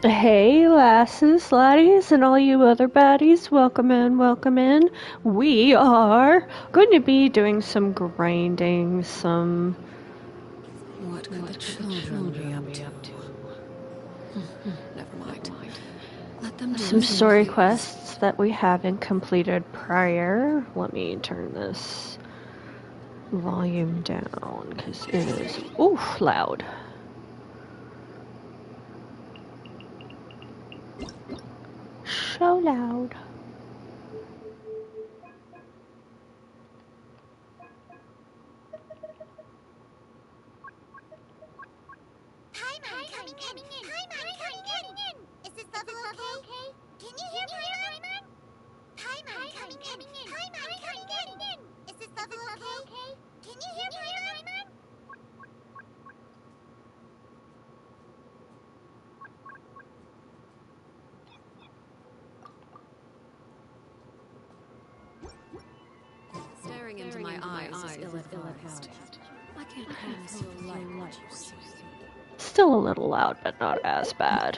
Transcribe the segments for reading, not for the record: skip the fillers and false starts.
Hey, lasses, laddies, and all you other baddies, welcome in, welcome in. We are going to be doing some grinding, What could the children be up to? Never mind. Let them do some as they story please. quests that we haven't completed prior. Let me turn this volume down, because it is, oof, loud. So loud. Paimon coming in! Paimon coming in! Is this level okay? Can you hear Paimon? Paimon coming in! Paimon coming in! Is this level okay? Can you hear Paimon? Staring into my eyes is ill-advised. I can't promise you like what you see. Still a little loud, but not as bad.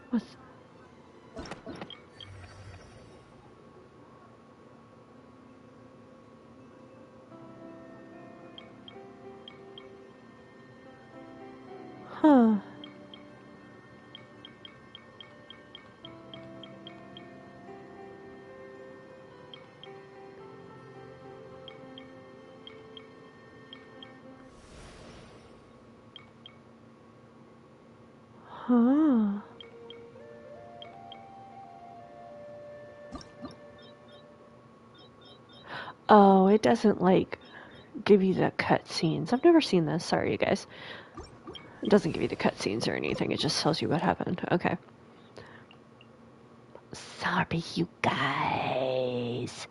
What's... Huh. Huh. Oh, it doesn't, like, give you the cutscenes. I've never seen this. Sorry, you guys. It doesn't give you the cutscenes or anything. It just tells you what happened. Okay. Sorry, you guys.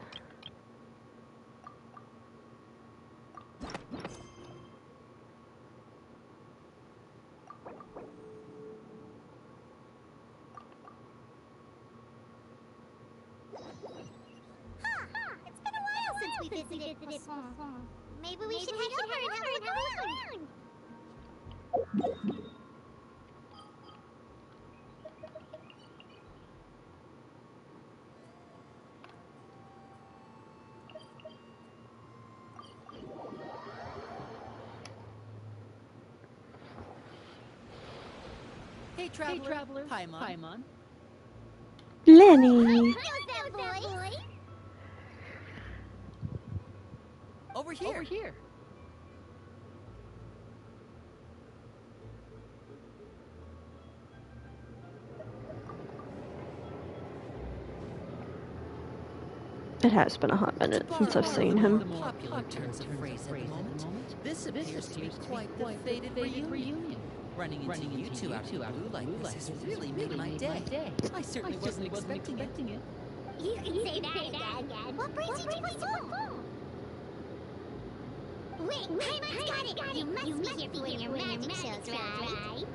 It's been a while since we visited Primo. Maybe we should head over and have a look around. Hey, Traveler. Paimon. Lenny. That boy. Over here. It has been a hot minute since I've seen him. The more popular turns of phrase at the moment. This appears to be quite the faded reunion. Running into you two out of the blue like this has really made my day. I certainly wasn't expecting it. You can say that again. What brings you to Primo? Wait, Paimon's got it. You must be here for your magic shows, right?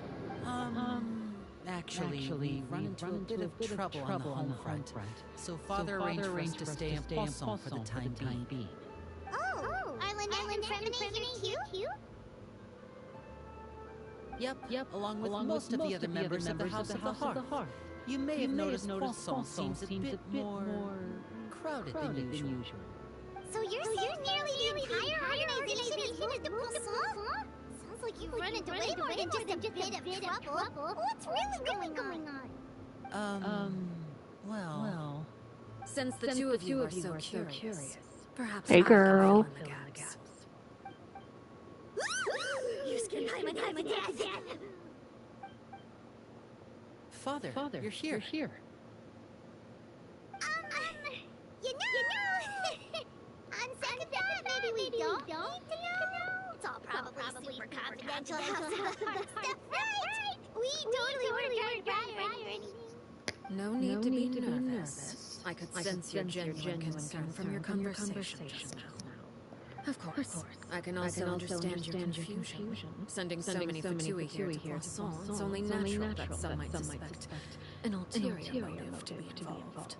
Actually, we run into a bit of trouble on the home front. So Father arranged for us to stay in Poisson for the time being. Oh, are Linnea and Primo here too? Yep, along with most of the other members of the House of the Hearth. You may have noticed Poisson seems a bit more crowded than usual. So you're saying nearly the entire organization is moved to Poisson? Sounds like you've run into way more than just a bit of trouble. What's really going on? Well... Since the two of you are so curious, perhaps Hey, I can girl. fill in the gaps. You scared Paimon to death. Father, you're here. You know, on second thought, maybe we don't need to know. It's all probably super confidential House of the Heart stuff, right? We totally weren't trying to or anything. No need to be nervous. I could sense your genuine concern from your conversation just now. Of course. I can also understand your confusion. Sending so many Fatui here to Poisson, it's only natural that some might suspect an ulterior motive to be involved.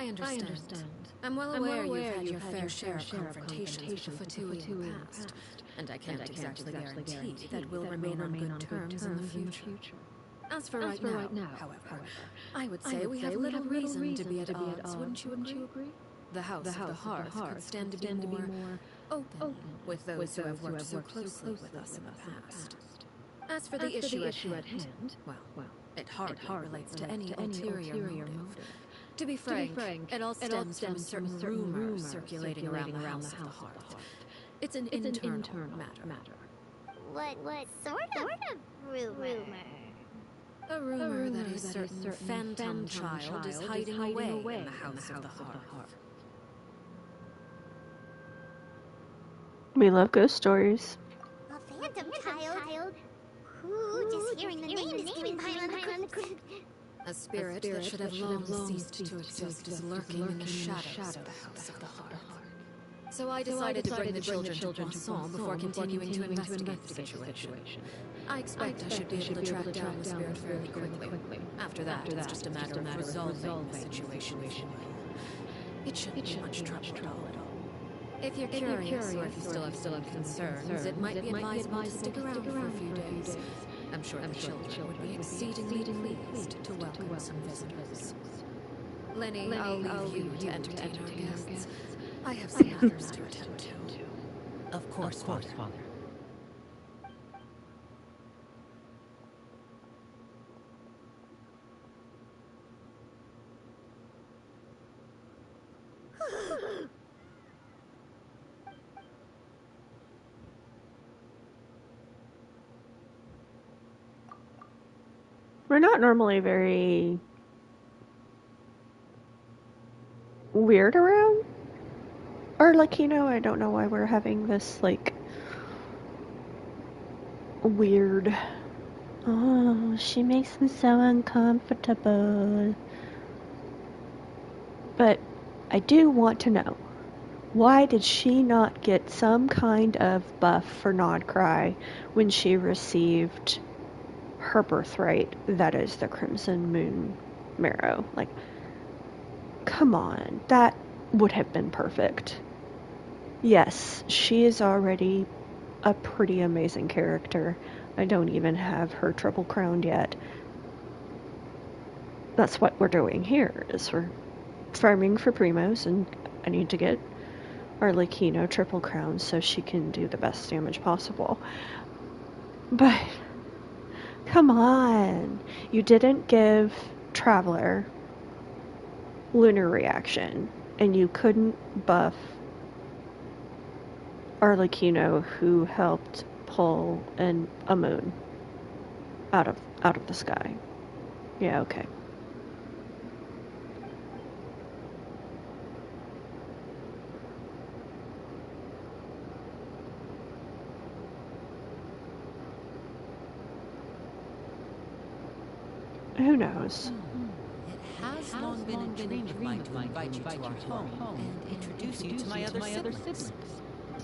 I understand. I'm well aware you've had your fair share of confrontations with the Fatui in the past, and I can't exactly guarantee that we'll remain on good terms in the future. As for right now, however, I would say we have little reason to be at odds, wouldn't you agree? The House of the Hearth could stand to be more open with those who have worked so closely with us in the past. As for the issue at hand, well, it hardly relates to any ulterior motive. To be frank, it all stems from certain rumors circulating around the House of the Hearth. It's an internal matter. What sort of rumor? A rumor that a certain phantom child is hiding away in the House of the Hearth. We love ghost stories. A phantom child? Who, just hearing the name is giving pile on the creeps. A spirit that should have long ceased to exist is lurking in the shadows of the House of the Hearth. So I decided to bring the children to Poisson before continuing to investigate the situation. I expect I should be able to track down the spirit fairly quickly. After that, it's just a matter of resolving the situation. It shouldn't be much trouble at all. If you're curious, or if you still have concerns, it might be advisable to stick around for a few days. I'm sure the children would be exceedingly pleased to welcome some visitors. Lenny, I'll leave you to entertain our guests. I have some matters to attend to. Of course, Father. We're not normally very weird around Arlecchino. I don't know why we're having this, like, weird... Oh, she makes me so uncomfortable. But I do want to know, why did she not get some kind of buff for Nodcry when she received her birthright, that is the Crimson Moon Marrow? Like, come on, that would have been perfect. Yes, she is already a pretty amazing character. I don't even have her triple crowned yet. That's what we're doing here, is we're farming for Primos, and I need to get Arlecchino triple crowned so she can do the best damage possible. But come on, you didn't give Traveler Lunar Reaction, and you couldn't buff Arlecchino, who helped pull a moon out of the sky. Yeah, okay. Who knows? It has long been a dream of mine to invite you to our home and introduce you to my other siblings.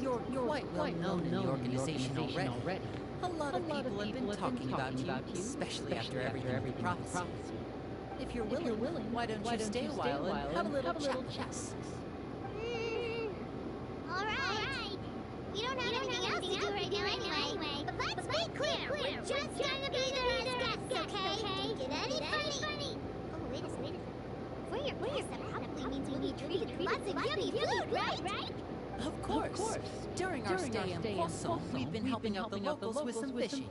You're quite well known in the organization already. A lot of people have been talking about you, especially after every prophecy. If you're willing, why don't you stay a while and have a little chat? Alright. We don't have anything else to do right now anyway. But let's be clear, we're just gonna be there as guests, okay? Don't get any funny. Oh, wait a second. For your that probably means we need treated with lots of yummy food, right? Of course. During our stay in Poisson, we've been helping out the locals with some fishing.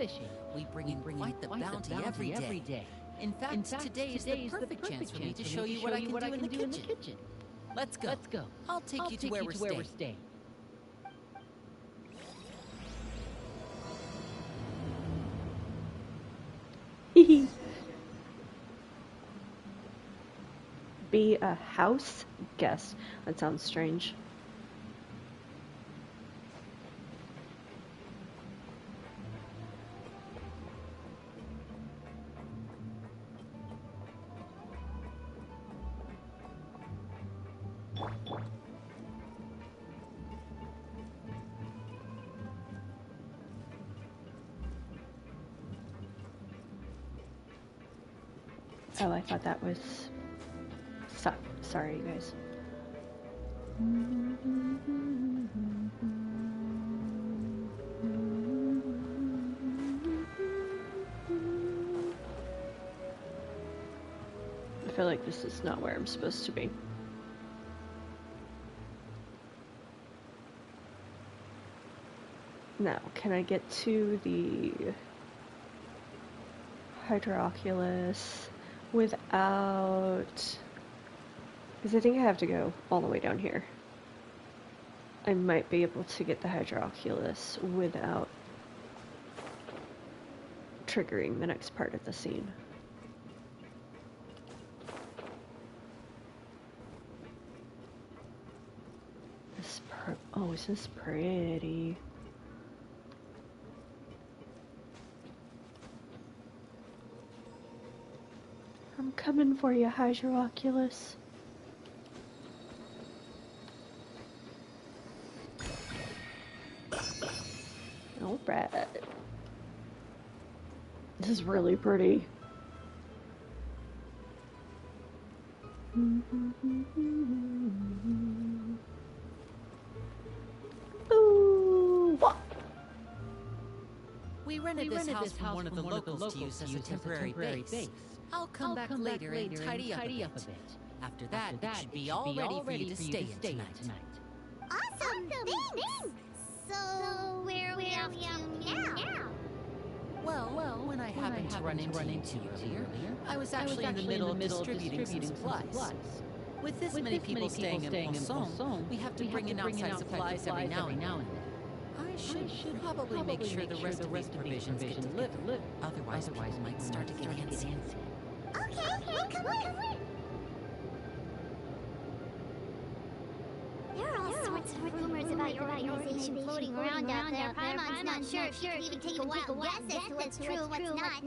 We bring in quite the bounty every day. In fact, today is the perfect chance for me to show you what I can do in the kitchen. Let's go. I'll take you to where we're staying. Be a house guest. That sounds strange. Oh, I thought that was Sorry, you guys. I feel like this is not where I'm supposed to be. Now, can I get to the Hydroculus without... Because I think I have to go all the way down here. I might be able to get the Hydroculus without triggering the next part of the scene. Oh, this is pretty. I'm coming for you, Hydroculus. Alright. This is really pretty. Ooh. We rented this house from one of the locals to use as a temporary base. I'll come back later and tidy up a bit. After that, it should be all ready for you to stay in tonight. Awesome! Thanks! So, where are we off to now? Well, when I happened to run into you earlier, I was actually in the middle of distributing some supplies. With this many people staying in Poisson, we have to bring in outside supplies every now and then. I should probably make sure the rest of these provisions get delivered. Otherwise, we might start to get antsy. Okay, come on. There are all sorts of rumors about your organization floating around out there. Primon's not sure if she can even take a wild guess as to what's true and what's not.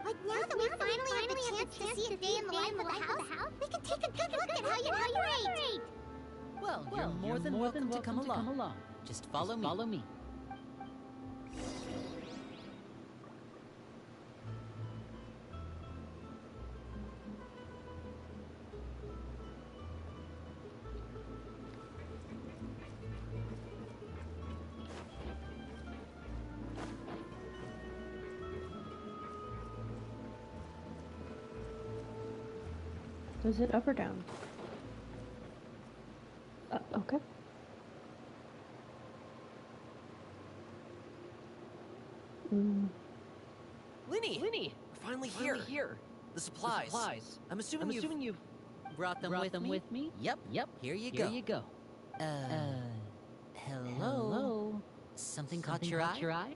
But now that we finally have the chance to see a day in the life of the house, we can take a good look at how you operate. Well, you're more than welcome to come along. Just follow me. Is it up or down? Okay. Linnea, we're finally here. The supplies. I'm assuming you've Brought them with me? Yep. Here you go. Hello? Something caught your eye?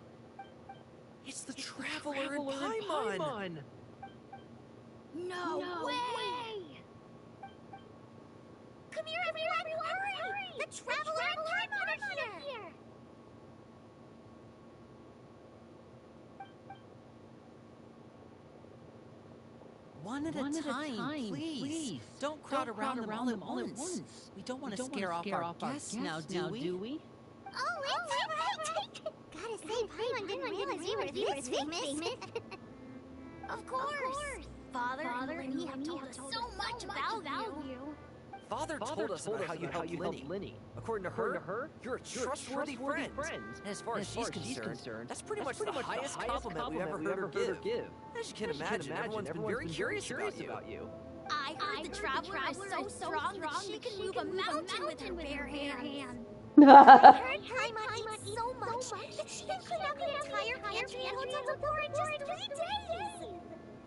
It's the Traveler in Paimon. No way! Come here, everyone! Hurry! The Traveler and Paimon are here! One at a time, please. Don't crowd around them all at once. We don't want to scare off our guests now, do we? Oh, it's right! Gotta say, Paimon didn't realize you were this famous. Of course! Father and Linnea have told us so much about you. Father told us about how you helped Linnea. According to her, you're a trustworthy friend. And as far as she's concerned, that's pretty much the highest compliment we've ever heard her give. As you can imagine, everyone's been very curious about you. I heard the Traveler is so strong that she can move a mountain with her bare hands. I heard Paimon eats so much that she can clean out the entire pantry and hotel decor in just 3 days.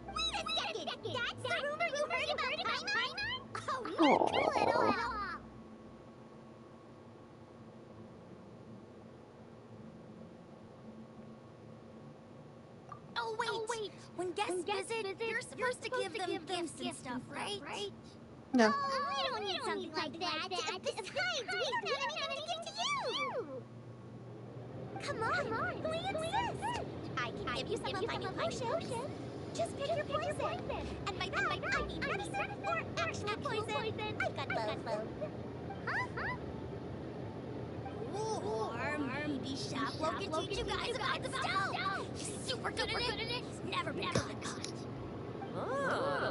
Wait a second! That's the rumor you heard about Paimon? Oh, not true at all! Oh, wait! When guests visit, you're supposed to give them gifts and stuff, right? No. Oh, we don't need something like that. Besides, we don't have anything to give to you! Come on, we insist! I can give you some of my new potions. Just pick your poison. And by that, I mean medicine or actual poison. I've got both. Huh? Or maybe Shaplo can teach you guys about the stone. He's super good at it. He's never been caught.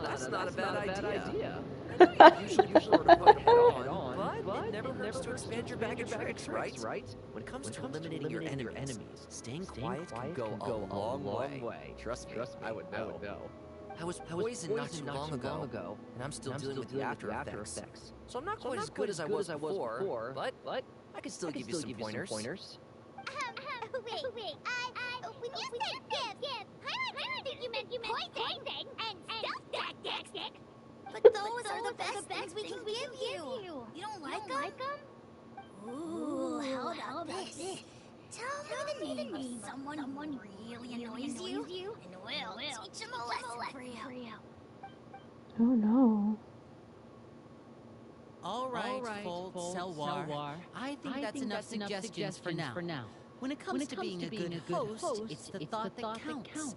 That's not a bad idea. I know you usually sort of put head on, but it never hurts to expand your bag of tricks, right? When it comes to eliminating your enemies, staying quiet can go a long way. Trust me, I would know. I was poisoned not too long ago, and I'm still dealing with the after effects. So I'm not quite as good as I was before, but I can still give you some pointers. Wait. When you said give, I think you meant poison and stuff tactics. But those are the best things we can give you. You don't like them? Ooh, how about this? Tell me the name of someone really annoys you, and we'll teach him a lesson for you. Oh no. All right, Fold, Selwar. I think that's enough suggestions for now. When it comes to being a good host, it's the thought that counts.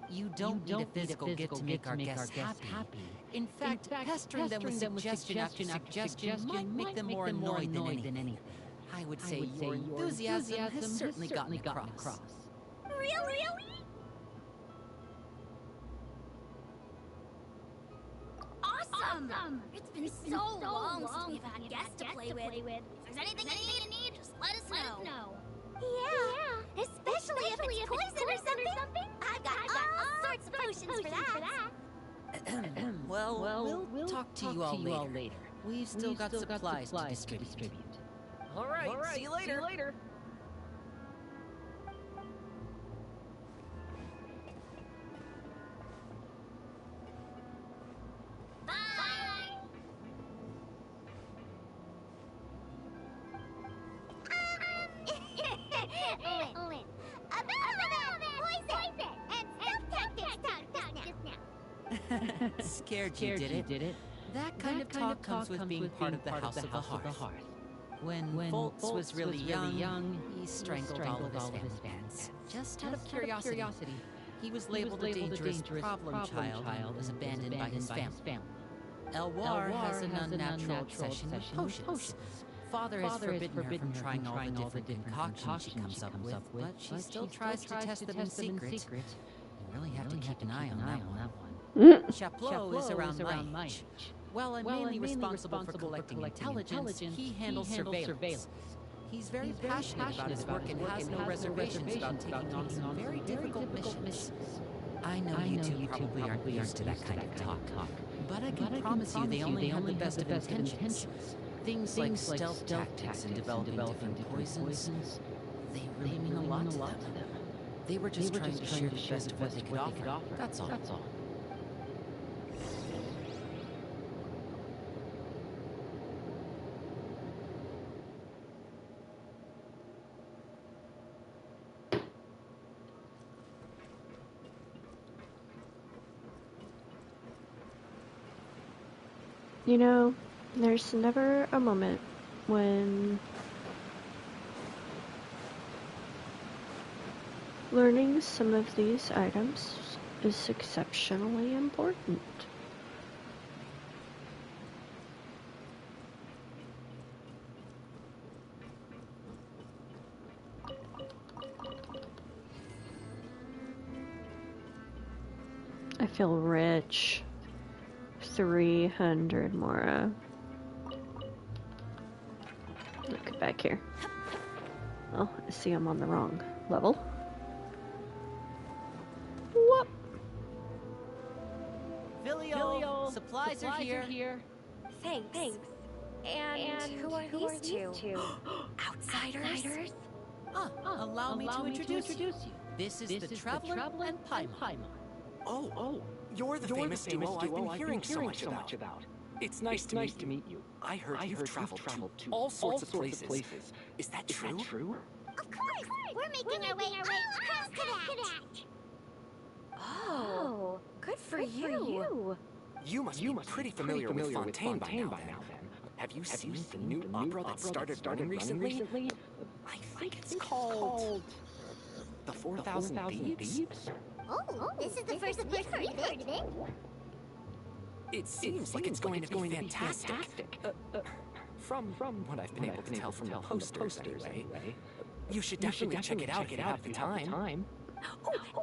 You don't need a physical gift to make our guests happy. In fact, pestering them with suggestion after suggestion might make them more annoyed than anything. I would say your enthusiasm has certainly gotten across. Really? Awesome! It's been so long since we've had guests to play with. If there's anything you need, just let us know. Yeah. Especially if it's poison or something. I've got all sorts of potions for that. Well, we'll talk to you all later. We've still got supplies to distribute. All right, see you later. Lynn. About poison and stuff tactics just now. Scared you did it? That kind of talk comes with being part of the House of the Hearth. When Foltz was really young, he strangled all of his fans. Just out of curiosity, he was labeled a dangerous problem child and was abandoned by his family. Elwar has an unnatural obsession with potions. Father has forbidden her from trying all the different concoctions she comes up with, but she still tries to test them in secret. You really have to keep an eye on that one. Chaplot is around my age. While I'm mainly responsible for collecting intelligence, he handles surveillance. He's very passionate about his work and has no reservations about taking on some very difficult missions. I know you two probably aren't used to that kind of talk, but I can promise you they only have the best of intentions. Things like stealth tactics and developing different poisons, they really mean a lot to them. They were just trying to share the best of what they could offer. That's all. You know, there's never a moment when learning some of these items is exceptionally important. I feel rich. 300 more. Look back here. Oh, I see I'm on the wrong level. Whoop! Filio, supplies are here. Thanks. And who are these two? Outsiders? Allow me to introduce you. This is the Traveler and Paimon. Oh, you're the famous duo I've been hearing so much about. It's nice to meet you. I heard you've traveled to all sorts of places. Is that true? Of course! We're making our way all across Kadak. Oh, good for you. You must be pretty familiar with Fontaine by now, then. Have you seen the new opera that started running recently? I think it's called The 4,000 Thieves? Oh, this is the first we've heard of it. It seems like it's going to be fantastic. From what I've been able to tell from the posters, anyway. You should definitely check it out if you have the time. Oh,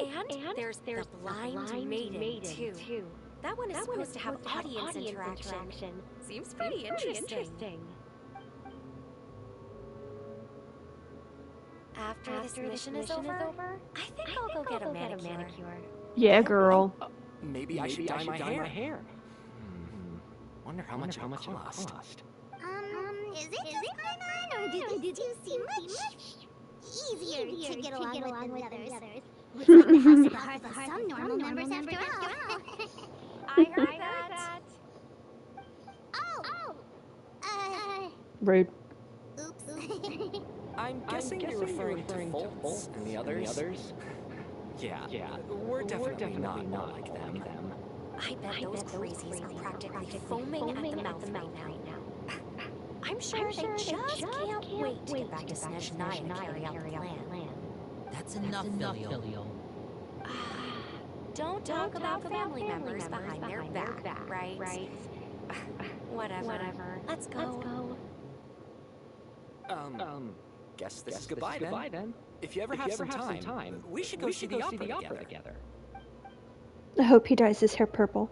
and there's the blind maiden, too. That one is supposed to have audience interaction. Seems pretty interesting. After this mission is over, I think I'll go get a manicure. Yeah, girl. Maybe I should dye my hair. Wonder how much it cost. Is it just Paimon, or do these two seem much easier to get along with than the others? Looks like the house of some normal members after all. I heard that. Rude. Oops. I'm guessing you're referring to Foltz and the others. Yeah, we're definitely not like them. I bet those crazies are practically foaming at the mouth right now. I'm sure they just can't wait to get back to Snezh and carry out the plan. That's enough, Filial. Don't talk about family members behind their back, right? Whatever. Let's go. Guess this is goodbye then. If you ever have some time, we should go see the opera together. I hope he dyes his hair purple.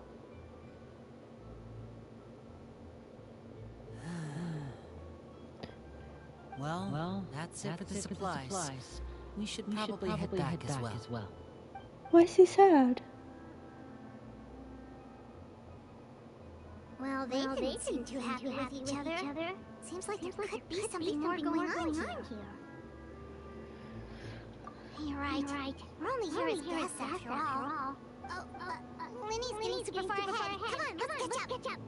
Well, that's it for the supplies. We should probably head back as well. Why is he sad? Well, they didn't seem too happy with each other. Seems like there could be something more going on here. You're right. We're only here as guests after all. Linnea's getting super far ahead. Come on, let's catch up.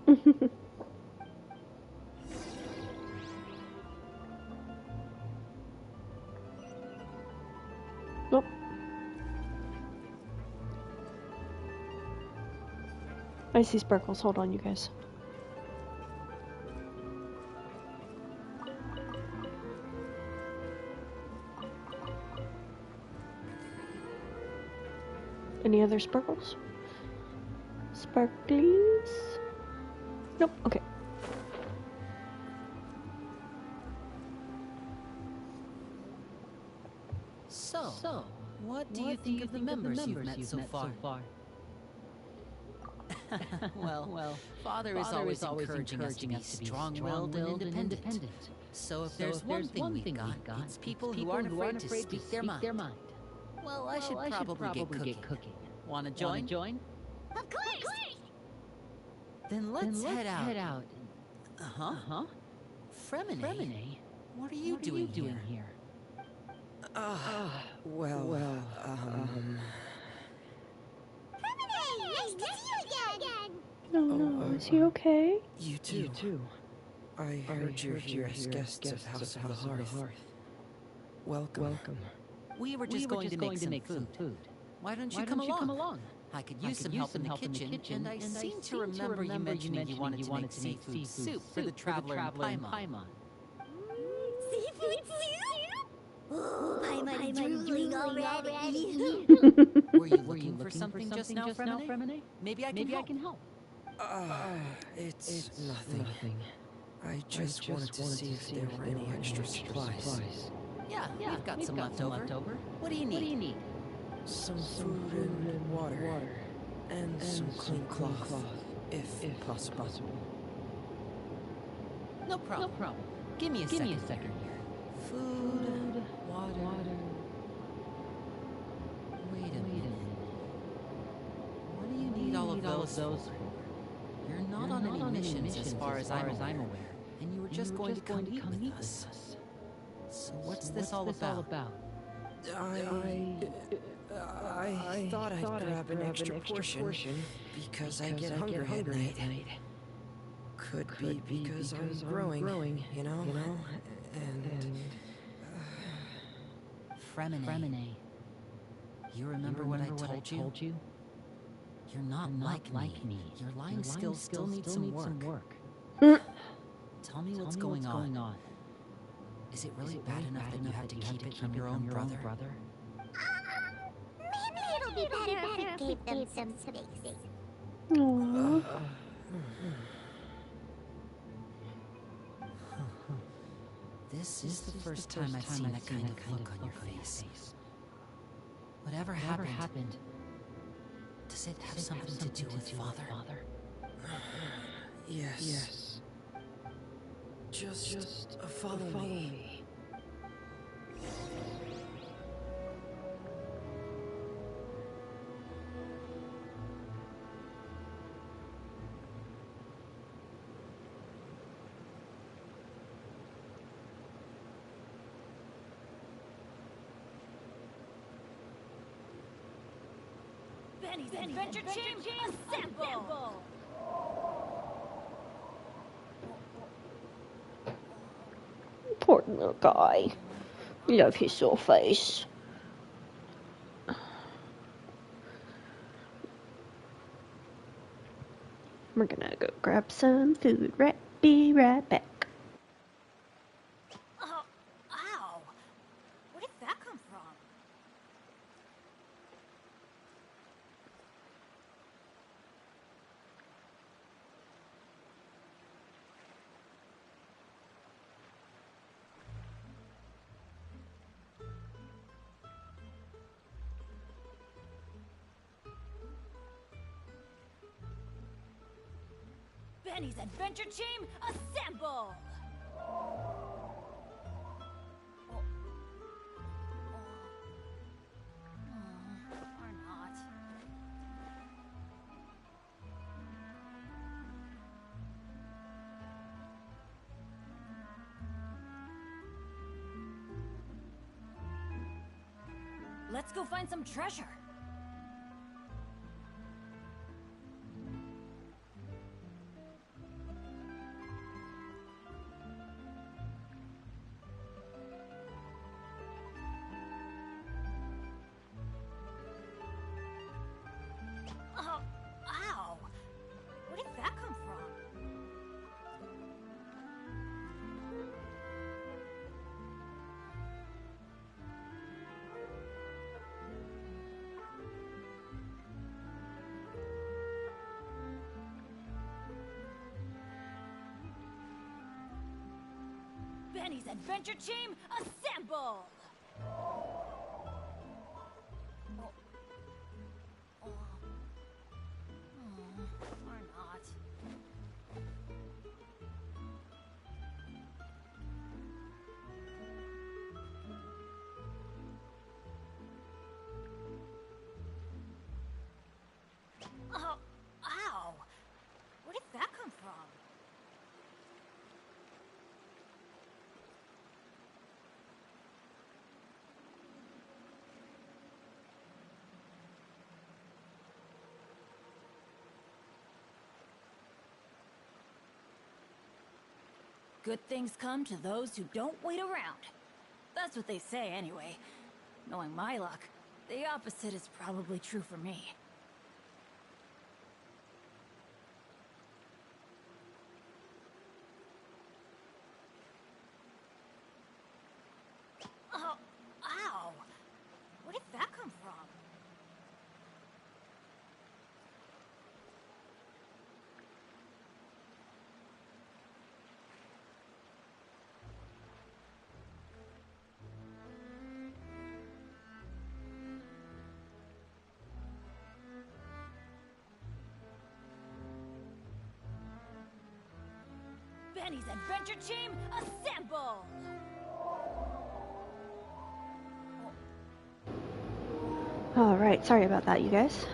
Nope. I see sparkles. Hold on, you guys. Any other sparkles? Sparklies? Nope. Okay. So, what do you think of the members you've met so far? Well, Father is always encouraging us to be strong-willed and independent. So if there's one thing we've got, it's people who aren't afraid to speak their mind. Well, I should probably get cooking. Wanna join? Of course! Then let's head out. Fremine? What are you doing here? Nice to see you again! No, is he okay? You too. I heard you're here as guests of House of the Hearth. Welcome. We were just going to make some food. Why don't you come along? I could use some help in the kitchen, and I seem to remember you mentioning you wanted to make seafood soup for the traveler in Paimon. Seafood soup? Ooh, I'm drooling already. Were you looking for something just now, Fremine? Maybe I can help. It's nothing. I just wanted to see if there were any extra supplies. Yeah, we've got some left over. What do you need? Some food and water. And some clean cloth, if possible. No problem. Give me a second here. Food, water. Wait a minute. What do you need all of those for? You're not on any missions as far as I'm aware. And you were just going to come meet with us. So what's this all about? I thought I'd grab an extra portion because I get hungry at night. Could be because I'm growing, you know? And... Fremine. You remember what I told you? You're not like me. Your lying skills still need some work. Tell me what's going on. Is it really bad enough that you have to keep it from your own brother? Maybe it'll be better if we gave them some space. Aww. This is the first time I've seen that kind of look on your face. Whatever happened, Does it have something to do with Father? Yes. Just follow me. Benny's Adventure Team, assemble! Poor little guy. Love his little face. We're gonna go grab some food. Be right back. Ow! Where did that come from? Benny's Adventure Team, assemble! Or not. Let's go find some treasure. Ow! Where did that come from? Benny's Adventure Team, assemble! Or not. Ow! Where did that come from? Good things come to those who don't wait around. That's what they say anyway. Knowing my luck, the opposite is probably true for me. Ow! Where did that come from? Benny's Adventure Team, assemble! Alright, sorry about that, you guys.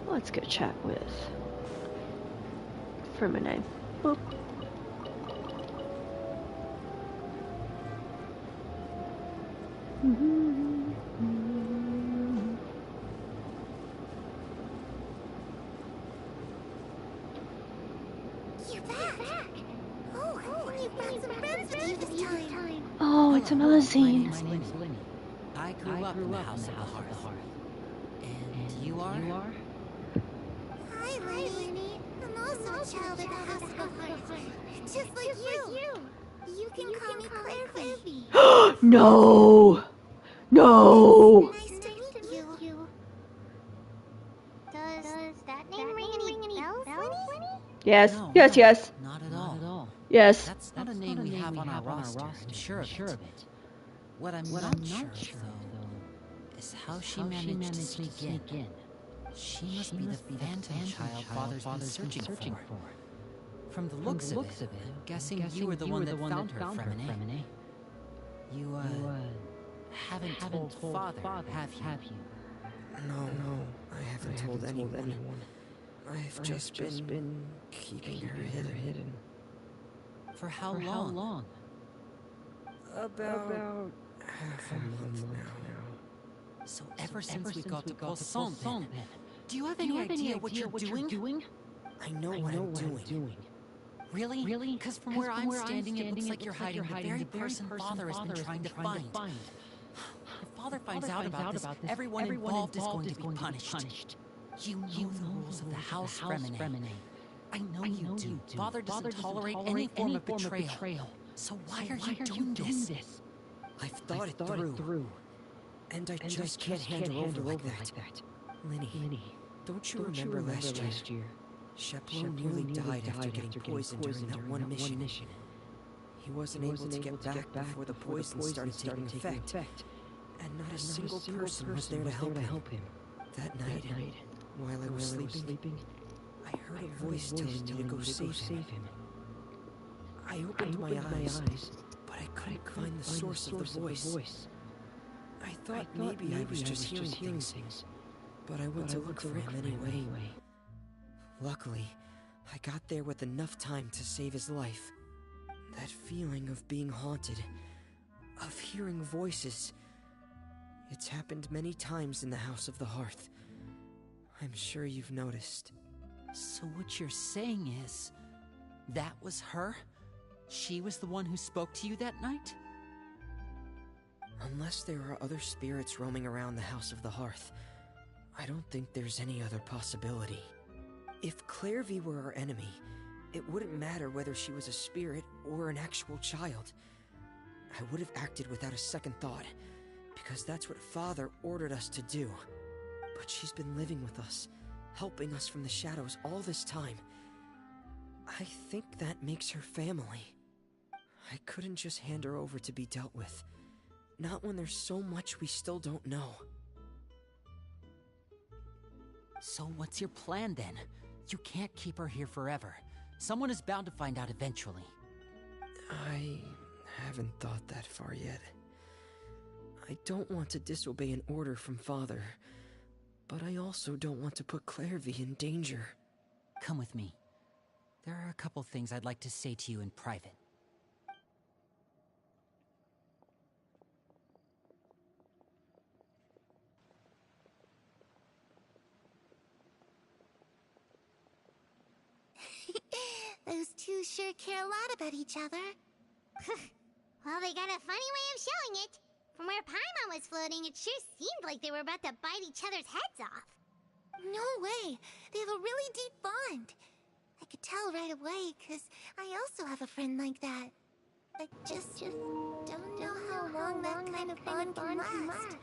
Let's go chat with my name. Boop. You're back! Oh, you've brought some friends with you this time. Oh, it's another zine. My name's Linnea. I grew up in the House of the Hearth. And you are? Hi, Lenny. I'm also a child of the House of the Hearth. Just like you. You can call me Clairby. No! No! Nice to meet you. Does that name ring any bells, Lenny? Yes, No, yes, no, yes. Not at all. Yes. That's not a name we have on our roster. I'm sure of it. What I'm not sure of, though, is how she managed to sneak in. She must be the phantom child Father's been searching for. From the looks of it, I'm guessing you were the one that found her, Fremine. You, haven't told Father, have you? No, I haven't told anyone. I've just been keeping her hidden. For how long? About half a month now. So ever since we got to Poisson, then. Do you have any idea what you're doing? I know what I'm doing. Really? Because from where I'm standing, it looks like you're hiding the very person Father has been trying to find. If Father finds out about this, everyone involved is going to be punished. You know the rules of the house, Fremine. I know you do. Father doesn't tolerate any form of betrayal. So why are you doing this? I've thought it through. And I just can't hand her over like that. Linny, don't you remember last year? Chapeau nearly died after getting poisoned during that one mission. He wasn't able to get back before the poison started taking effect. And not a single person was there to help him. That night, while I was sleeping, I heard a voice telling me to go save him. I opened my eyes, but I couldn't find the source of the voice. I thought maybe I was just hearing things, but I went to look for him anyway. Luckily, I got there with enough time to save his life. That feeling of being haunted, of hearing voices, it's happened many times in the House of the Hearth. I'm sure you've noticed. So what you're saying is, that was her? She was the one who spoke to you that night? Unless there are other spirits roaming around the House of the Hearth, I don't think there's any other possibility. If Clairvy were our enemy, it wouldn't matter whether she was a spirit or an actual child. I would have acted without a second thought, because that's what Father ordered us to do. But she's been living with us, helping us from the shadows all this time. I think that makes her family. I couldn't just hand her over to be dealt with. Not when there's so much we still don't know. So what's your plan then? You can't keep her here forever. Someone is bound to find out eventually. I haven't thought that far yet. I don't want to disobey an order from Father, but I also don't want to put Clairvy in danger. Come with me. There are a couple things I'd like to say to you in private. Those two sure care a lot about each other. Well, they got a funny way of showing it. From where Paimon was floating, it sure seemed like they were about to bite each other's heads off. No way! They have a really deep bond. I could tell right away, because I also have a friend like that. I just don't know how long that kind of bond can last.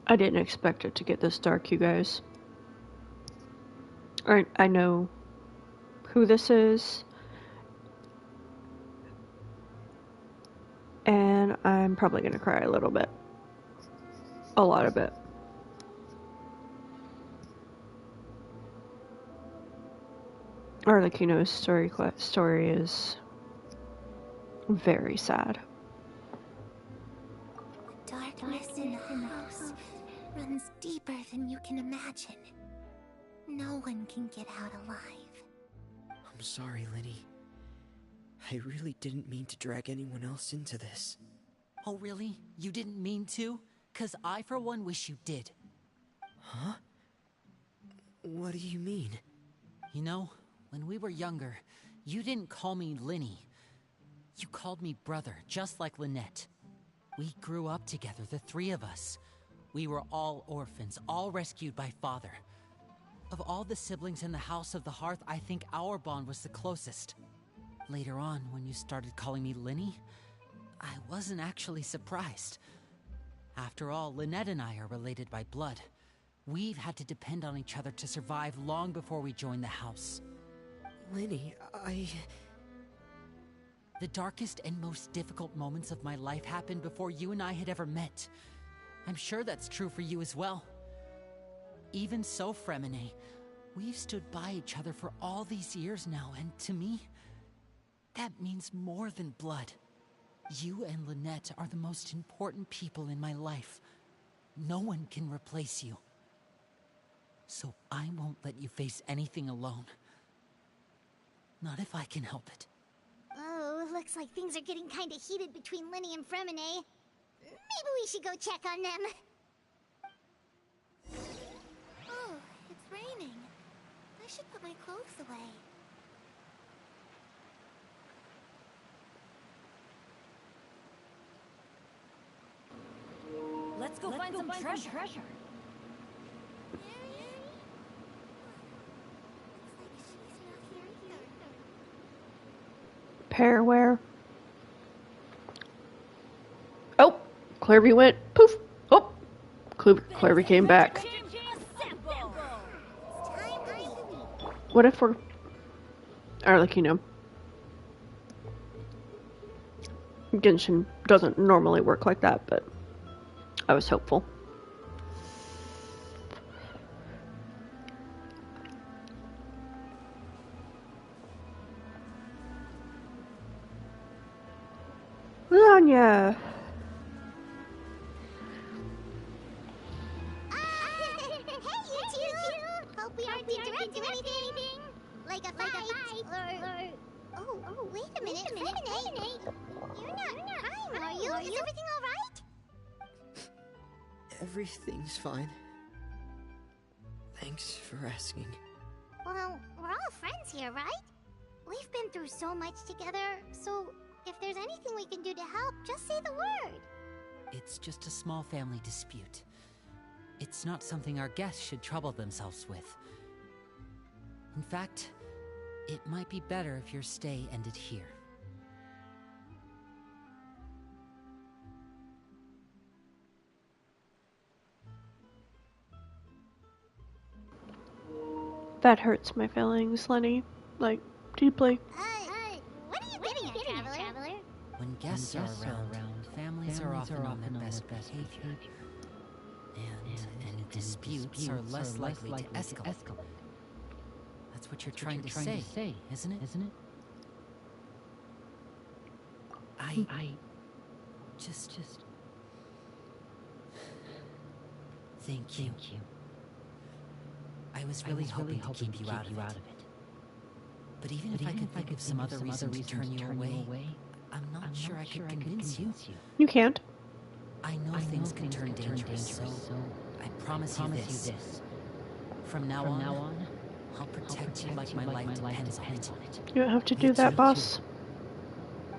I didn't expect it to get this dark, you guys. Alright, I know who this is. And I'm probably gonna cry a little bit. A lot of it. Arlecchino's story is very sad. The darkness in the house runs deeper than you can imagine. No one can get out alive. I'm sorry, Linny. I really didn't mean to drag anyone else into this. Oh, really? You didn't mean to? 'Cause I, for one, wish you did. Huh? What do you mean? You know, when we were younger, you didn't call me Linny. You called me brother, just like Lynette. We grew up together, the three of us. We were all orphans, all rescued by Father. Of all the siblings in the House of the Hearth, I think our bond was the closest. Later on, when you started calling me Linny, I wasn't actually surprised. After all, Lynette and I are related by blood. We've had to depend on each other to survive long before we joined the house. Linny, The darkest and most difficult moments of my life happened before you and I had ever met. I'm sure that's true for you as well. Even so, Fremine, we've stood by each other for all these years now, and to me, that means more than blood. You and Linnea are the most important people in my life. No one can replace you. So I won't let you face anything alone. Not if I can help it. Oh, looks like things are getting kinda heated between Linny and Fremine. Maybe we should go check on them. Oh, it's raining. I should put my clothes away. Let's go find some treasure. Looks like she's not here either. Pairware. Oh, Clarby went poof. Oh, Clarby came back. What if we're... Or like, Genshin doesn't normally work like that, but I was hopeful. Lasagna. Hey, you two! Hope we aren't interrupting anything. Like a fight, or... Oh, wait a minute, Fremine. You're not crying, are you? Is everything alright? everything's fine. Thanks for asking. Well, we're all friends here, right? We've been through so much together, so if there's anything we can do to help, just say the word. It's just a small family dispute. It's not something our guests should trouble themselves with. In fact, it might be better if your stay ended here. That hurts my feelings, Lenny. Like, deeply. What are you getting at, Traveler? When guests are around, families are often on their best behavior. And any disputes are less likely to escalate. That's what you're trying to say, isn't it? I just thank you. I was really hoping to keep you out of it. But even if I could think of some other reason to turn you away, I'm not sure I could convince you. You can't. I know things can turn dangerous, so I promise you this. From now on, I'll protect you like my life depends on it. You don't have to do that, boss.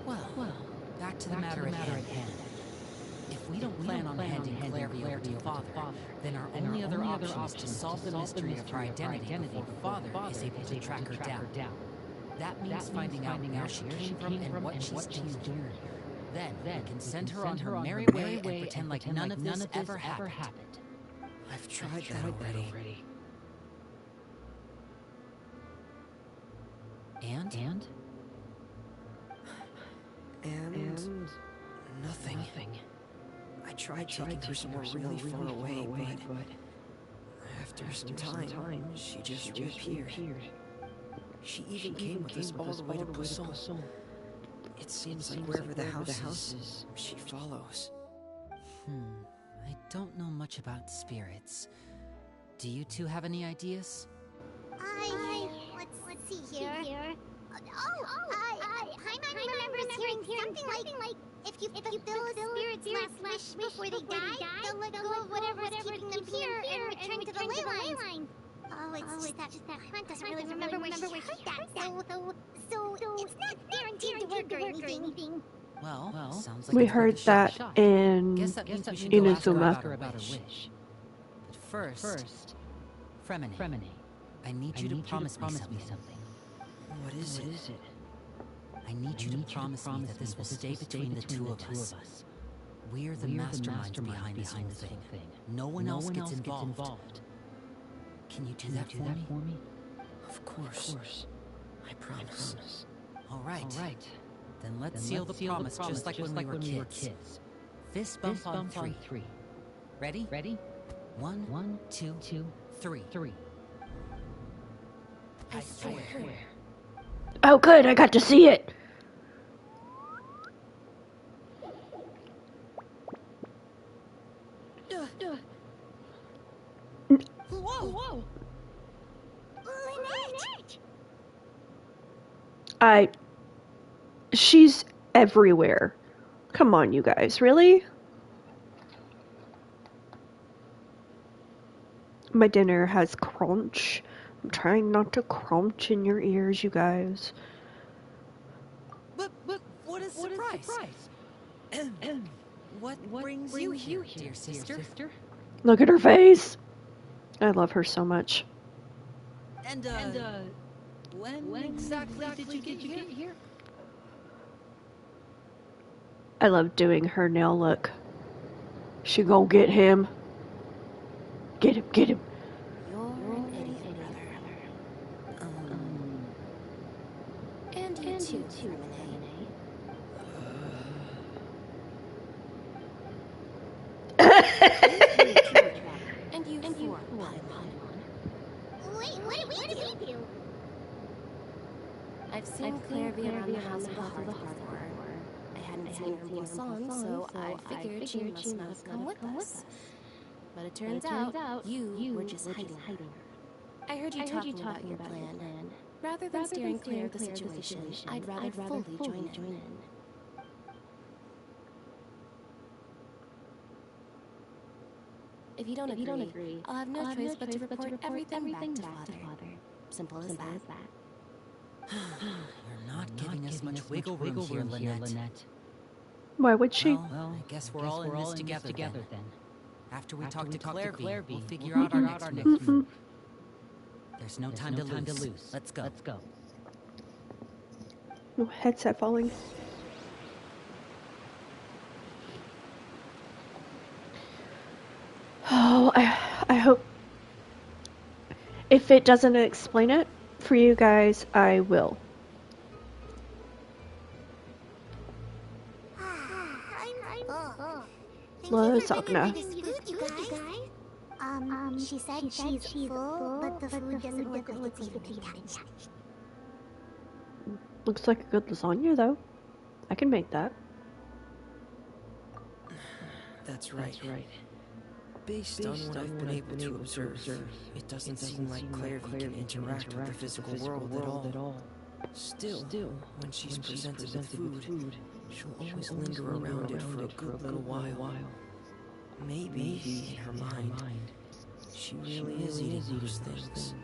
Well, back to the matter at hand. If we don't plan on handing Clarby over to Father, then our only other option is to solve the mystery of her identity before Father is able to track her down. That means finding out where she came from and what she's doing here. Then we can send her on her merry way and pretend like none of this ever happened. I've tried that already. And? And nothing. I tried taking her somewhere really far away, but after some time, she just reappeared. She even came with us all the way to Poisson. It seems like wherever the house is, she follows. I don't know much about spirits. Do you two have any ideas? Let's see here. Paimon remembers hearing something like if you fulfill a spirit's last wish before they die, they'll let go of whatever's keeping them here and return to the ley line. It's just that Paimon doesn't really remember where she heard that, so it's not guaranteed to work or anything. Well, sounds like We it's heard worth a shot. that in Guess that means we should go ask her Inazuma. about her wish. But first, Fremine, I need you to promise me something. What is it? I need you to promise me that this will stay between the two of us. We're the masterminds behind this whole thing. No one else gets involved. Can you do that for me? Of course. I promise. All right. Then let's seal the promise just like when we were kids. Fist bump on three. Ready? 1, 2, 3. I swear. Oh, good, I got to see it. Whoa! Lynette! She's everywhere. Come on, you guys, really? My dinner has crunch. I'm trying not to crunch in your ears, you guys. But what a surprise! What brings you here, dear sister? Look at her face. I love her so much. And when exactly did you get here? I love doing her nail look. She go get him. Get him. You're an idiot, brother. And you too, Linnea. And you four, Wait, what do we do? I've seen Claire be around the house with the heart before. I hadn't seen her in Busan, so I figured she must not have come with us. But it turns out you were just hiding her. I heard you talking about your plan. Rather than steering clear of the situation, I'd rather fully join in. If you don't agree, I'll have no choice but to report everything back to Father. Simple as that. You're not giving us much wiggle room here, Linnette. Why would she? Well, I guess we're all in this together then. After we talk to Claire, we'll figure out our next move. There's no time to lose. Let's go. Oh, headset falling. Oh, I hope if it doesn't explain it for you guys, I will. Let's talk now. She said she's full, but the food doesn't look like it's even intact. Looks like a good lasagna, though. I can make that. That's right. Based on what I've been able to observe, it doesn't seem like Claire can interact with the physical world at all. Still, when she's presented with food, she'll always linger around it for a good little while. Maybe, in her mind, she really is eating those things.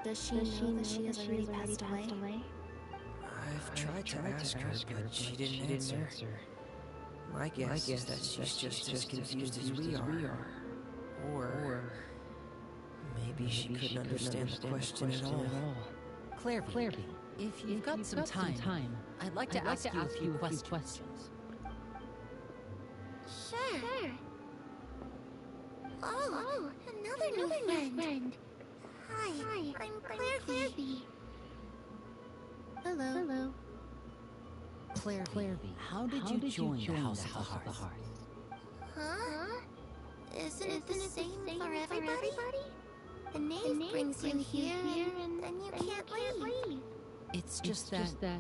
Does she know that she has already passed away? I've tried to ask her, but she didn't answer. My guess is that she's just as confused as we are. Or maybe she couldn't understand the question at all. Claire, if you've got some time, I'd like to ask you a few questions. Sure. Oh, another new friend. Hi, I'm Claire V. Hello. Claire V, how did you join the House of the Hearth? Huh? Isn't it the same for everybody? The name brings you here, and then you can't leave. It's just that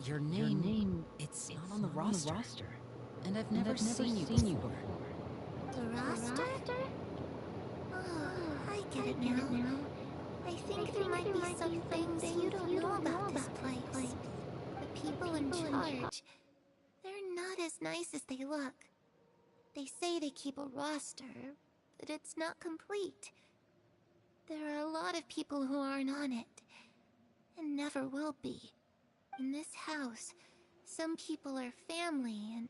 your name, it's not on the roster. And I've never seen you before. The roster? Oh, I get it now. I think there might be some things you don't know about this place. The people in charge, they're not as nice as they look. They say they keep a roster, but it's not complete. There are a lot of people who aren't on it, and never will be. In this house, some people are family, and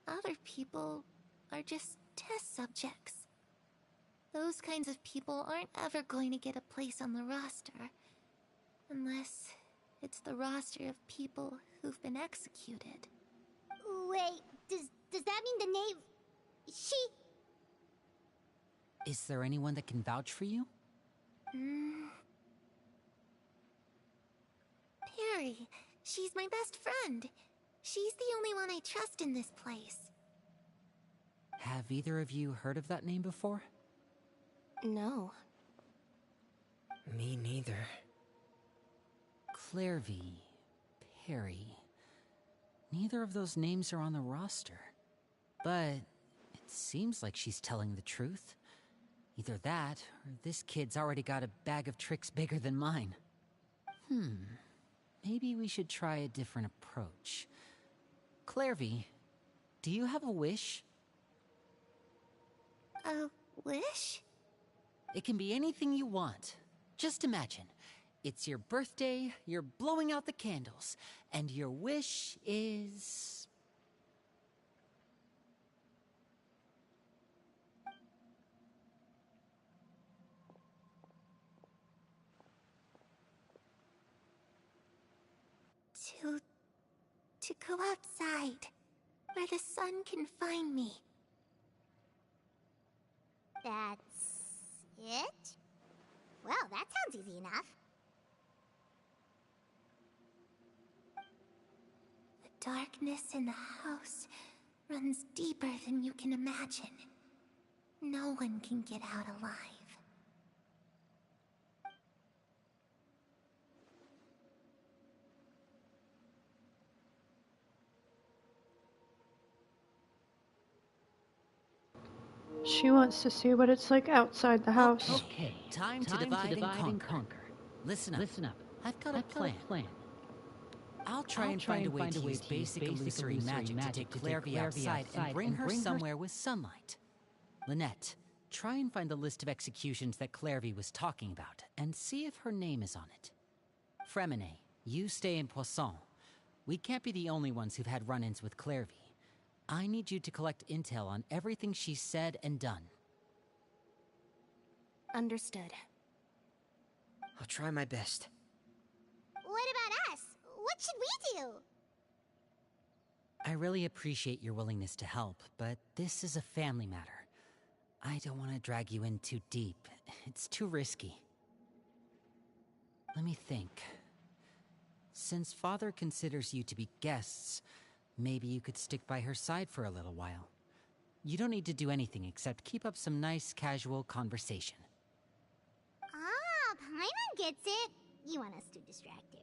other people are just test subjects. Those kinds of people aren't ever going to get a place on the roster, unless it's the roster of people who've been executed. Wait, does that mean the name... Is there anyone that can vouch for you? worry. She's my best friend. She's the only one I trust in this place. Have either of you heard of that name before? No. Me neither. Clairvy, Perry. Neither of those names are on the roster. But it seems like she's telling the truth. Either that, or this kid's already got a bag of tricks bigger than mine. Maybe we should try a different approach. Clairvy, do you have a wish? A wish? It can be anything you want. Just imagine. It's your birthday, you're blowing out the candles, and your wish is... To go outside, where the sun can find me. That's it? Well, that sounds easy enough. The darkness in the house runs deeper than you can imagine. No one can get out alive. She wants to see what it's like outside the house. Okay, time to divide and conquer. Listen up. I've got a plan. I'll try and find a way to use basic illusory magic to take Clairvy outside and bring her somewhere with sunlight. Lynette, try and find the list of executions that Clairvy was talking about, and see if her name is on it. Fremine, you stay in Poisson. We can't be the only ones who've had run-ins with Clairvy. I need you to collect intel on everything she's said and done. Understood. I'll try my best. What about us? What should we do? I really appreciate your willingness to help, but this is a family matter. I don't want to drag you in too deep. It's too risky. Let me think. Since Father considers you to be guests, maybe you could stick by her side for a little while. You don't need to do anything except keep up some nice, casual conversation. Ah, Paimon gets it. You want us to distract her.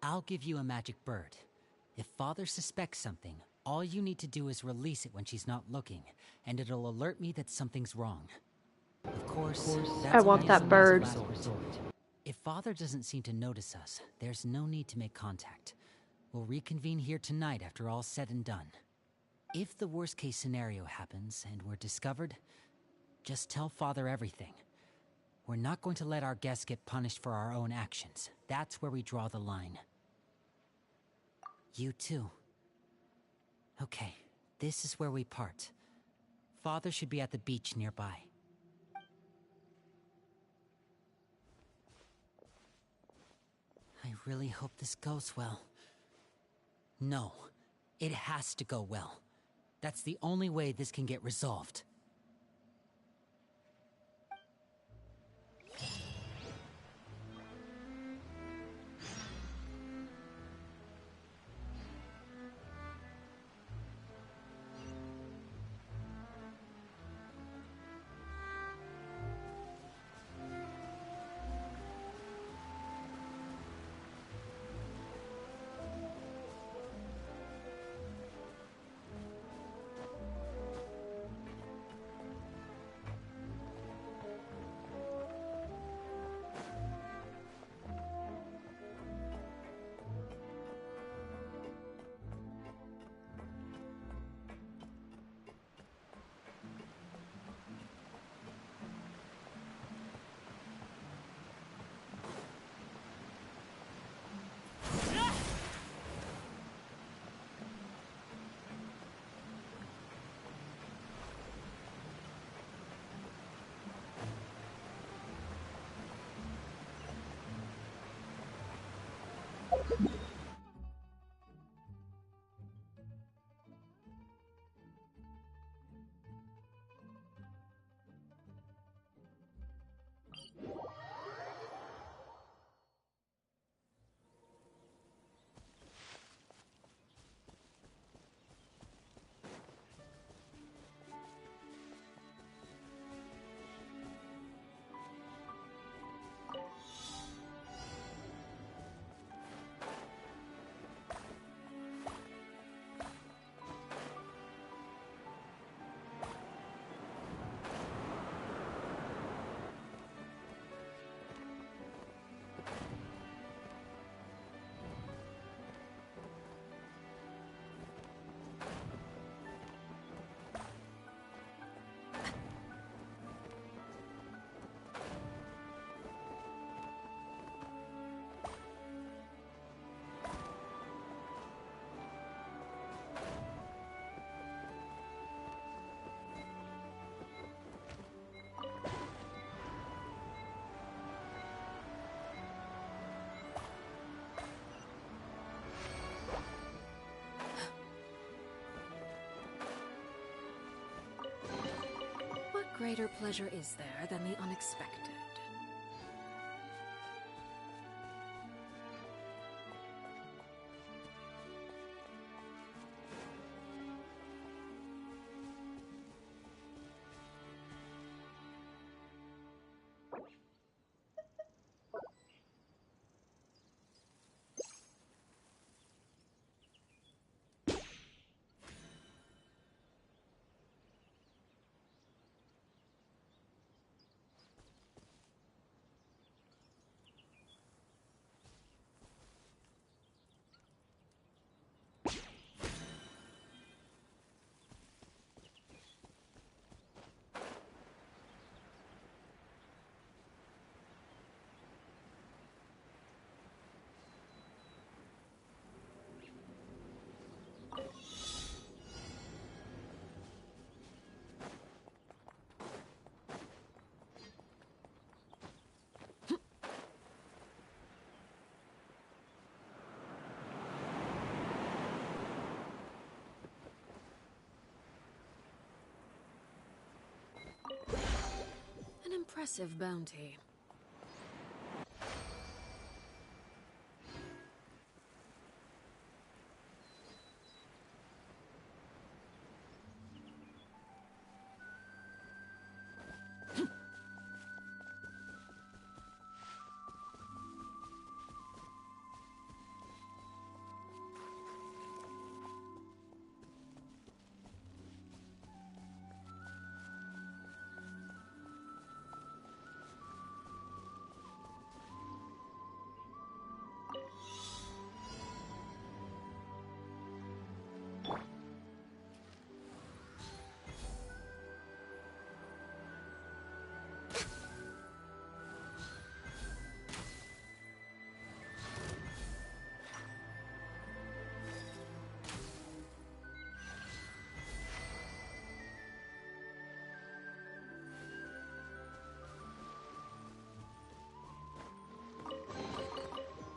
I'll give you a magic bird. If Father suspects something, all you need to do is release it when she's not looking, and it'll alert me that something's wrong. Of course, I want that bird. If Father doesn't seem to notice us, there's no need to make contact. We'll reconvene here tonight after all's said and done. If the worst case scenario happens and we're discovered, just tell Father everything. We're not going to let our guests get punished for our own actions. That's where we draw the line. You too. Okay, this is where we part. Father should be at the beach nearby. I really hope this goes well. No, it has to go well. That's the only way this can get resolved. greater pleasure is there than the unexpected? An impressive bounty.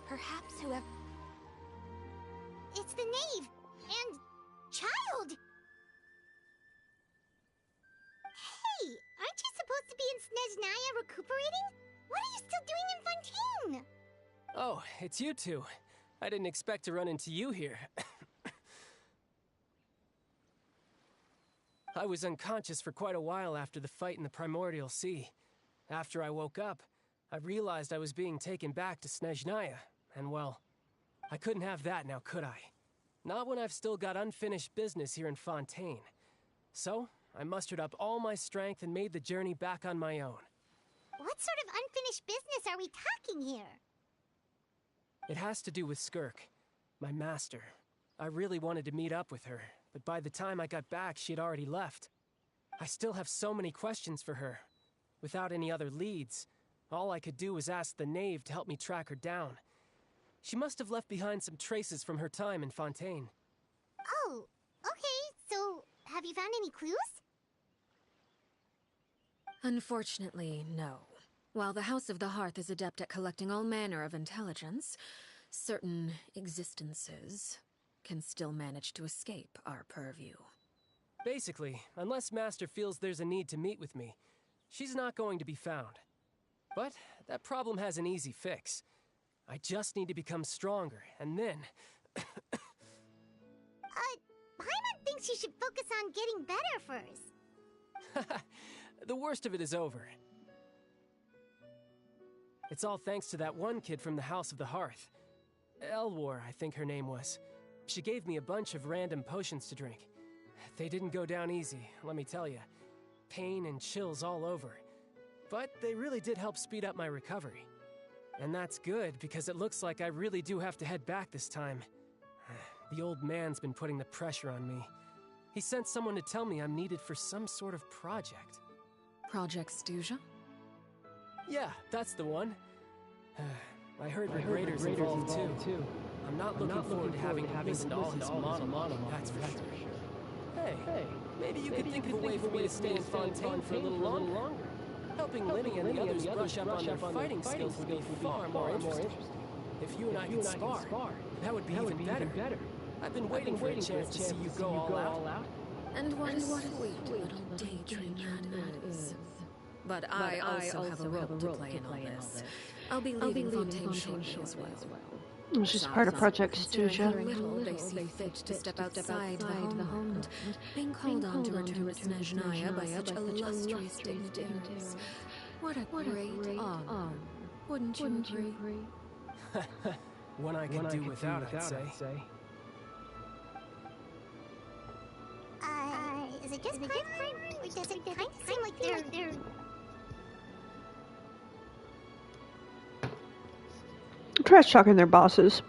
Perhaps whoever... It's the knave! And... child! Hey! Aren't you supposed to be in Snezhnaya recuperating? What are you still doing in Fontaine? Oh, it's you two. I didn't expect to run into you here. I was unconscious for quite a while after the fight in the Primordial Sea. After I woke up, I realized I was being taken back to Snezhnaya. And well, I couldn't have that now, could I? Not when I've still got unfinished business here in Fontaine. So, I mustered up all my strength and made the journey back on my own. What sort of unfinished business are we talking here? It has to do with Skirk, my master. I really wanted to meet up with her, but by the time I got back, she had already left. I still have so many questions for her. Without any other leads, all I could do was ask the knave to help me track her down. She must have left behind some traces from her time in Fontaine. Oh, okay, so have you found any clues? Unfortunately, no. While the House of the Hearth is adept at collecting all manner of intelligence, certain existences can still manage to escape our purview. Basically, unless Master feels there's a need to meet with me, she's not going to be found. But that problem has an easy fix. I just need to become stronger, and then... Paimon thinks you should focus on getting better first. The worst of it is over. It's all thanks to that one kid from the House of the Hearth. Elwar, I think her name was. She gave me a bunch of random potions to drink. They didn't go down easy, let me tell you. Pain and chills all over. But they really did help speed up my recovery. And that's good, because it looks like I really do have to head back this time. The old man's been putting the pressure on me. He sent someone to tell me I'm needed for some sort of project. Project Stuja? Yeah, that's the one. I heard the Raiders involved too. I'm not looking forward to having to listen to all his monologue, that's for sure. Hey, maybe you could think of a way for me to stay in Fontaine for a little longer. Helping Linnea and the others brush up on their fighting skills would be far more interesting. If you and I could spar, that would be even better. I've been waiting for a chance to see you go all out. And what a sweet little daydream that is. But I also have a role to play in all this. I'll be leaving Fontaine shortly as well. She's part of Project Considering Stooja. how little they see fit to step outside the homeland, being called on to return to Snezhnaya by such illustrious dignitaries. What a great honor. Wouldn't you agree? One I could do without, I'd say. Is it just Primo? Or does it kind of seem like they're... Trash talking their bosses.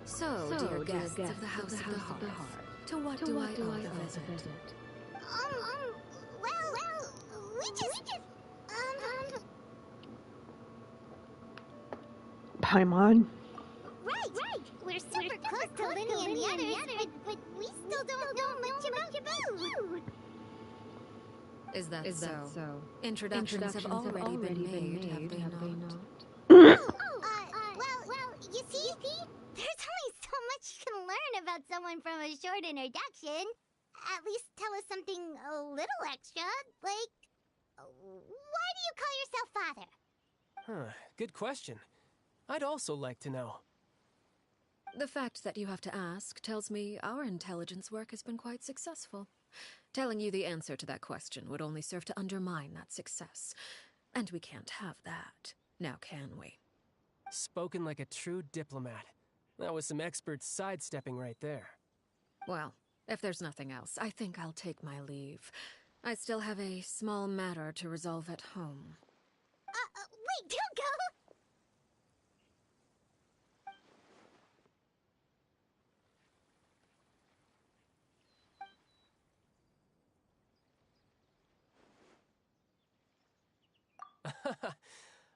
So, dear guests of the House of the Hearth, to what do I owe the visit? Well, we just... Paimon. Right. We're super close to Linnea and the others, but we still don't know much about you. Is that so? Introductions have already been made, have they not? Well, you see, there's only so much you can learn about someone from a short introduction. At least tell us something a little extra, like, why do you call yourself father? Huh, good question. I'd also like to know. The fact that you have to ask tells me our intelligence work has been quite successful. Telling you the answer to that question would only serve to undermine that success. And we can't have that, now can we? Spoken like a true diplomat. That was some expert sidestepping right there. Well, if there's nothing else, I think I'll take my leave. I still have a small matter to resolve at home. Wait, don't go!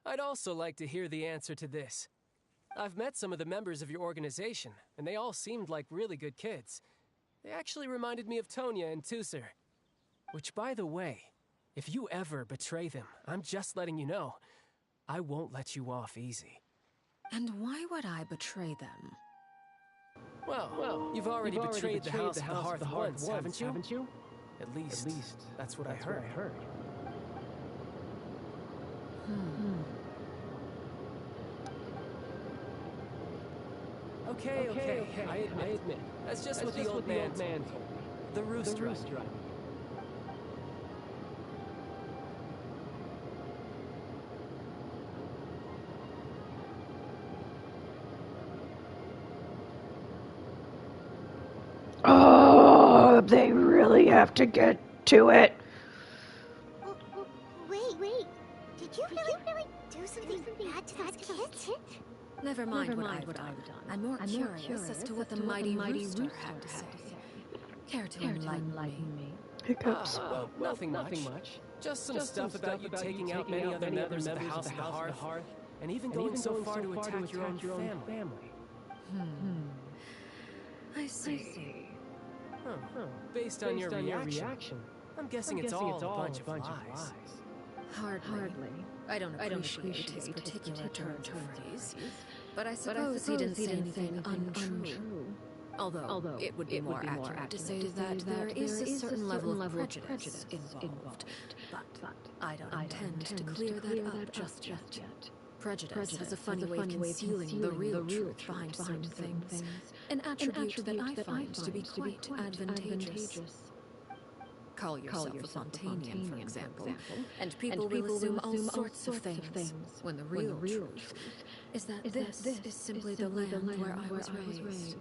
I'd also like to hear the answer to this. I've met some of the members of your organization, and they all seemed like really good kids. They actually reminded me of Tonya and Tusser. Which, by the way, if you ever betray them, I'm just letting you know, I won't let you off easy. And why would I betray them? Well, you've already betrayed the House of the Hearth once, haven't you? At least, that's what I heard. Okay, I admit. That's just what the old man told. The rooster. Oh, they really have to get to it. Wait. Did you really do something bad to those kids? Never mind what I've done. I'm more curious as to what the mighty rooster had to say. Care to enlighten me? Hiccups. Well, nothing much. Just some stuff about you taking out many other members of the House of the Hearth, and even going so far to attack your own family. I see. Based on your reaction, I'm guessing it's all a bunch of lies. Hardly. I don't appreciate his particular turn to phrase, but I suppose he didn't say anything untrue. Although it would be more accurate to say that there is a certain level of prejudice involved. But I don't intend to clear that up just yet. Prejudice has a funny way of concealing the real truth behind certain things, an attribute that I find to be quite advantageous. Call yourself a Fontainian, for example, and people will assume all sorts of things, when the real truth is that this is simply the land where I was raised.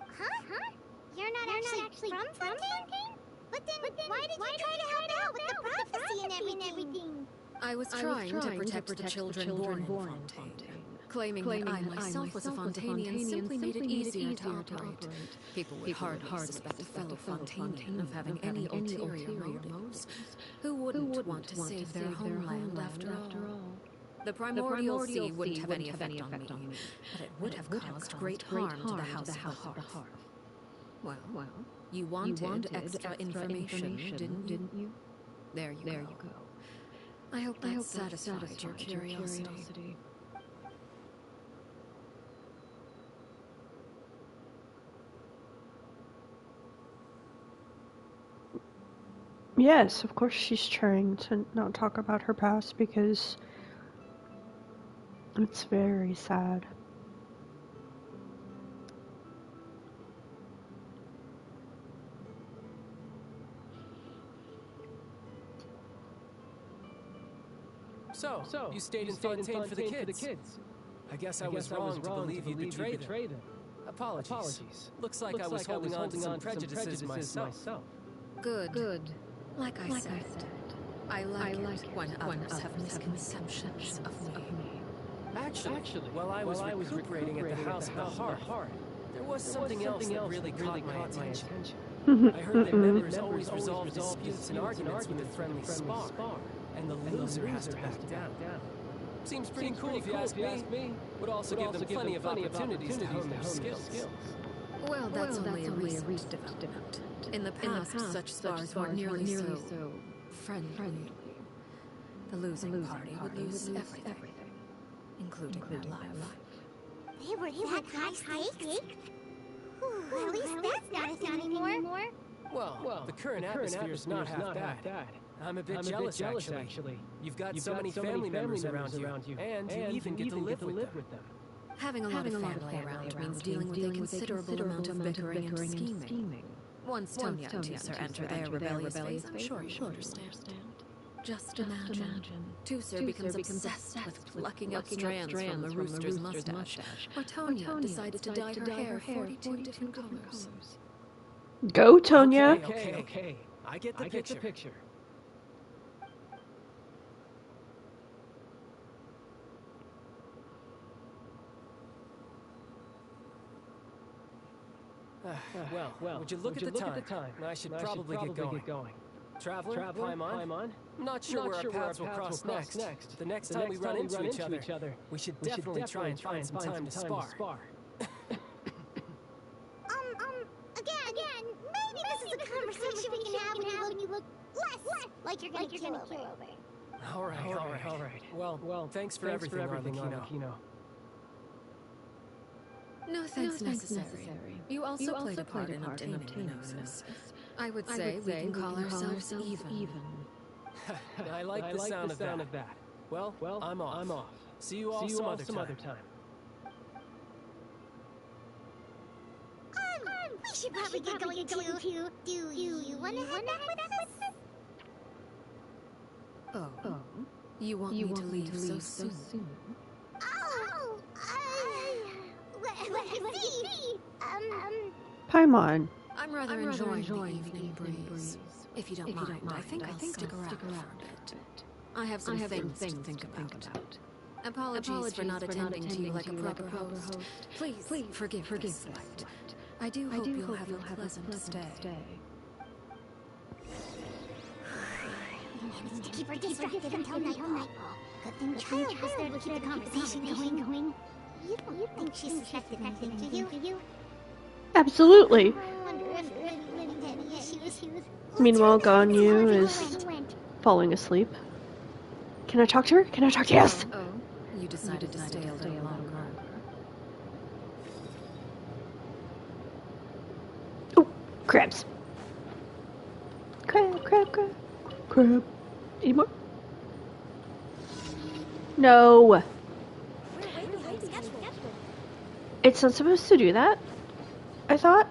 Huh? You're not actually from Fontaine? But then why did you try to help out with the prophecy and everything? I was trying to protect the children born in Fontaine. Claiming that I myself was a Fontainian simply made it easier to operate. People would hardly suspect a fellow Fontainian of having any ulterior motives. Who wouldn't want to save their homeland after all? The primordial sea wouldn't have any effect on me, but it would have caused great harm to the House of the Hearth. Well, you wanted extra information, didn't you? There you go. I hope that satisfied your curiosity. Yes, of course she's trying to not talk about her past because it's very sad. So, you stayed in Fontaine for the kids. I guess I was wrong to believe you betrayed them. Apologies. Looks like I was holding on to some prejudices myself. Good. Like I said, I like it when others have misconceptions of me. Actually, while I was recuperating at the House of the Hearth, there was something else that really caught my attention. I heard that members always resolve disputes and arguments with a friendly spar, and the loser has to back down. Seems pretty cool if you ask me. Would also give them plenty of opportunities to hone their skills. Well, that's only a recent development. In the past, such spars weren't nearly so friendly. The losing party would lose everything, including their life. They were that high stakes? At least that's not a thing anymore. Well, the current atmosphere's not half bad. I'm a bit jealous, actually. You've got so many family members around you, and you even get to live with them. Having a lot of family around means dealing with a considerable amount of bickering and scheming. Once Tonya and Tusser enter their rebellious phase, I'm sure you'll understand. Just imagine. Tusser becomes obsessed with plucking out strands from the rooster's mustache, or Tonya decided to dye her hair 42 different colors. Go, Tonya! Okay. I get the picture. Well, would you look at the time? I should probably get going. Traveler, Paimon? I'm not sure where our paths will cross next. The next time we run into each other, we should definitely try and find some time to spar. Again, maybe this is a conversation we can have when you look less like you're gonna kill over. All right. Well, thanks for everything, Arlecchino. No thanks necessary. You also played a part in obtaining Gnosis. I would say we can call ourselves even. I like the sound of that. Well, I'm off. See you all some other time. We should probably get going too. Do you want to head back with us? Oh. You want me to leave so soon? Let's see. Paimon. I'm rather enjoying the evening breeze. If you don't mind, I think I'll stick around for a bit. I have some things to think about. Apologies for not attending to you like a proper host. Please forgive the slight. I do hope you'll have a pleasant stay. Needs to keep her distracted until nightfall. Good thing Child was there to keep the conversation going. You don't think she suspected anything, do you? Absolutely. I wonder if Linda had any issues. Meanwhile, Ganyu is falling asleep. Can I talk to her? Yes! Oh, you decided to stay a little longer. Oh, crabs. Crab. Any more? No. It's not supposed to do that, I thought.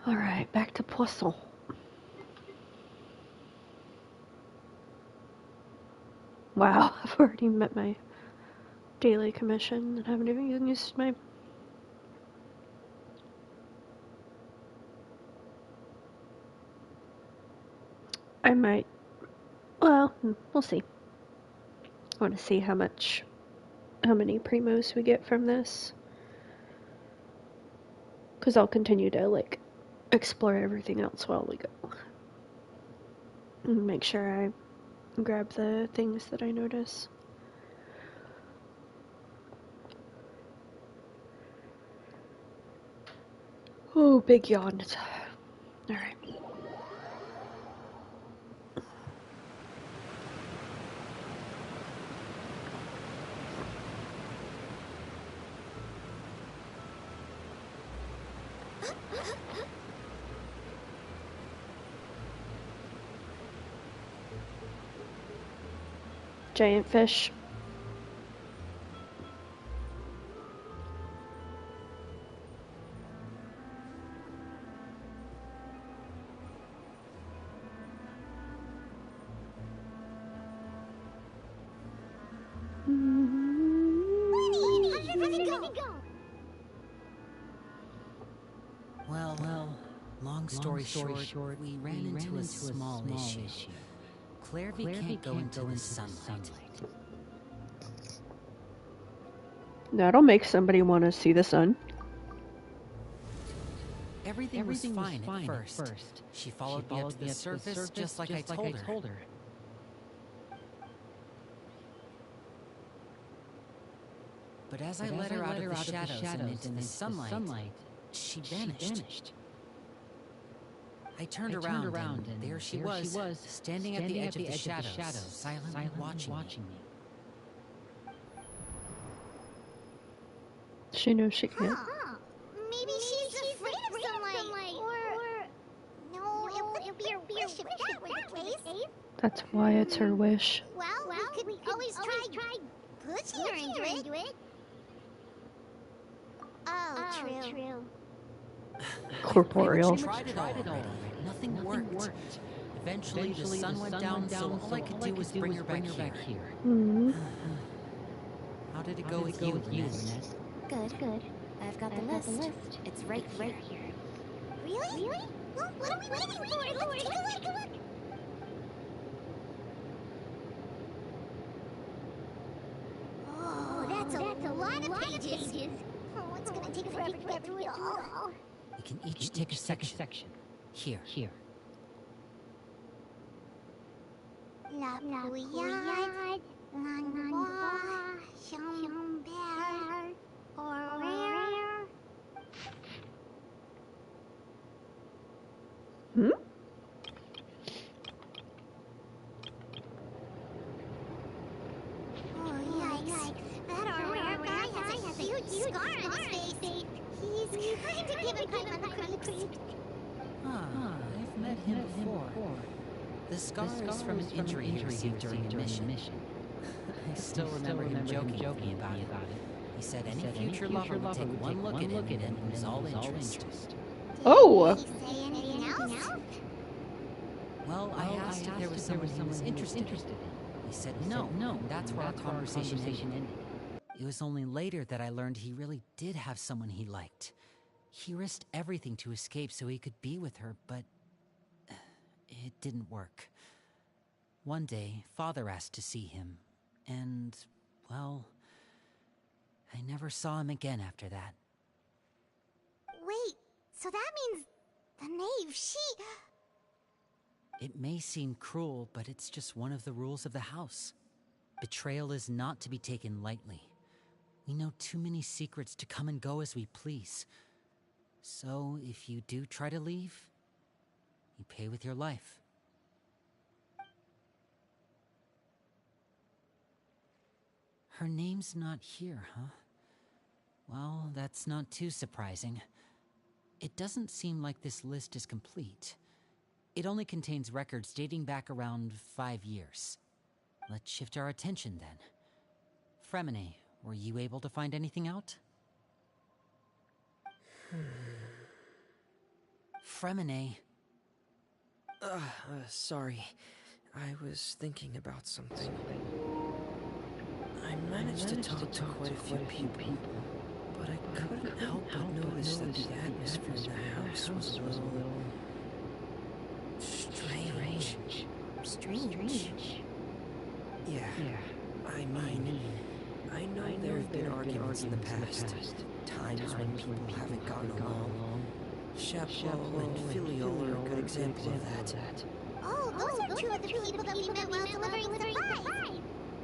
Alright, back to Poisson. Wow, I've already met my daily commission and haven't even used my... I might... Well, we'll see. I want to see how many primos we get from this. Because I'll continue to, explore everything else while we go. And make sure I grab the things that I notice. Oh, big yawn. Alright. Giant fish. Well, long story short, we ran into a small issue. Clairvy can't go into the sunlight. That'll make somebody want to see the sun. Everything was fine at first. She followed me up to the surface just like I told her. But as I let her out of the shadows and into the sunlight, she vanished. I turned around and there she was, standing at the edge of the shadows, silently watching me. She knows she can't. Maybe she's afraid of sunlight. Or... No, it wouldn't be her wish if that were the case. That's why it's her wish. Well, we could always try pushing her into it. Oh, true. Corporeal. I tried it already. Nothing worked. Eventually the sun went down, so all I could do was bring her back here. Mm-hmm. How did it go with you, Linnea? Good. I've got the list. It's right here. Really? Well, what are we waiting for? Let's take a look. Oh, that's a lot of pages. Oh, it's gonna take forever to get through it all. We can each take a section. Here. La Pouillade, Langlois, Chambert, Aurore. Hmm? Oh, yikes. That Aurore guy has a huge scar on his face. He's kind of giving people the creeps. I've met him before. The scar is from an injury he received during a mission. I still remember him joking with me about it. He said any future lover would take one look at him and lose all interest. Oh! Did he say anything else? Well, I asked if there was someone he was interested in. He said no. That's where our conversation ended. It was only later that I learned he really did have someone he liked. He risked everything to escape so he could be with her, but it didn't work. One day, Father asked to see him, and, well, I never saw him again after that. Wait, so that means the knave, It may seem cruel, but it's just one of the rules of the house. Betrayal is not to be taken lightly. We know too many secrets to come and go as we please. So, if you do try to leave, you pay with your life. Her name's not here, huh? Well, that's not too surprising. It doesn't seem like this list is complete. It only contains records dating back around 5 years. Let's shift our attention then. Fremine, were you able to find anything out? Fremine. Sorry. I was thinking about something. I managed to talk to quite a few people, but I couldn't help but notice that the atmosphere in the house was a little... strange. Strange? Yeah. I mean, I know there have been arguments in the past. Times when people haven't gotten along. Chapeau and Filio are a good example of that. Oh, those are two of the people that we met while delivering the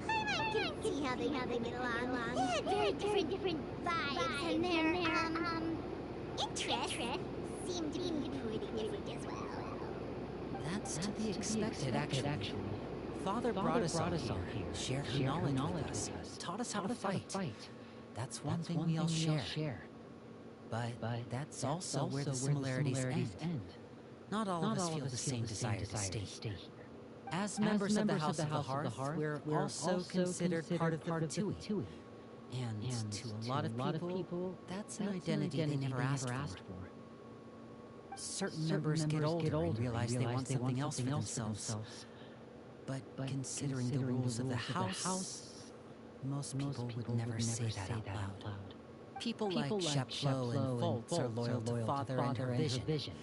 I can see how they get along. They had very different vibes, and their, interests seem to be pretty different as well. That's to be expected, actually. Father brought us all here, shared her knowledge with us, taught us how to fight. That's one thing we all share. But that's also where the similarities end. Not all of us feel the same desire to stay here. As members of the House of the Hearth, we're also considered part of the Fatui. And to a lot of people, that's an identity they never asked for. Certain members get older and realize they want something else for themselves. But considering the rules of the House, most people would never say that out loud. People like Sheplo and Foltz are loyal to Father and her vision.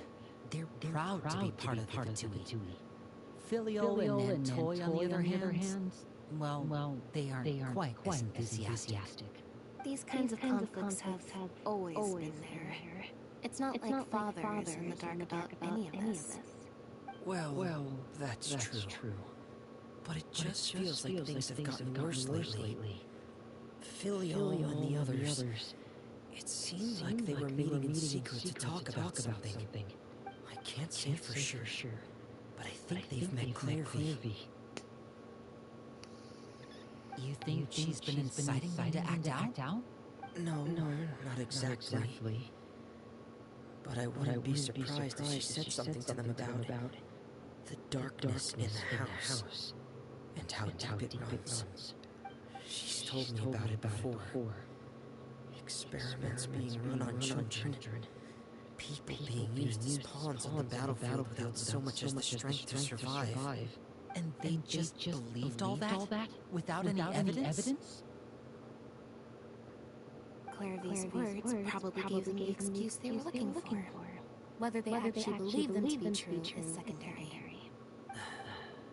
They're proud to be part of the Fatui. Filial and Toy, on the other hand, well, they aren't quite as enthusiastic. These kinds of conflicts have always been there. It's not like Father is in the dark about any of this. Well, that's true. But it just feels like things have gotten worse lately. Filial and the others, it seemed like they were meeting in secret to talk about something. I can't say for sure, but I think they've met Clairvy. You think she's been inciting them to act out? No, not exactly. But I wouldn't be surprised if she said something to them about the darkness in the house and how deep it runs. She's told me about it before. Experiments being run on children. People being used as pawns on the battlefield without so much as the strength to survive. And they just believed all that? Without any evidence? Clairvy's words probably gave them the excuse they were looking for. Whether they actually believe them to be true is secondary.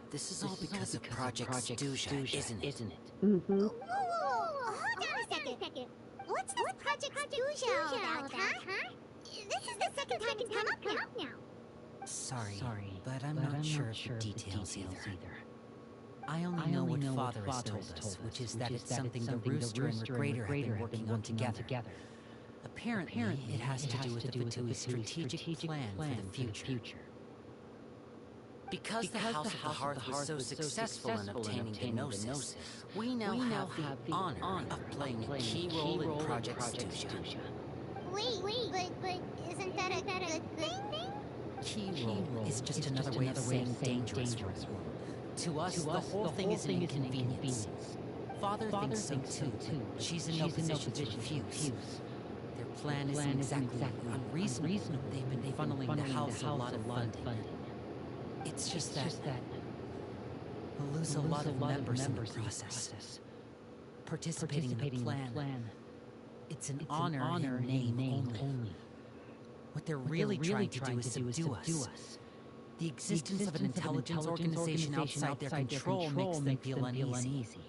This is all because of Project Stooja, isn't it? Mm-hmm. Whoa, hold on a second. What's this Project Stooja all about, huh? This is the second time it's come up now. Sorry, but I'm not sure of the details either. I only know what Father has told us, which is that it's something the Rooster and Regrader have been working on together. Apparently, it has to do with the Fatui's strategic plan for the future. Because the House of the Hearth was so successful in obtaining Gnosis, we now have the honor of playing a key role in Project Stooja. Wait, but isn't that a good thing? Key role is just another way of saying dangerous role. To us, the whole thing is an inconvenience. Father thinks so too. She's in no position to refuse. Their plan isn't exactly unreasonable. They've been funneling the house a lot of funding. It's just that we'll lose a lot of members in the process. Participating in the plan, it's an honor in name only. What they're really trying to do is subdue us. The existence of an intelligence organization outside their control makes them feel uneasy.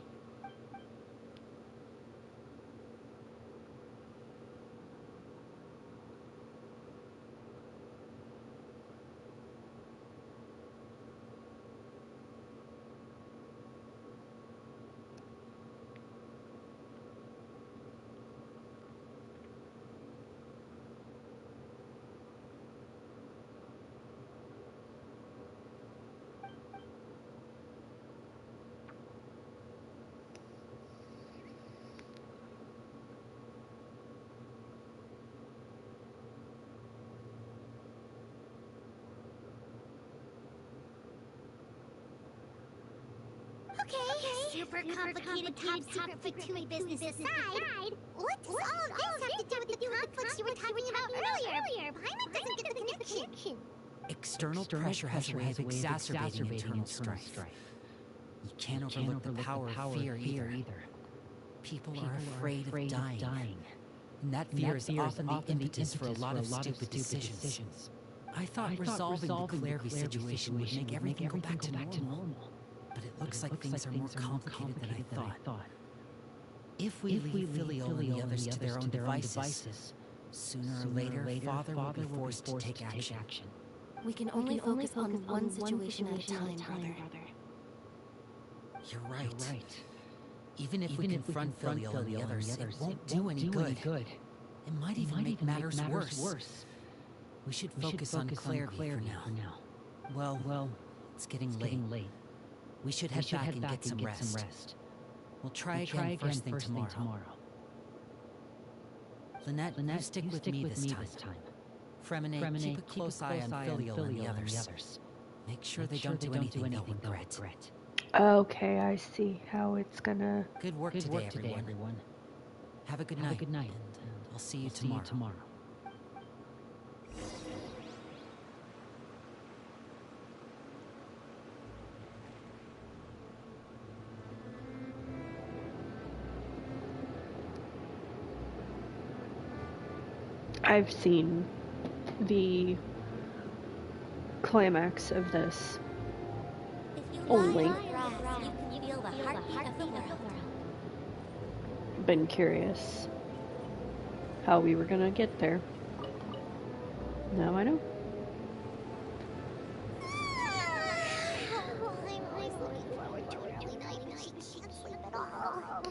Okay, super complicated top secret Fatui business aside, what does all this have to do with the conflicts you were talking about earlier? Paimon doesn't get the connection. External pressure has a way of exacerbating internal strife. You can't overlook the power of fear either. People are afraid of dying. And that fear is often the impetus for a lot of stupid decisions. I thought resolving the Clairvy situation would make everything go back to normal. But it looks like things are more complicated than I thought. If we leave Filial and the others to their own devices, sooner or later, Father will be forced to take action. We can only focus on one situation at a time, brother. You're right. Even if we confront Filial and the others, it won't do any good. It might even make matters worse. We should focus on Clairvy for now. Well, it's getting late. We should head back and get some rest. We'll try again first thing tomorrow. Linnea, you stick with me this time. Fremine, keep a close eye on Filial and the others. Make sure they don't do anything they'll regret. Okay, I see how it's gonna... Good work today, everyone. Have a good night, and I'll see you tomorrow. I've seen the climax of this. Only. You can feel the heartbeat of the world. Been curious how we were gonna get there. Now I know. I'm always looking forward to an early night and she can't sleep at all.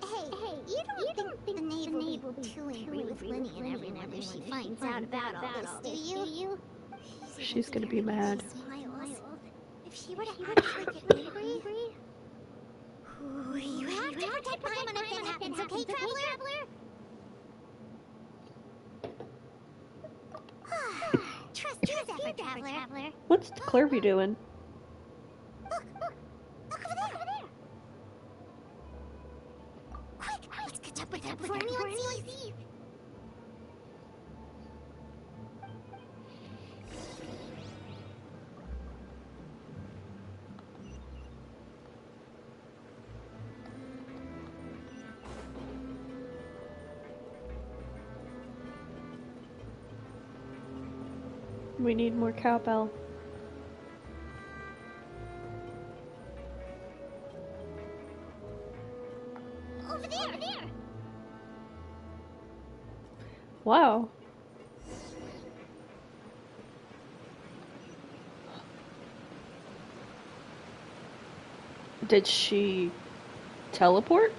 Hey, you don't think the Knave will be too angry with Linnea and everyone if she finds out about all this, do you? She's gonna be mad. If she were to actually get angry... You have to protect Primo if that happens, okay, Traveler? Trust effort, Traveler. What's Clervy doing? Look over there. Quick, let's catch up with her before anyone sees. We need more cowbell. Over there. Wow. Did she teleport?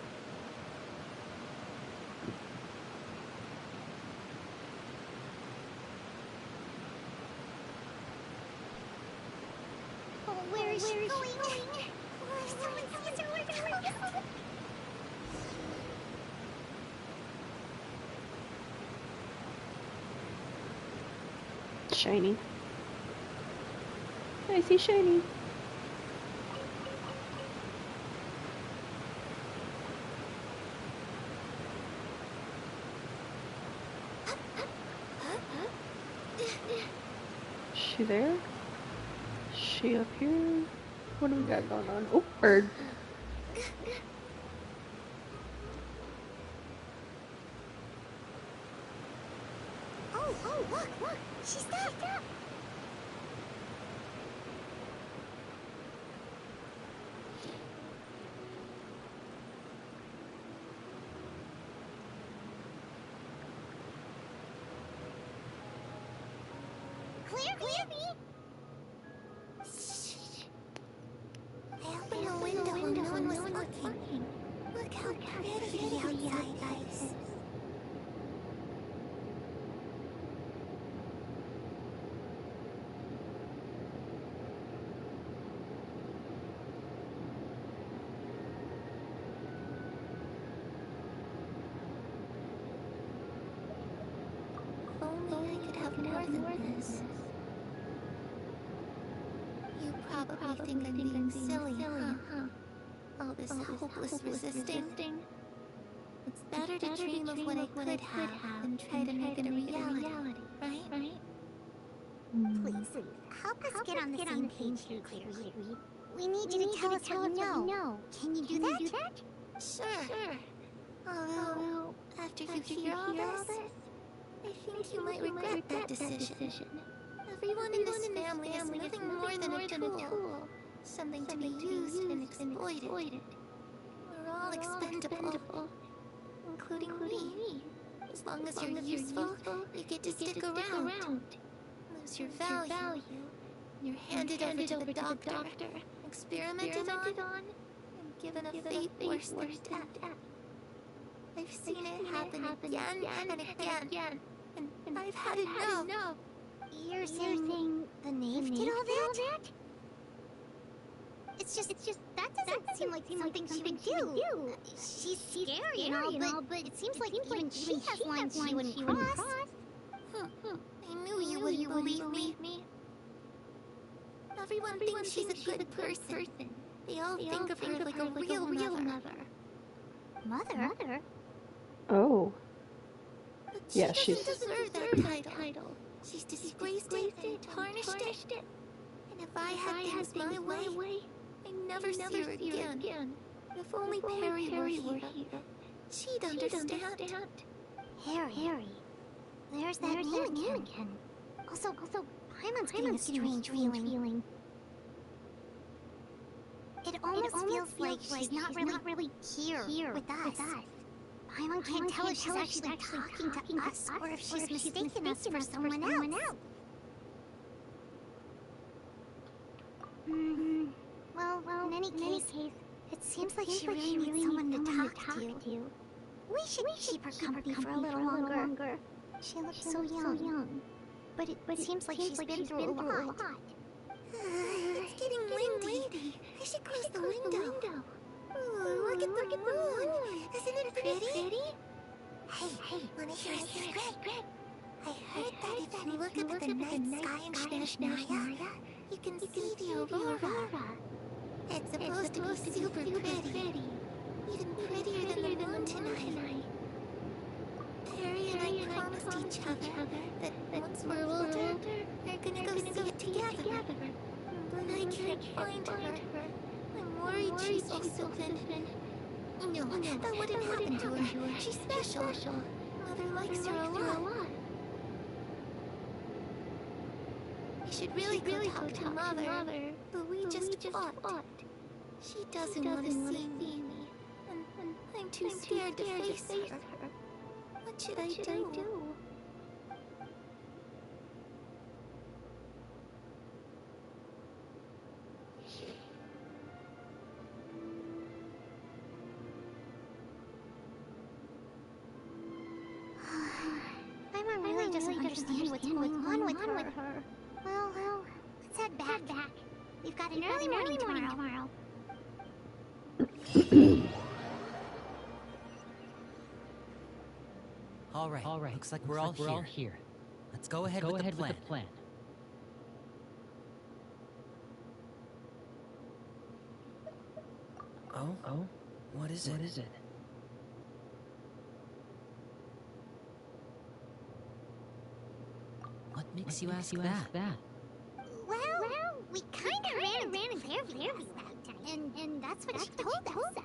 Where is she going? If someone sees her, we're gonna go. Shiny. I see shiny. She there? She up here? What do we got going on? Oh, bird. Oh, look. She stopped. Clearly. I opened the window when no one was looking. Look how pretty the outside is. If only I could have more than this. You probably think I'm being silly, huh? All this hopeless resisting. It's better to dream of what I could have than try to make it a reality, right? Please, help us get on the same page here, Clearly. We need you to tell us what you know. Can you do that? Sure. Although, after you hear all this, I think you might regret that decision. Everyone in this family is nothing more than a tool. Something to be used and exploited. We're all expendable, including me. As long as you're useful, you get to stick around. Lose your value. You're handed over to the doctor, experimented on, and given a fate worse than death. I've seen it happen again and again, and I've had enough. You're saying the Knave did all that? It's just that doesn't seem like something she would do. She's scary and all, but it seems like even she has lines she wouldn't cross. I knew you wouldn't believe me. Everyone thinks she's a good person. They all think of her like a real mother. Mother? Oh. But Yeah, she she's... doesn't deserve that title. She's disgraced it and tarnished it. And if I had things my way, I'd never see her again. If only Perry were here, she'd understand. Harry. There's that name again. Also, Paimon's getting a strange feeling. It almost feels like she's not really here with us. Paimon can't tell if she's actually talking to us or if she's mistaken us for someone else. Well, in any case, it seems like she really needs someone to talk to. We should keep her company for a little longer. She looks so young. But it seems like she's been through a lot. It's getting windy. I should close the window. Ooh, look at the moon. Isn't it pretty? Hey, wanna hear a secret? I heard that if you look up at the night sky in Linnea, you can see the aurora. It's supposed to be super pretty. Even prettier than the moon tonight. Perry and I promised each other that once we're older, we're gonna go see it together. But I can't find her. I'm worried she's also been... No, that wouldn't happen to her. She's special. Mother likes her a lot. We should really go talk to Mother, but we just fought. She doesn't want to see me, and I'm too scared to face her. What should I do? Paimon really doesn't understand what's going on with her. Well, let's head back. We've got an early morning tomorrow. All right. Looks like we're all here. Let's go ahead with the plan. Oh? What is it? What makes you ask that? Well, we kind of ran into Clairview that time, and that's what she told us.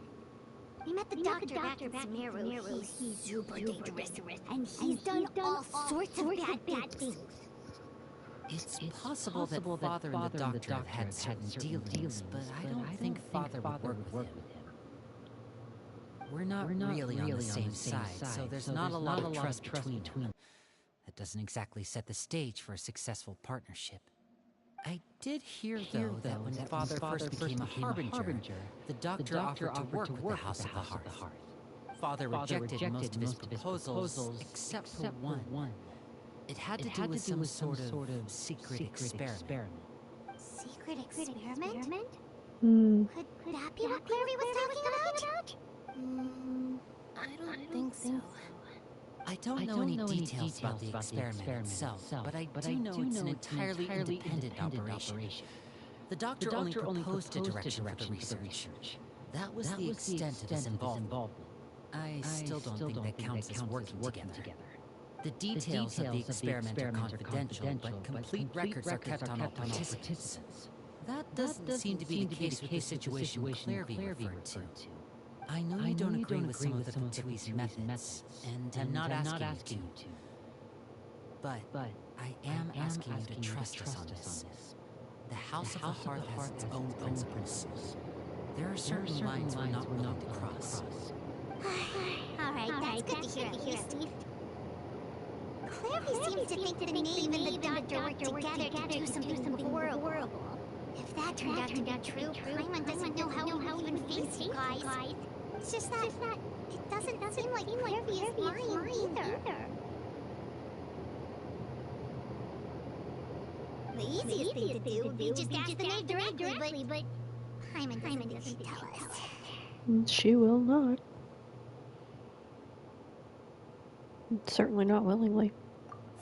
We met the doctor back in Sumeru. He's super dangerous, and he's done all sorts of bad things. It's possible that Father and the Doctor have had certain dealings, but I don't think Father would work with him. We're not really on the same side, so there's not a lot of trust between them. That doesn't exactly set the stage for a successful partnership. I did hear, though, that when Father first became a harbinger, the Doctor offered to work with the House of the Hearth. Father rejected most of his proposals, except for one. It had to do with some sort of secret experiment. Secret experiment? Could that be what Clairview was talking about? I don't think so. I don't know any details about the experiment itself, but I do know it's an entirely independent operation. The Doctor only proposed a direction for the research. That was the extent of his involvement. I still don't think that counts as working together. The details of the experiment are confidential, but complete records are kept on all participants. That doesn't seem to be the case with the situation Clairview referred to. I know you don't agree with some of the Patui's methods, and I'm not asking you to. But I am asking you to trust us on this. The House of the Hearth has its own principles. There are certain lines we're not willing to cross. Alright, that's good to hear at least. Clairview seems to think that the knave and the doctor work together to do something horrible. If that turned out to be true, Paimon doesn't know how he would even face you guys. It's just that it doesn't seem like Clairview is lying either. The easiest thing to do would be just ask the knave directly, but Paimon doesn't tell us. She will not. Certainly not willingly.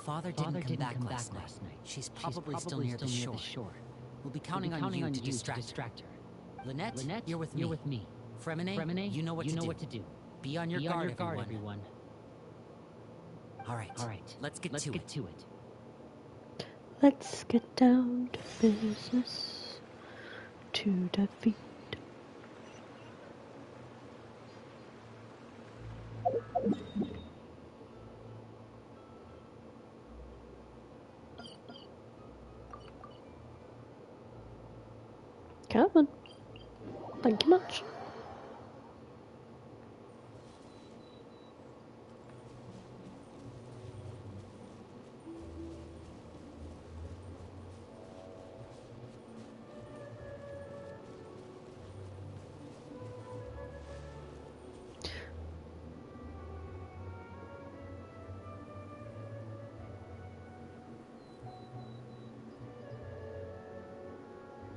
Father didn't come back last night. She's probably still near the shore. We'll be counting on you to distract her. Lynette, you're with me. Fremine, you know what to do. Be on your guard, everyone. All right. Let's get to it. Let's get down to business to defeat. Come on. Thank you much.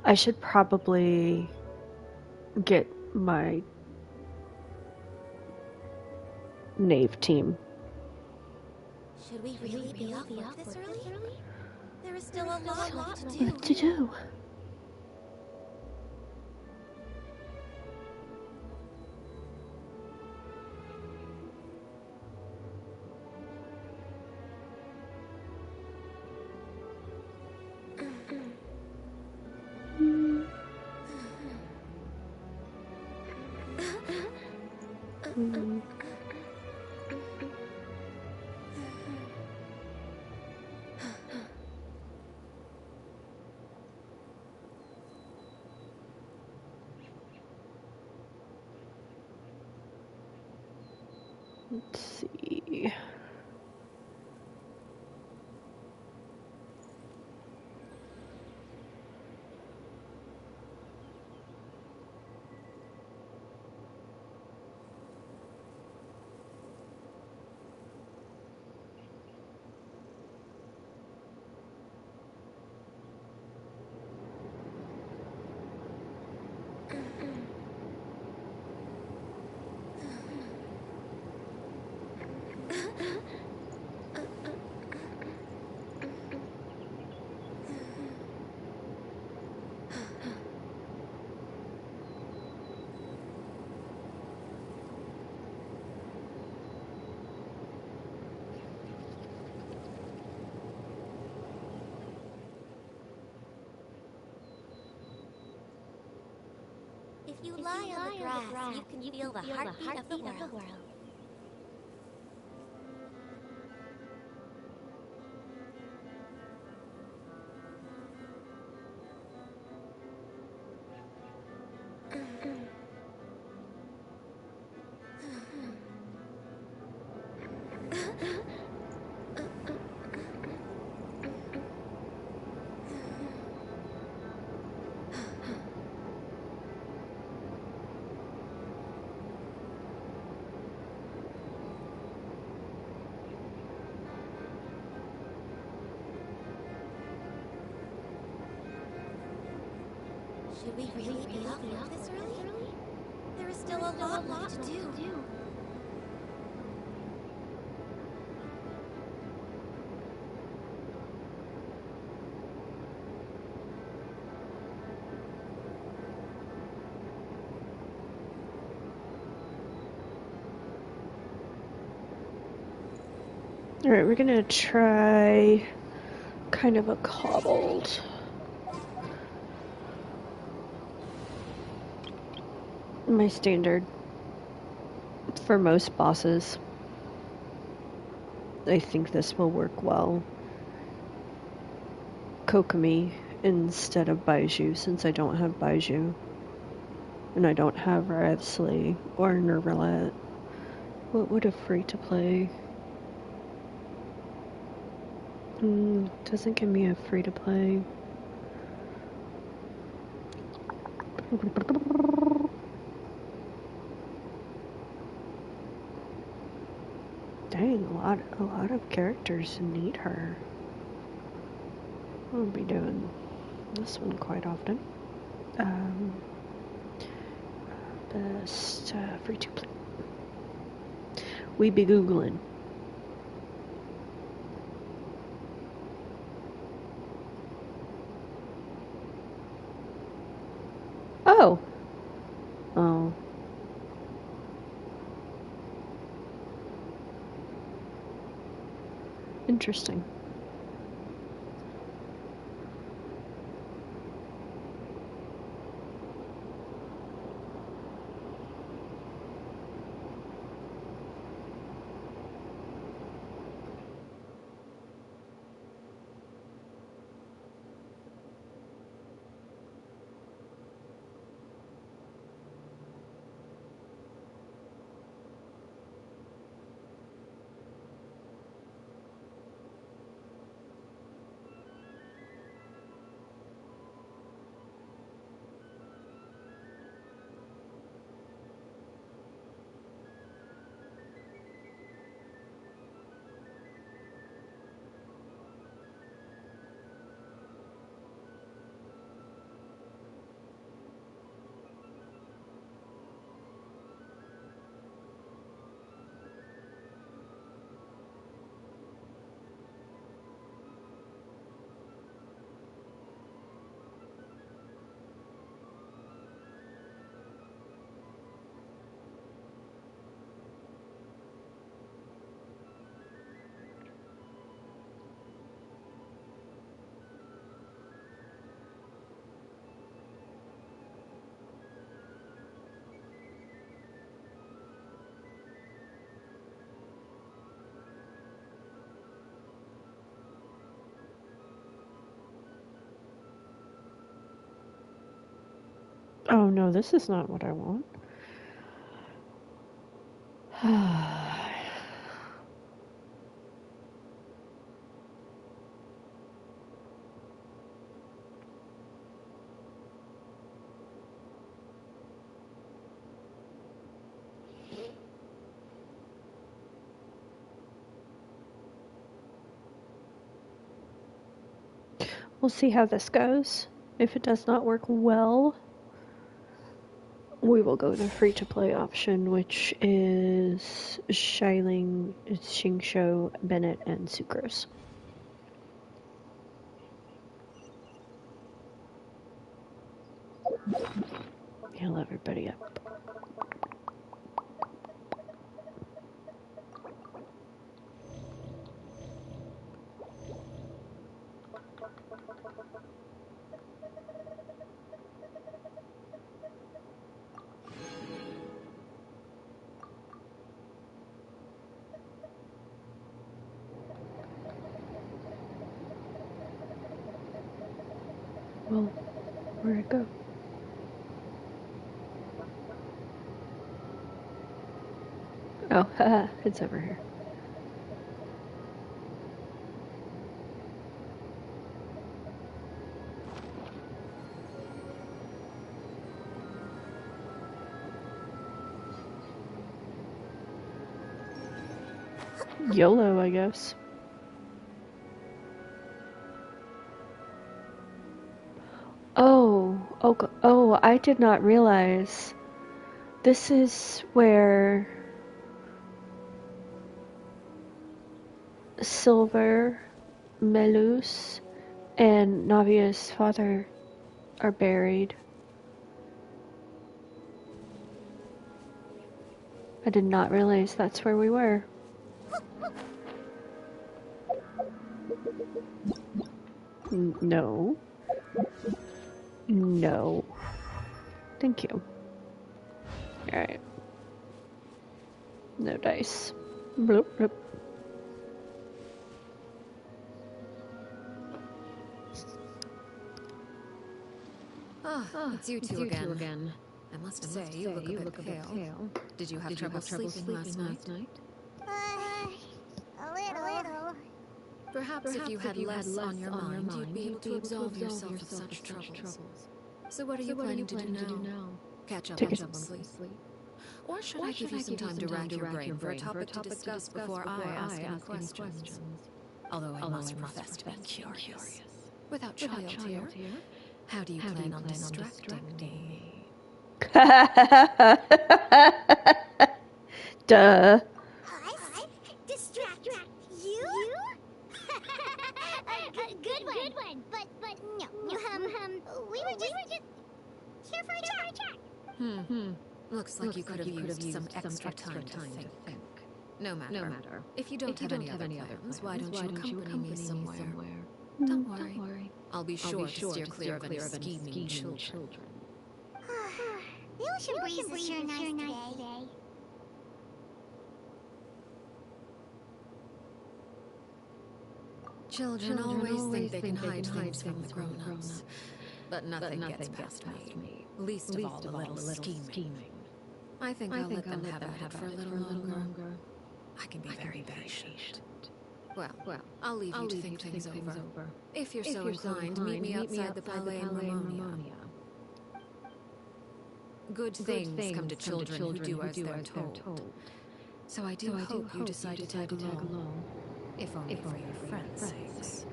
I should probably get my Knave team. Should we really be up this early? There is still a lot to do. What to do? Let's see. If you lie on the grass, you can feel the heartbeat of the world. Should we really be up this early? There is still a lot to do. Alright, we're gonna try kind of a cobbled. My standard for most bosses. I think this will work well. Kokomi instead of Baiju, since I don't have Baiju. And I don't have Revsley or Nervalet. What would a free-to-play... doesn't give me a free-to-play. Dang, a lot of characters need her. I'll be doing this one quite often. Best free-to-play. We be Googling. Oh. Oh. Interesting. Oh no, this is not what I want. We'll see how this goes. If it does not work well, we will go the free-to-play option, which is Xiling, Xingqiu, Bennett, and Sucrose. Heal everybody up. Well, where'd it go? Oh, haha, it's over here. YOLO, I guess. Oh, I did not realize. This is where Silver, Melus, and Navia's father are buried. I did not realize that's where we were. No. No. Thank you. Alright. No dice. Bloop, bloop. It's you two again. I must say, you look a bit pale. Did you have trouble sleeping last night? A little. Perhaps if you had less on your mind, you'd be able to absolve yourself of such troubles. So what are you planning to do now? Catch up on some sleep? Or should I give you some time to rack your brain for a topic to discuss before I ask any questions? Although I must profess to be curious. Without child here, how do you plan on distracting me? Duh. Us? Distract you? A good one. But no. We were just here for a chat. Looks like you could have used some extra time to think. No matter. If you don't have any other plans, why don't you accompany me somewhere? Don't worry. I'll be sure to steer clear of any scheming children. The ocean breeze is sure nice today. Children always think they can hide things from the grown-ups. But nothing gets past me. Least of all a little scheming. I think I'll let them have it for a little longer. I can be very patient. Well, I'll leave you to think things over. If you're so inclined, meet me outside the Palais in Ramonia. Good things come to children who do as they're told. So I do hope you decide to tag along. If only for your friends' sakes.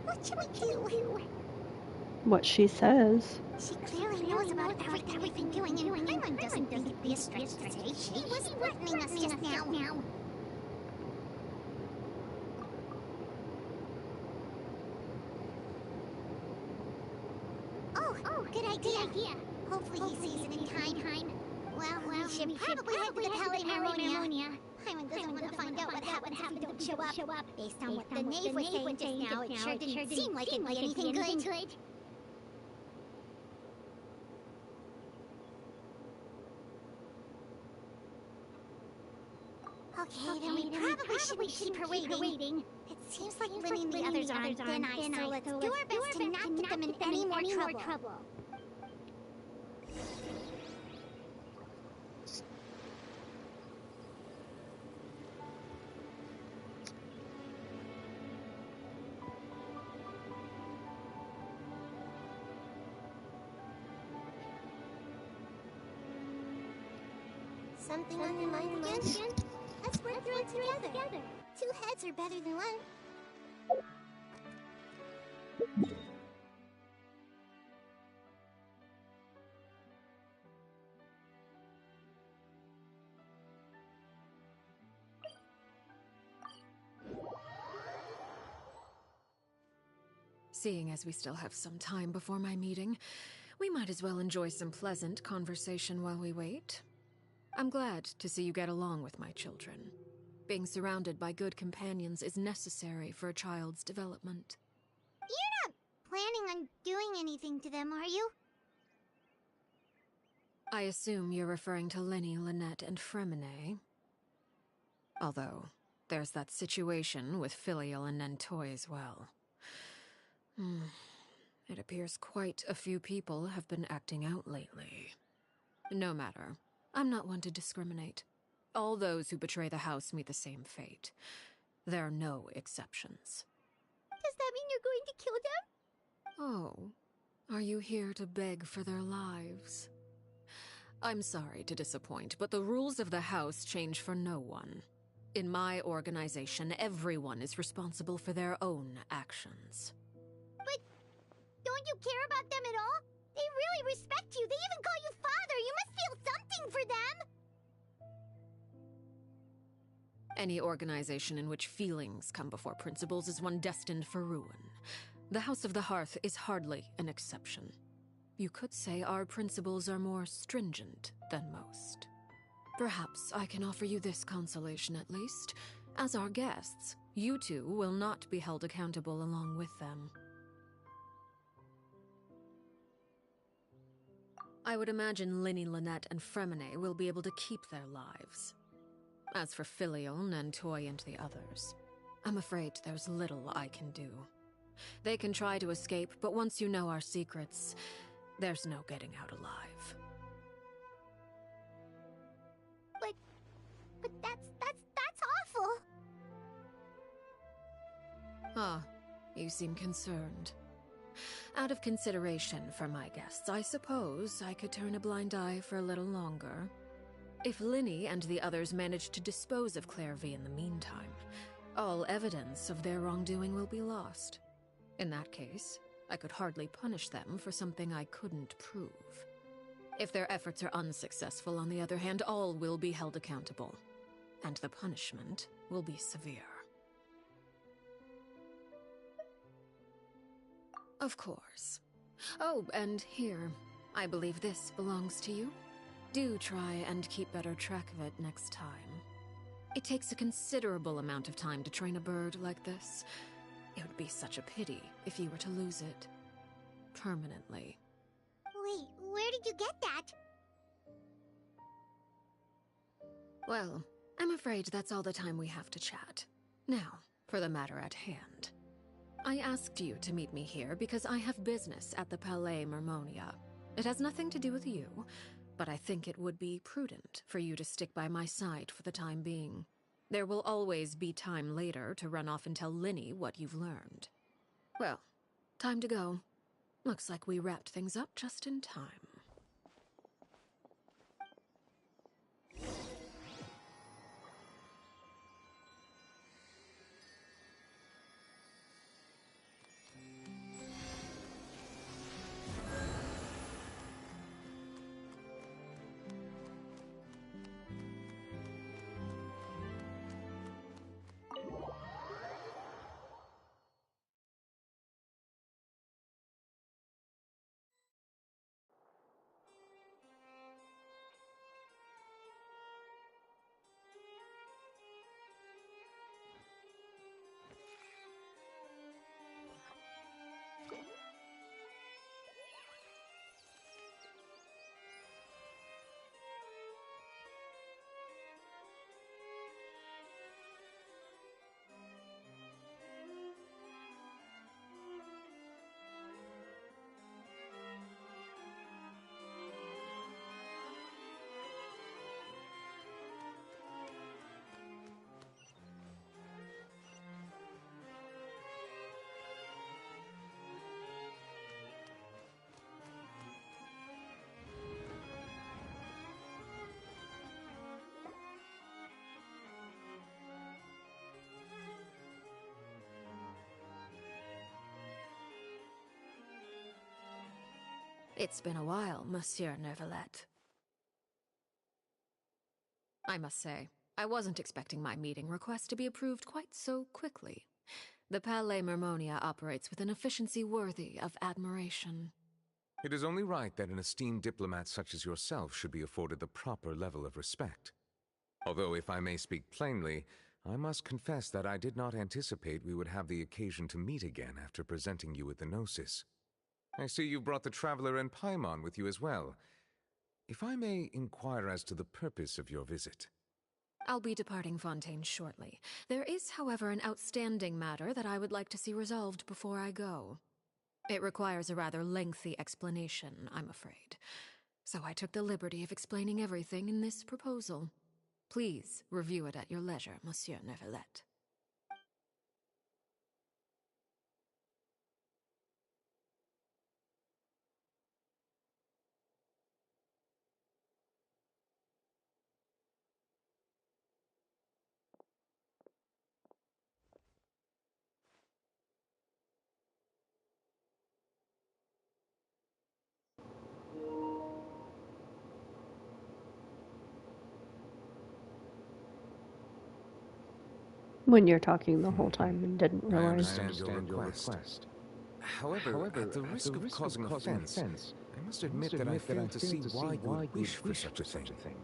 What should we do? What she says. She clearly knows about everything we've been doing, and Paimon doesn't think it'd be a stretch to say she was threatening us just now. Oh, good idea. Hopefully he sees it in time. Well, we should probably head to the Palais Harmonia. Paimon doesn't want to find out what happens if we don't show up. Based on what the knave was saying just now, it sure didn't seem like it'd be anything good. Okay, then we probably shouldn't keep her waiting. It seems like Linny and the others are on thin ice, so let's do our best to not get them in any more trouble. Something on your mind again? Let's work through it together. Two heads are better than one. Seeing as we still have some time before my meeting, we might as well enjoy some pleasant conversation while we wait. I'm glad to see you get along with my children. Being surrounded by good companions is necessary for a child's development. You're not planning on doing anything to them, are you? I assume you're referring to Lenny, Lynette, and Fremine. Although, there's that situation with Filial and Nentoy as well. It appears quite a few people have been acting out lately. No matter. I'm not one to discriminate. All those who betray the house meet the same fate. There are no exceptions. Does that mean you're going to kill them? Oh, are you here to beg for their lives? I'm sorry to disappoint, but the rules of the house change for no one. In my organization, everyone is responsible for their own actions. But don't you care about them at all? They really respect you. They even call you father. You must feel something for them. Any organization in which feelings come before principles is one destined for ruin. The House of the Hearth is hardly an exception. You could say our principles are more stringent than most. Perhaps I can offer you this consolation at least. As our guests, you two will not be held accountable along with them. I would imagine Linny, Lynette, and Fremine will be able to keep their lives. As for Filial, Nentoy, and the others, I'm afraid there's little I can do. They can try to escape, but once you know our secrets, there's no getting out alive. But that's awful. Ah, you seem concerned. Out of consideration for my guests, I suppose I could turn a blind eye for a little longer. If Linny and the others manage to dispose of Clairvy in the meantime, all evidence of their wrongdoing will be lost. In that case, I could hardly punish them for something I couldn't prove. If their efforts are unsuccessful, on the other hand, all will be held accountable, and the punishment will be severe. Of course. Oh, and here. I believe this belongs to you. Do try and keep better track of it next time. It takes a considerable amount of time to train a bird like this. It would be such a pity if you were to lose it. Permanently. Wait, where did you get that? Well, I'm afraid that's all the time we have to chat. Now, for the matter at hand. I asked you to meet me here because I have business at the Palais Mermonia. It has nothing to do with you, but I think it would be prudent for you to stick by my side for the time being. There will always be time later to run off and tell Linnea what you've learned. Well, time to go. Looks like we wrapped things up just in time. It's been a while, Monsieur Neuvillette. I must say, I wasn't expecting my meeting request to be approved quite so quickly. The Palais Mermonia operates with an efficiency worthy of admiration. It is only right that an esteemed diplomat such as yourself should be afforded the proper level of respect. Although, if I may speak plainly, I must confess that I did not anticipate we would have the occasion to meet again after presenting you with the Gnosis. I see you brought the Traveler and Paimon with you as well. If I may inquire as to the purpose of your visit. I'll be departing Fontaine shortly. There is, however, an outstanding matter that I would like to see resolved before I go. It requires a rather lengthy explanation, I'm afraid. So I took the liberty of explaining everything in this proposal. Please review it at your leisure, Monsieur Neuvillette. When you're talking the whole time and didn't I realize. understand your request. However, at the risk of causing offense, I must admit that I fail to see why you would wish for such a thing.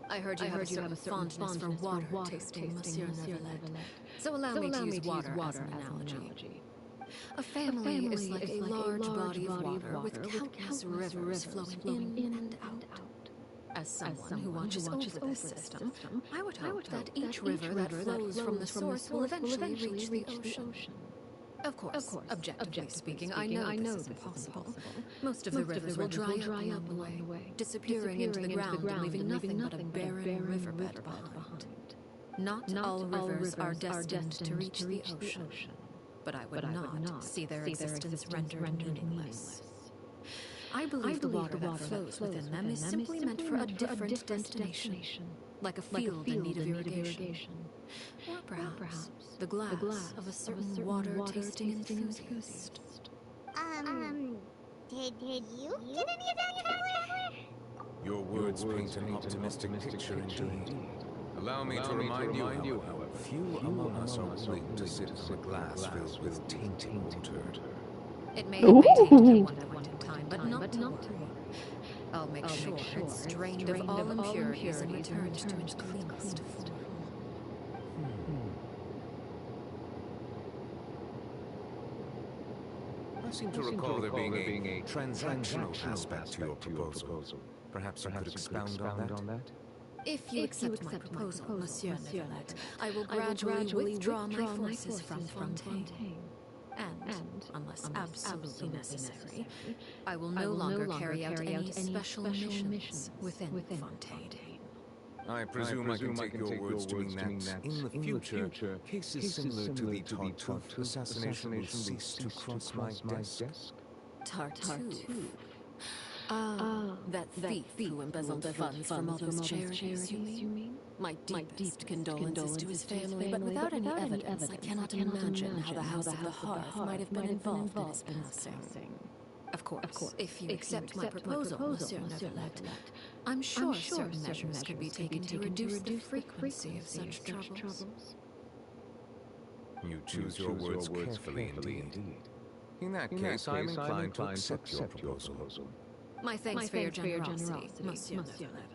I heard you have a certain fondness for water tasting, Monsieur Neuvillette. So allow me to use water as an analogy. A family is like a large body of water with countless rivers flowing in and out. As someone who watches over this system, I would hope that each river that flows from the source will eventually reach the ocean. Of course, objectively speaking, I know this is impossible. Most of the rivers will dry up along the way, disappearing into the ground and leaving nothing but a barren riverbed behind. Not all rivers are destined to reach the ocean, but I would not see their existence rendered meaningless. I believe the water that flows within them is simply meant for a different destination, like a field in need of irrigation. Or perhaps the glass of a certain water-tasting enthusiast. Did you get any of that, Traveler? Your words paint an optimistic picture indeed. Allow me to remind you, however, few among us are willing to sit on a glass filled with tainted water. It may have been tainted at one point in I'll make sure it's drained of all impurities and returned to its cleanest form. I seem to recall there being a transactional aspect to your proposal. Perhaps you could expound on that? If you accept my proposal, Monsieur Neverlet, I will gradually withdraw my forces from Fontaine. And, unless absolutely necessary, I will no longer carry out any special missions within Fontaine. I presume I can take your words to mean that, in the future, cases similar to the Tartuffe assassination will cease to cross my desk? Tartuffe? That thief who embezzled funds from all those charities, you mean? My deepest condolences to his family, but without any evidence, I cannot imagine how the House of the Hearth might have been involved in his passing. Of course, if you accept my proposal, Monsieur Neverlet, I'm sure certain measures could be taken to reduce the frequency of such troubles. You choose your words carefully indeed. In that case, I'm inclined to accept your proposal. My thanks for your generosity, Monsieur Neverlet.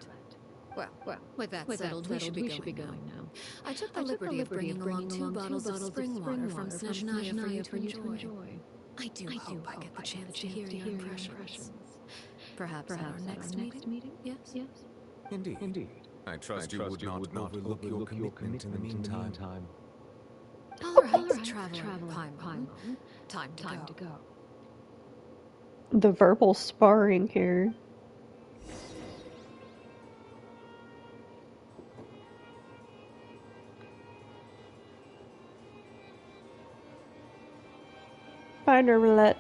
Well, with that settled, we should be going now. I took the liberty of bringing along 2 bottles of spring water from Snezhnaya for you to enjoy. I do hope I get the chance to hear your impressions. Perhaps at our next meeting? Yes? Indeed. I trust you would not overlook your commitment in the meantime. All right, Traveler Primo. Time to go. The verbal sparring here. Bye, Nervalette.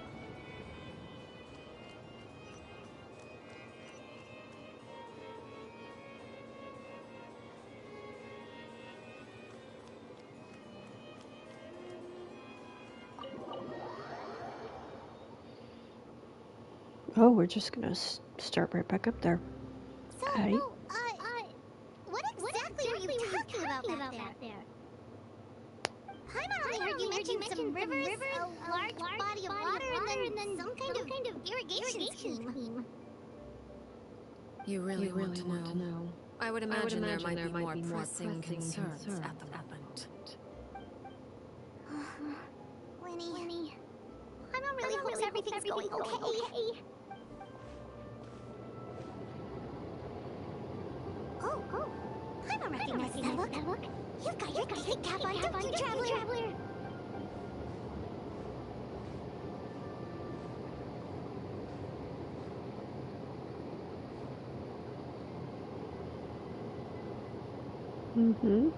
Oh, we're just gonna start right back up there. So, Hey. what exactly are you talking about back there? I only heard you mention some rivers, a large body of water, and then some kind of irrigation scheme. You really want to know? I would imagine there might be more pressing concerns at the moment. Winnie, I don't really hope everything's going okay. Oh, I don't recognize that look. You've got your ticket cap on, don't you, Traveler? Mm-hmm.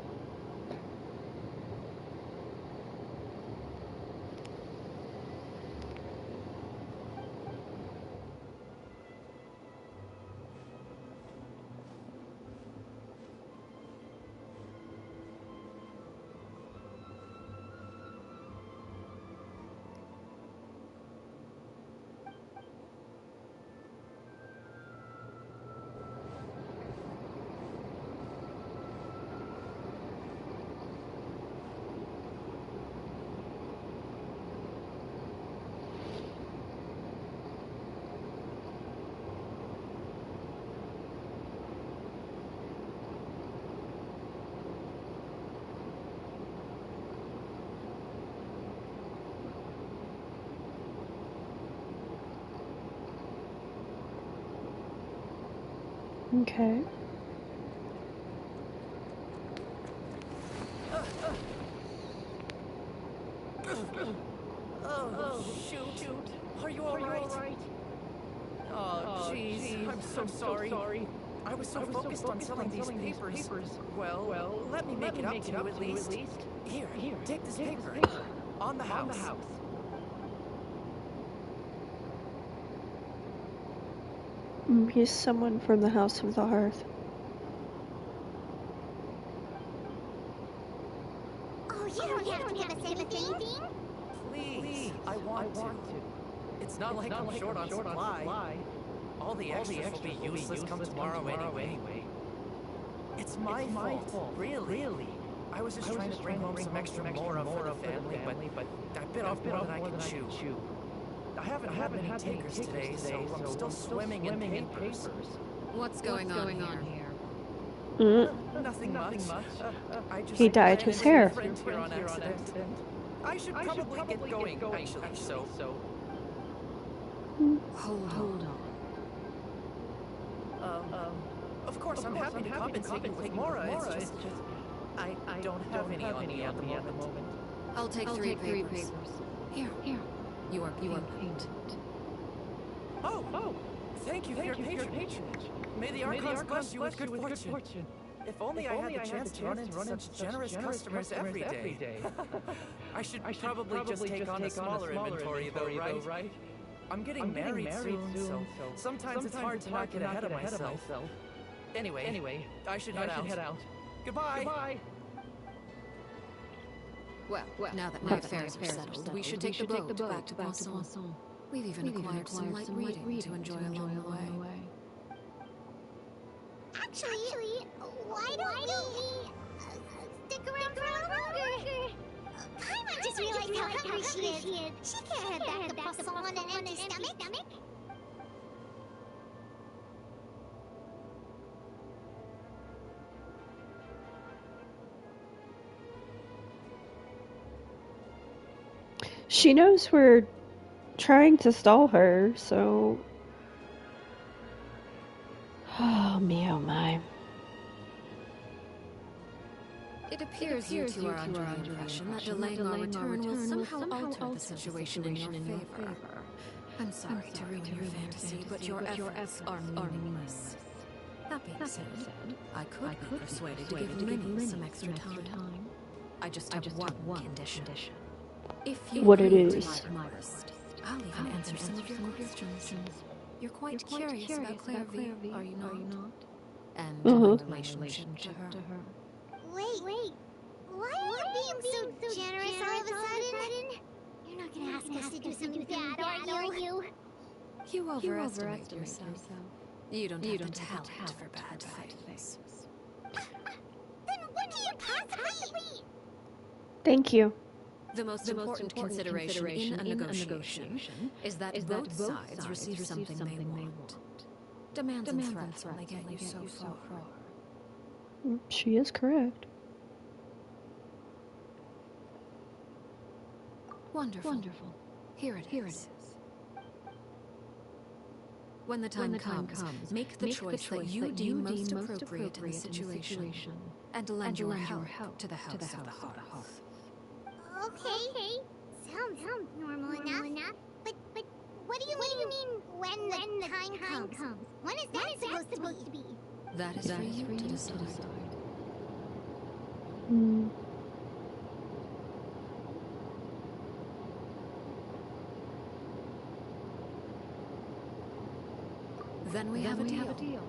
Okay. Oh, shoot. Are you all right? Oh, jeez. I'm so sorry. I was so focused on selling these papers. Well, let me make it up to you at least. Here, take this paper. On the house. He's someone from the House of the Hearth. Oh, you don't have to give us anything. Please, I want to. It's not like I'm short on supply. All the extras will be useless come tomorrow anyway. It's my fault, really. I was just trying to bring home some extra more for the family, but I bit off more than I can chew. I haven't had many takers today, so I'm still swimming in papers. What's going on here? Nothing much. I just He dyed ran his into hair. a friend here on accident. I should probably get going, actually, so... Hold on. Of course, I'm happy to compensate you with Mora. It's just... I don't have any on me at the moment. I'll take three papers. Here. You are paid. Oh! Thank you for your patronage. May the Archons bless you with good fortune. If only I had the chance to run into such generous customers every day. I should probably just take on a smaller inventory, though, right? I'm getting married soon, so sometimes it's hard to not get ahead of myself. Anyway, I should head out. Goodbye! Well, now that my affairs are settled, we should take the boat back to Poisson. We've even acquired some light reading to enjoy along the way. Actually, why don't we stick around for a little longer? Paimon just realized how hungry she is. She can't head back to Poisson on an empty stomach. She knows we're trying to stall her, so... Oh, me, oh my. It appears you two are under the impression that delaying our return will somehow alter the situation in your favor. I'm sorry to ruin your fantasy, but your efforts are meaningless. That being said, I could be persuaded to give Linnea some extra time. I just have one condition. If you what it agree to is. my request, I'll even answer some of your questions. You're quite curious about Clairvy, are you not? And my relationship to her. Wait. Why are you being so generous all of a sudden? You're not gonna ask us to do something bad, are you? You overestimate yourself. You don't have the talent for bad things. Then what do you possibly... Thank you. The most important consideration in a negotiation is that both sides receive something they want. Demands and threats only get you so far. She is correct. Wonderful. Here it is. When the time comes, make the choice that you deem most appropriate in the situation, and lend your help to the House of the Hearth. Okay. Sounds normal enough. But what do you mean when the time comes? When is that supposed to be? That is for you to decide. Then we have a deal.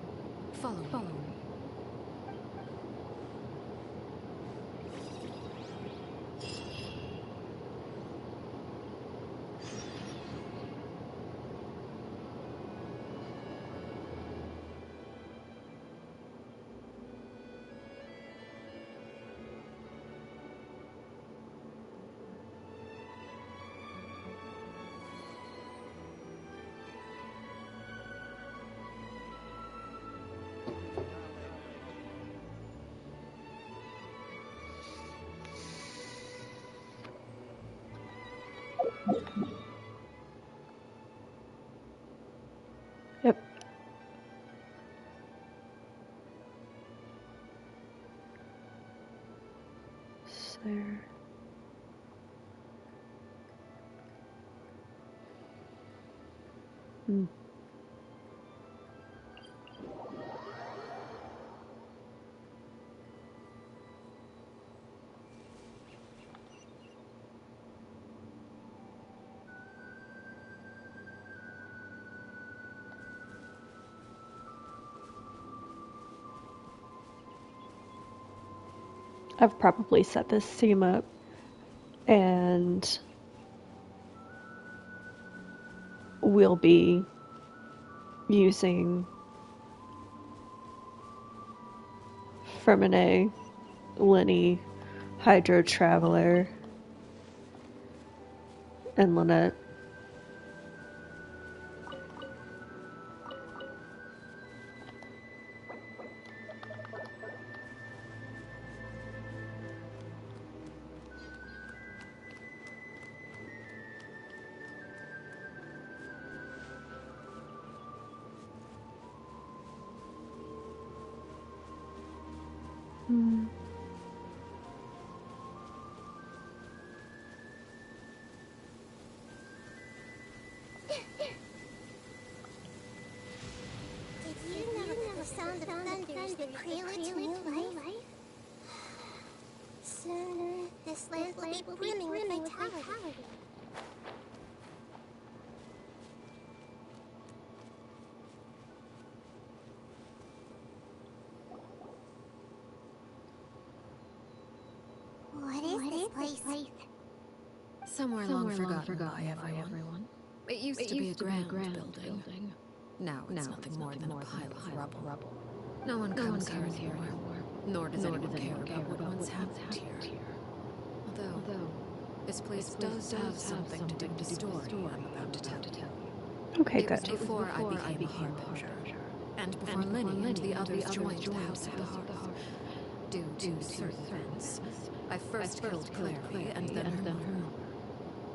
Follow me. Yep. There. I've probably set this theme up and we'll be using Fermine, Lenny, Hydro Traveler, and Lynette Hmm. Did you know that the sound of thunder is the prelude to new life? Soon, this land will be brimming with vitality. What is this place? Somewhere long forgotten by everyone. It used to be a grand building. Now it's nothing more than a pile of rubble. No one comes here anymore, nor does anyone care about what once happened here. Although, this place does have something to do with the story I'm about to tell you. Okay, It was good. before I became a harbinger, and before Linnea and the others joined the House of the Hearth. Due to certain events, I first killed Clary and then her mother.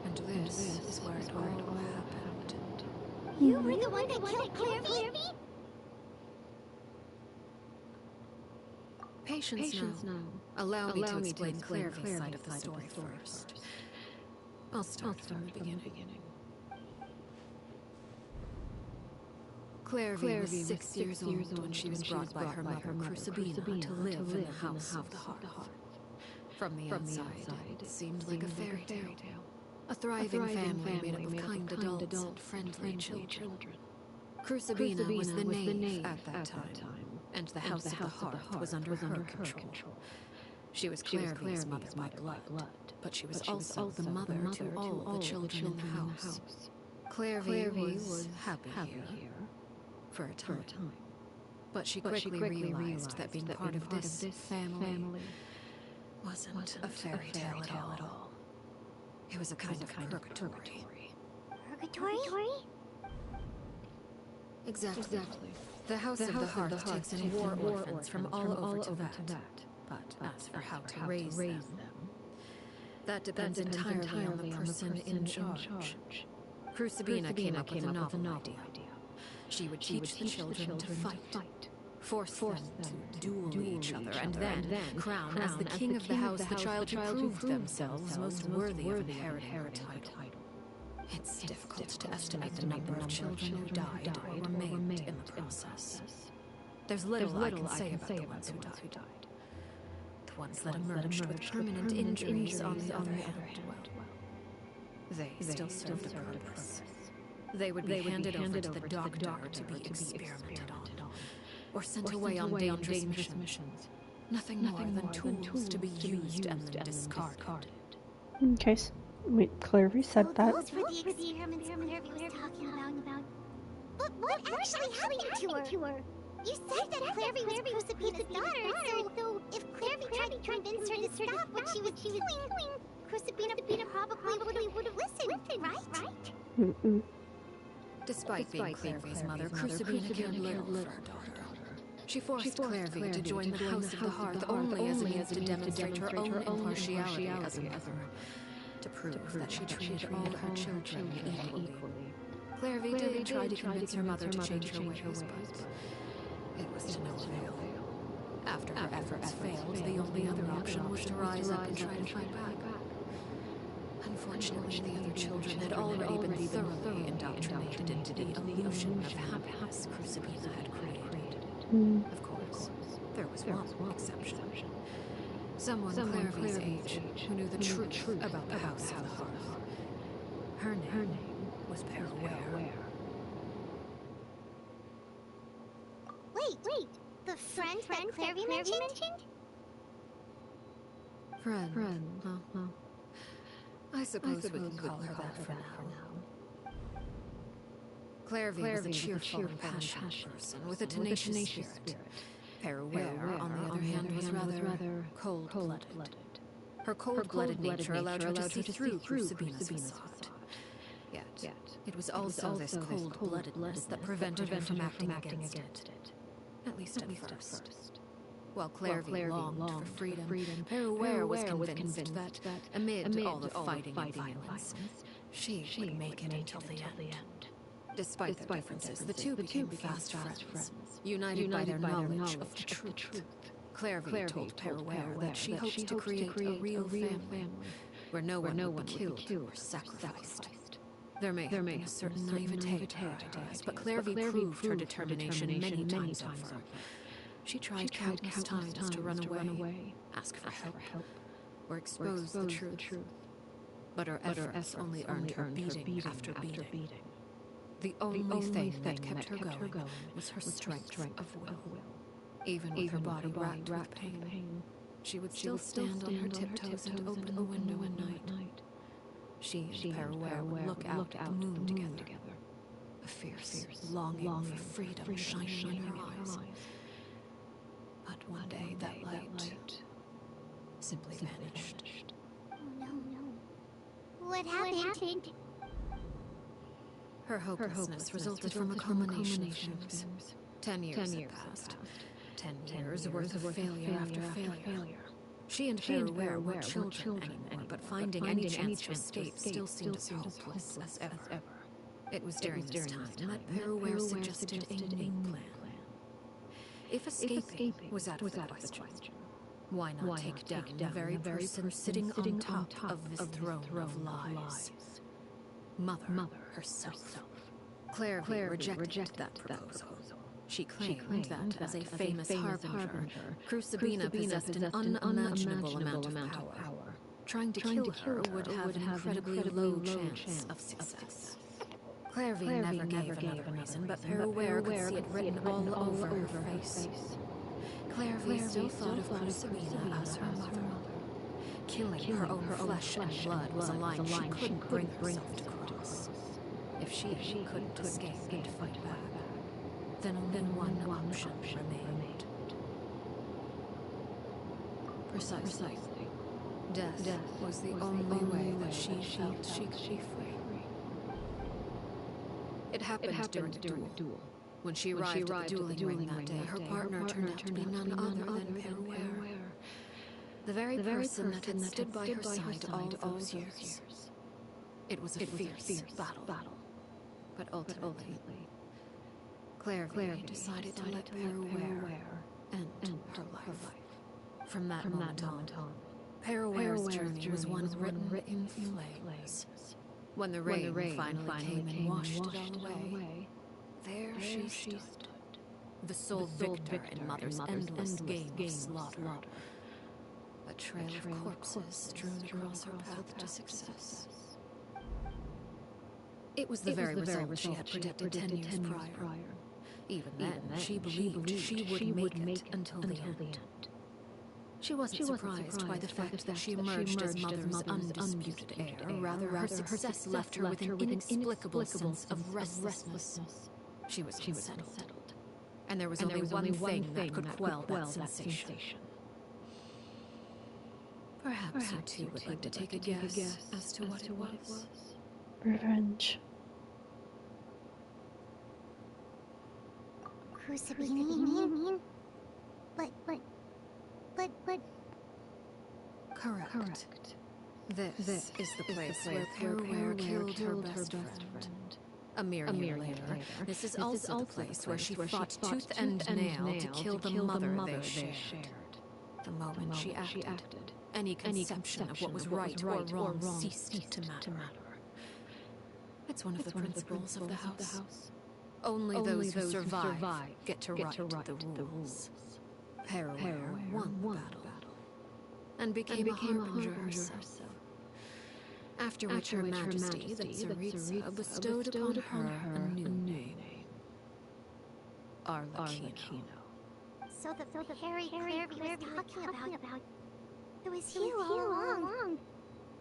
And this is where it all happened. You were the one that killed Clary? Patience now. Allow me to explain Clary's side of the story first. I'll start from the beginning. Clary was 6 years old when she was brought by her mother, Crucibina, to live in the House of the Hearth. From the outside, it seemed like a fairy tale. A thriving family made up of kind adults and friendly children. Crucibina was the knave at that time, and the House of the Hearth was under her control. She was Clary's mother by blood, but she was also the mother to all the children in the house. Clary was happy here for a time, but she quickly realized that being part of this family wasn't a fairy tale at all. It was a kind of purgatory. Purgatory? Exactly. The House of the Hearth takes in war orphans from all over Tibet. But as for how to raise them, that depends entirely on the person in charge. Crucibina came up with a novel idea. She would teach the children to fight, force them to duel each other, and then crown as the king of the house the child who proved themselves most worthy of inheriting her title. It's difficult to estimate the number of children who died or were maimed in the process. There's little I can say about the ones who died. The ones that emerged with permanent injuries, on the other hand, well, they still served a purpose. They would be handed over to the doctor to be experimented on, or sent away on dangerous missions. Nothing more than tools to be used and then discarded. Okay, so wait, Clary said that. Those were the experiments Clary was talking about. But what actually happened to her? You said that Clary was Crucibina's daughter, so if Clary tried to convince her to stop what she was doing, Crucibina probably would have listened, right? Mm-mm. Despite being Clary's mother, Crucibina cared little for her daughter. She forced Clary to join the House of the Hearth only as a means to demonstrate her own impartiality as a mother, to prove that she treated all her children equally. Clary did try to convince her mother to change her ways, but it was to no avail. After her efforts failed, the only other option was to rise up and try to fight back. Unfortunately, the other children had already been thoroughly indoctrinated into the illusion of happiness Crucibina had created. Of course, there was one exception. Someone Clary's age who knew the truth about the House of the Hearth. Her name was Paraware. Wait, the friend that Clary mentioned? Friend, huh? I suppose we can call her that for now. Clary was a cheerful and passionate person with a tenacious spirit. Paraware, on the other hand, was rather cold-blooded. Her cold-blooded nature allowed her to see through Crucibina's facade. Yet, it was also this cold-bloodedness that prevented her from acting against it. At least at first. While Clary longed for freedom, Paraware was convinced that, amid all the fighting and violence, she would make it until the end. Despite their differences, the two became fast friends, united by their knowledge of the truth. Clairvy told Peruere that she hoped to create a real family, where no one would be killed or sacrificed. There may have been a certain naivete to her ideas, but Clairvy proved her determination many times over. She tried countless times to run away, ask for help, or expose the truth. But her efforts only earned her beating after beating. The only thing that kept her going was her strength of will. Even with her body racked with pain, she would still stand on her tiptoes and open the window at night. She and Peruere would look out at the moon together. A fierce longing for freedom shining in her eyes. But one day that light simply vanished. Oh no. What happened? Her hopelessness resulted from a combination of things. 10 years had passed. 10 years worth of failure after failure. She and Peruere weren't children anymore, but finding any chance to escape still seemed as hopeless as ever. It was during this time that Peruere suggested a new plan. If escaping was out of the question, why not take down the very person sitting on top of this throne of lies? Mother herself. Clairvy rejected that proposal. She claimed that, as a famous harbinger, Crucibina possessed an unimaginable amount of power. Trying to kill her would have an incredibly low chance of success. Clairvy never gave another reason, but Peruere could see it written all over her face. Clairvy still thought of Crucibina as her mother. Killing her own flesh and blood was a line she couldn't bring herself to cross. If she couldn't escape and fight back, then only one option remained. Precisely. Death was the only way that she felt she could be free. It happened during a duel. When she arrived at the dueling ring that day, her partner turned out to be none other than Peruere. The very person that had stood by her side all those years. It was a fierce battle. But ultimately, Clairvy decided to let Peruere end her life. From that moment on, Peruere's journey was one written in flames. When the rain finally came and washed it all away, there she stood, the sole victor in Mother's endless game of slaughter. A trail of corpses strewn across her path to success. It was the very result she had predicted 10 years prior. Even then, she believed she would make it until the end. She wasn't surprised by the fact that she emerged as Mother's undisputed heir. Rather, her success left her with an inexplicable sense of restlessness. She was unsettled. And there was only one thing that could quell that sensation. Perhaps you two would like to take a guess as to what it was. Revenge. Crucibina, you mean? But... Correct. This is the place where Peruere killed her best friend. A mere year later, this is also the place where she fought tooth and nail to kill the mother they shared. The moment she acted, any conception of what was right or wrong ceased to matter. It's one of the principles of the house. Only those who survive get to write the rules. Peruere won the battle and became a harbinger herself. After which Her Majesty, the Tsaritsa, bestowed upon her a new name. Arlecchino. So the Harry Clairvy was talking about... It was you all along.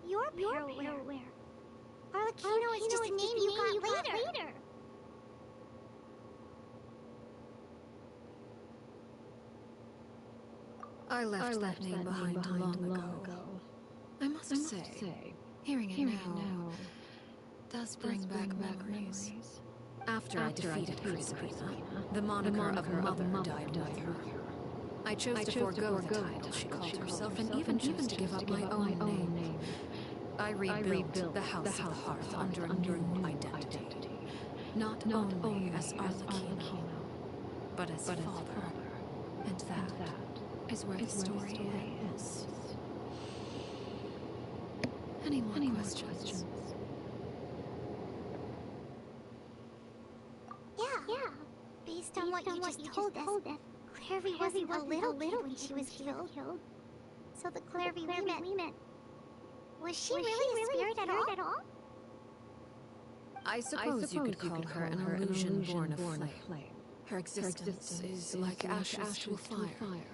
You're Peruere. Arlecchino is just a name you got later. I left that name behind long ago. I must say, hearing it now does bring back memories. After I defeated Crucibina, the moniker of Mother died with her. I chose to forego the title she called herself, and even chose to give up my own name. I rebuilt the House of the Hearth under a new identity. Not only as Arlecchino, but as father. And that is where the story ends. Any more questions? Yeah. Based on what you just told us, Clairvy wasn't a little kid when she was killed. So the Clairvy we met, was she really a spirit at all? I suppose you could call her an illusion born of flame. Her existence is like ashes to a fire.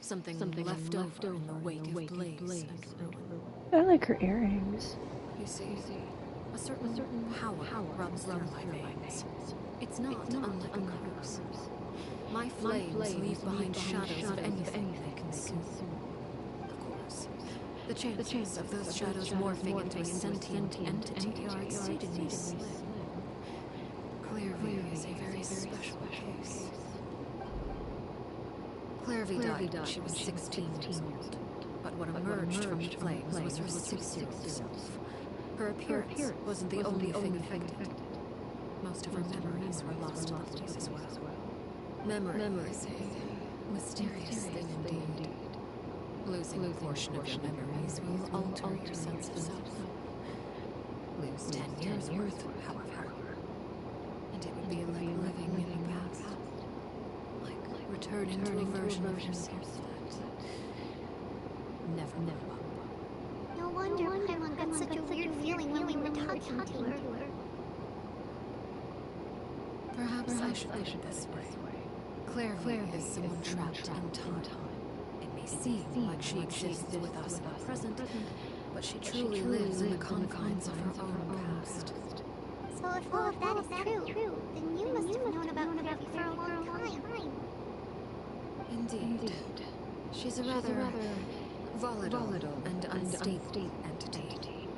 Something left over in the wake of blaze and ruin. I like her earrings. You see, a certain power runs through my veins. It's not unlike a curse. My flames leave behind shadows of anything they consume. Of course, the chances of those shadows morphing into a sentient entity are exceedingly slim. Clairvy is a very special case. Clairvy died when she was 16 years old, but what emerged from the flames was her 6-year-old self. Her appearance wasn't the only thing affected. Most of her memories were lost to the blaze as well. Memory is a mysterious thing indeed. Losing a portion of your memories will alter your sense of self. Lose 10 years worth, however, and it would be like living in the past. Like returning to a version of yourself that never. No wonder Paimon got such a weird feeling when we were talking to her. Perhaps I should put it this way. Clairvy is someone trapped in time. It may seem like she exists with us in the present, but she truly lives in the confines of her own past. So if all of that is true, then you must have known about Clairvy for a long time. Indeed. She's a rather volatile and unstable entity.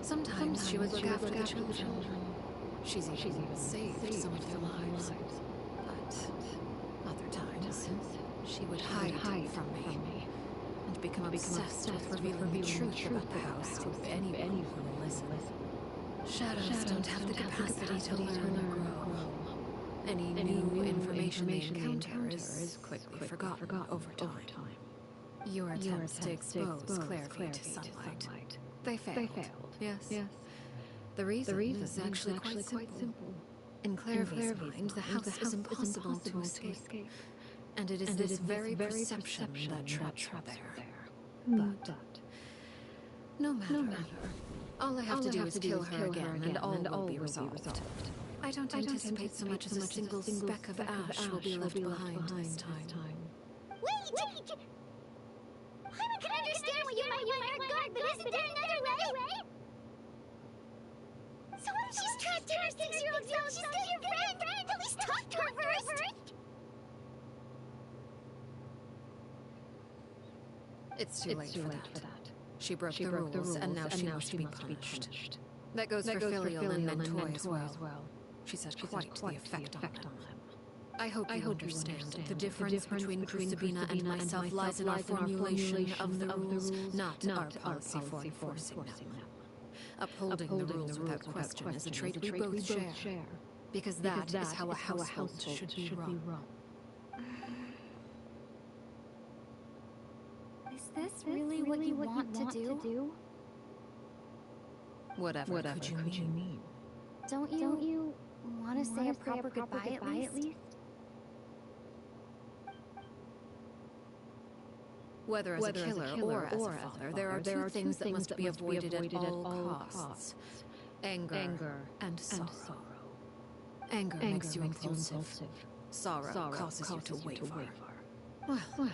Sometimes she would look after the children. She's even saved some of their lives. But other times, she would hide from me and become obsessed with revealing the truth about the house to anyone who will listen. Shadows don't have the capacity to learn or grow. Any new information they encounter is quickly forgotten over time. Your attempts to expose Clairvy to sunlight, they failed. Yes. The reason is actually quite simple. In Clairvy's mind, the house is impossible to escape. And it is this very perception that traps her there. But no matter. All I have to do is kill her again, and all will be resolved. I don't anticipate so much as a single speck of ash will be left behind this time. Wait! Paimon can understand why you might want her gone, but isn't there another way? So what if she's trapped in her 6-year-old self? She's still your friend! At least talk to her first! It's too late for that. She broke the rules, and now she must be punished. That goes for Filial and Mentoy as well. She's had quite the effect on them. I hope you understand. The difference between Crucibina and myself lies in our formulation of the rules, not our policy for enforcing them. Upholding the rules without question is a trait we both share, because that is how a household should be run. Is this really what you want to do? Whatever could you mean? Don't you want to say a proper goodbye at least? Whether as a killer or as a father, there are two things that must be avoided at all costs. Anger and sorrow. Anger makes you impulsive. Sorrow causes you to waver. Well,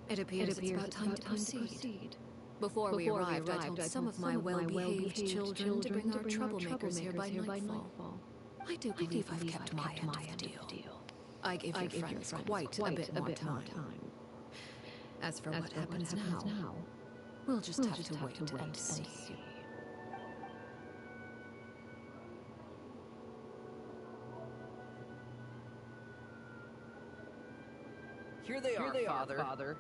it appears it's about time to proceed. Before we arrived, I told some of my well-behaved children to bring our troublemakers here by nightfall. I do believe I've kept my end of the deal. I gave your friends quite a bit more time. As for what happens now, we'll just have to wait and see. Here they are, Father.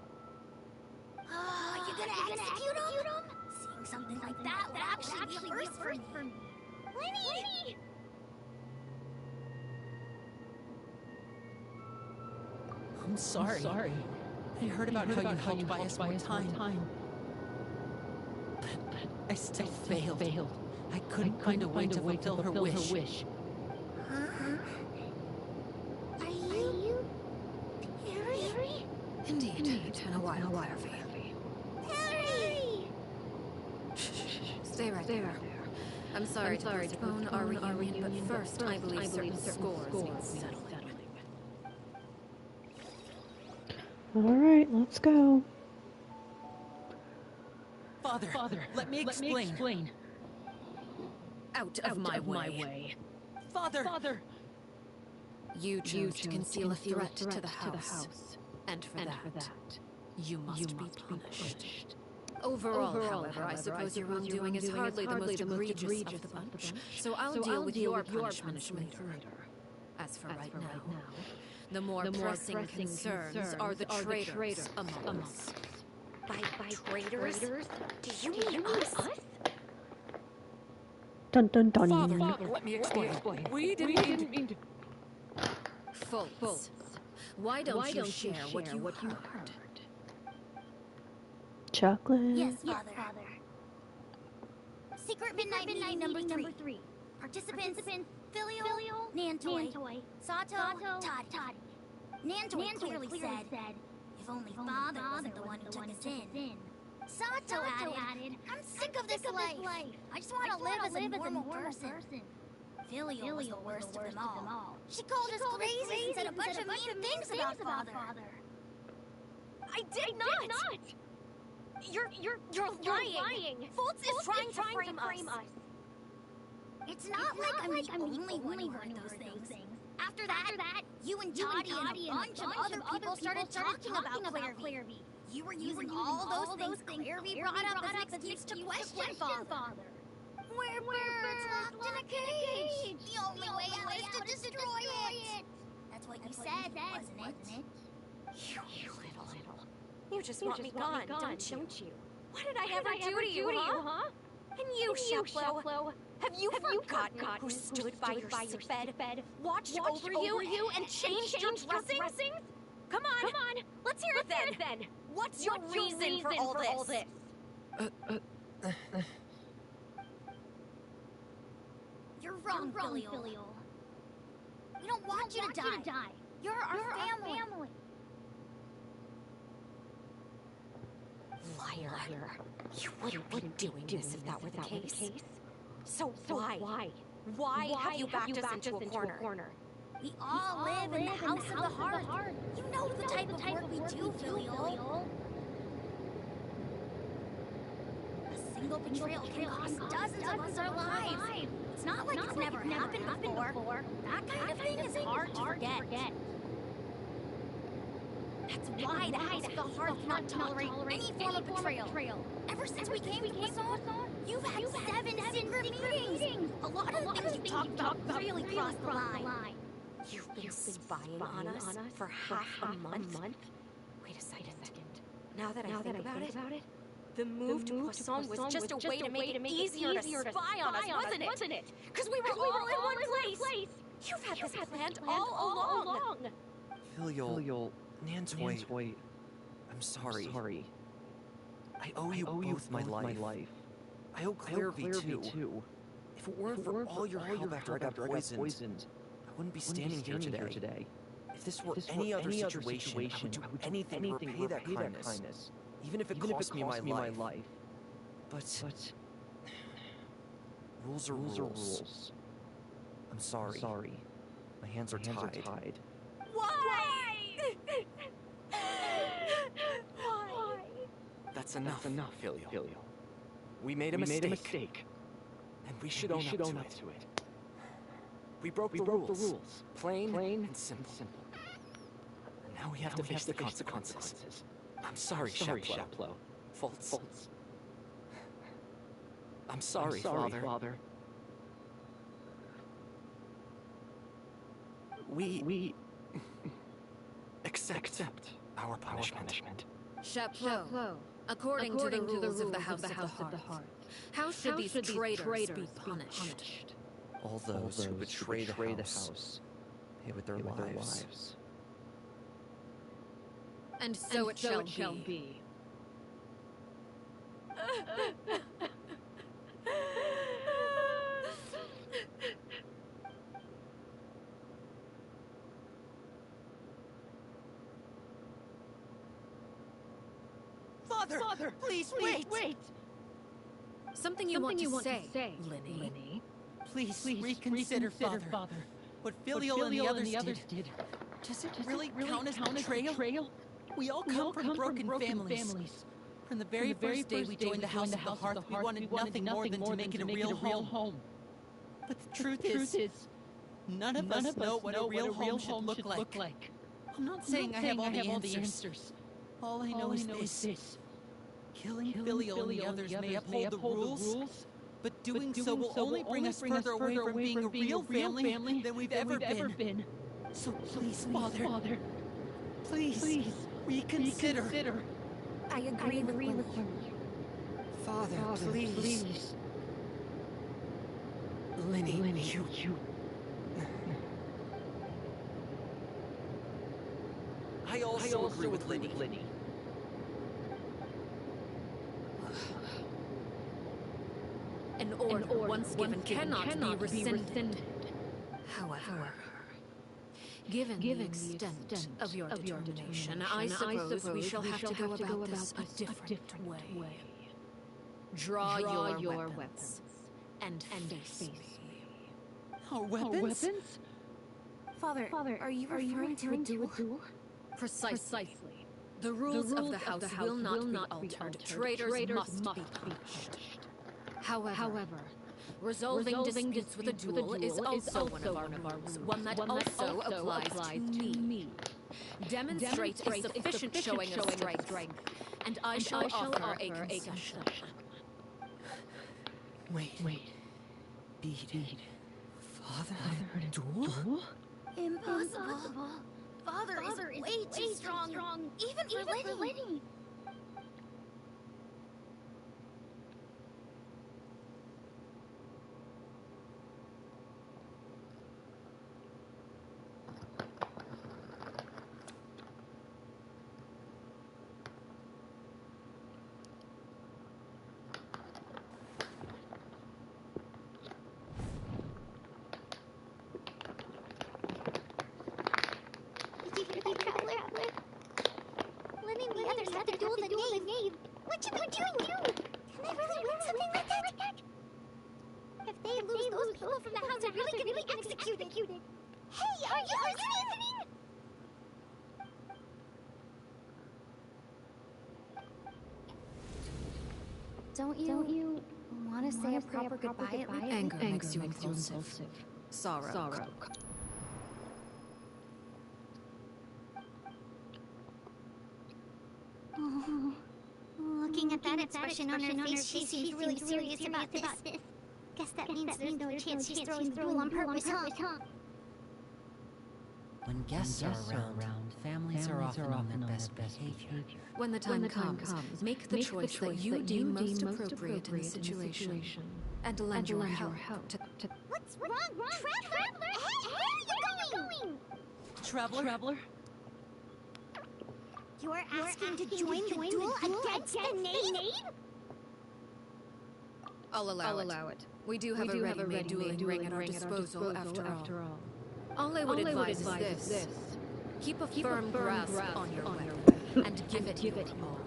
Oh, you're gonna execute him? Seeing something like that would actually be a first for me. Lenny! I'm sorry. I heard about how you helped buy us more time. But I still failed. I couldn't find a way to fulfill her wish. Huh? Are you... Harry? Indeed. And a while, Harvey. Harry! Stay right there. I'm sorry to postpone our reunion, but first I believe certain scores need settling. Alright, let's go. Father, let me explain. Out of my way. Father! You chose to conceal a threat to the house. And for that, you must be punished. Overall, however, I suppose your wrongdoing is hardly the most egregious of the bunch. So I'll deal with your punishment later. As for right now, the more pressing concerns are the traitors among us. By traitors? Do you mean us? Dun dun dun. Father, let me explain. We didn't mean to... Fultz, why don't you share what you heard? Chocolate. Yes, Father. Secret Midnight Meeting number 3. Participants, Filial, Nantoy, Sato, Todd. Nantoy clearly said, if only Father wasn't the one who took us in. Sato added, I'm sick of this life. I just want to live as a normal person. Filial was the worst of them all. She called us crazy and said a bunch of mean things about Father. I did not! You're lying. Fultz is trying to frame us. It's not like I'm the only one who heard those things. After that, you and Toddy and a bunch of other people started talking about Clairvy. You were using all those things Clairvy brought up as an excuse to question Father. We're birds locked in a cage. The only way out is to destroy it. That's what you said, wasn't it? You little. You just want me gone, don't you? What did I ever do to you, huh? And you, Sheplo, have you forgotten who stood by your sickbed, watched over you, and changed your dressing? Come on, let's hear it then. What's your reason for all this? You're wrong, Filial. We don't want you to die. You're our family. Liar. You wouldn't be doing this if that were the case. So why? Why have you backed us into a corner? We all live in the House of the Heart. You know the type of work we do, Filial. A single betrayal can cost dozens of us our lives. It's not like it's never happened before. That kind of thing is hard to forget. That's why the House of the Heart cannot tolerate any form of betrayal. Ever since we came to Poisson, you've had 7 secret meetings. A lot of the things you talked about really crossed the line. You've been spying on us for half a month? Wait a second. Now that I think about it, the move to Poisson was just a way to make it easier to spy on us, wasn't it? Because we were all in one place. You've had this planned all along. Filial, Nantoy, I'm sorry. I owe you both my life. I owe Clairvy too. If it weren't for all your help after I got poisoned, I wouldn't be standing here today. If this were any other situation, I would do anything to repay that kindness. Even if it cost me my life. But rules are rules. I'm sorry. My hands are tied. Why? That's enough, Filial. We made a mistake. And we should own up to it. We broke the rules. Plain and simple. And now we have to face the consequences. I'm sorry, Sheplo. Fultz. I'm sorry, Father. We accept our punishment. Sheplo, according to the rules of the House of the Heart, how should these traitors be punished? All those who betray the house pay with their lives. And so it shall be. Father, please wait. Something you want to say, Linny. Please reconsider, Father. What Filial and the others did. Does it really count as betrayal? We all come from broken families. From the very first day we joined the House of the Hearth, we wanted nothing more than to make it a real home. But the truth is, none of us know what a real home should look like. I'm not saying I have all the answers. All I know is this. Killing Filial and the others may uphold the rules, but doing so will only bring us further away from being a real family than we've ever been. So please, Father, please reconsider. I agree with you. Father, please. Linny, you... I also agree with Linny. An order once given cannot be rescinded. However, given the extent of your determination, I suppose we shall have to go about this a different way. Draw your weapons and face me. Our weapons? Father, are you referring to a duel? Precisely. The rules of the house will not be altered. Traitors must be punished. However, resolving disputes with a duel is also one of our rules, one that also applies to me. Demonstrate a sufficient showing of strength, and I shall offer a concession. Wait. Bead. Father, duel? Impossible. Father is way too strong, even for Linny. Linny and the others had to duel the knave. What should we do? Can they really win something like that? If they lose, those people from the house are really going to be executed. Hey, are you listening? Don't you want to say a proper goodbye? Anger makes you impulsive. Sorrow. Oh, looking at that expression on her face, she seems really serious about this. Guess that means there's no chance she's throwing the duel on purpose, huh? When guests are around, families are often on their best behavior. When the time comes, make the choice that you deem most appropriate in the situation, and lend your help to... What's wrong? Traveler? Hey, where are you going? Traveler? You're asking to join the duel against the knave? I'll allow it. We do have a ready-made dueling ring at our disposal, after all. All I would advise is this. Keep a firm grasp on your weapon, and give it all.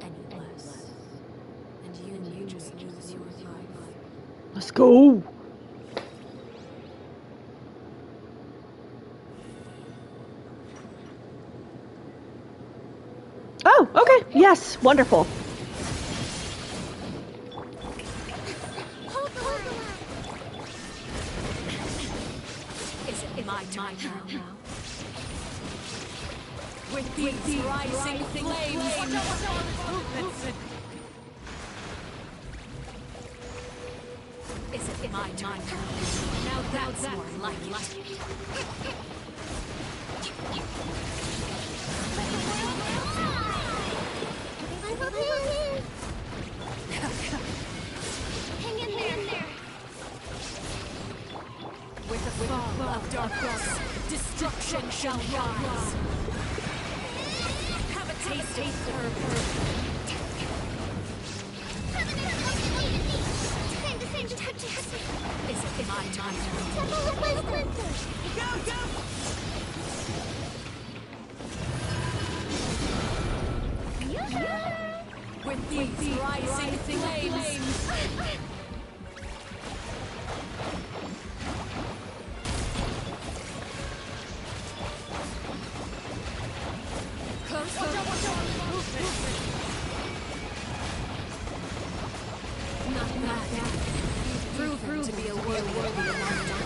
Any less. And you just lose your life. Let's go! Oh, okay. Yes, wonderful. Is it my time now? With these rising flames! Is it my time now? Now that's more like it. Hang in there. With the fall of darkness, destruction shall rise. taste of her. Is it my time now? Go! With these rising flames. Not bad. Proven to be a worthy monster.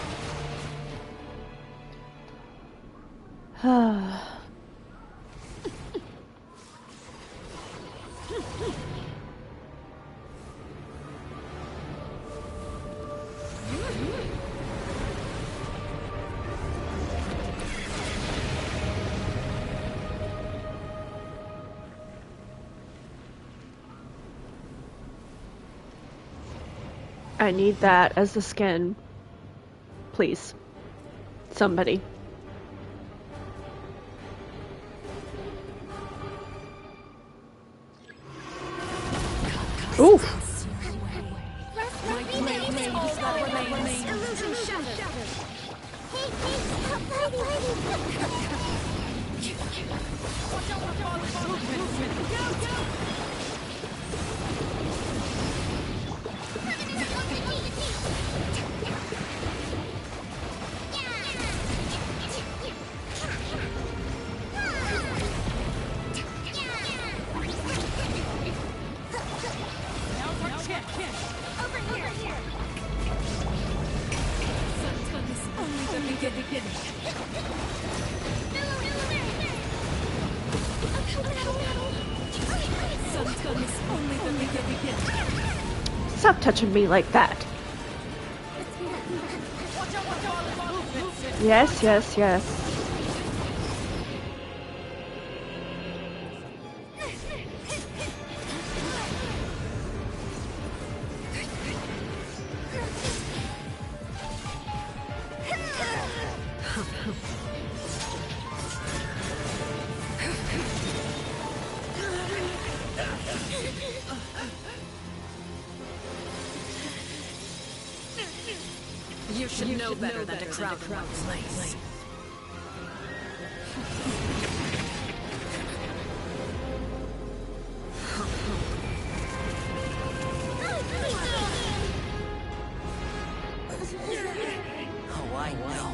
I need that as the skin. Please. Somebody. Ooh. Stop touching me like that. Yes, yes, yes. You should know better than to crowd the wrong place. Oh, I know.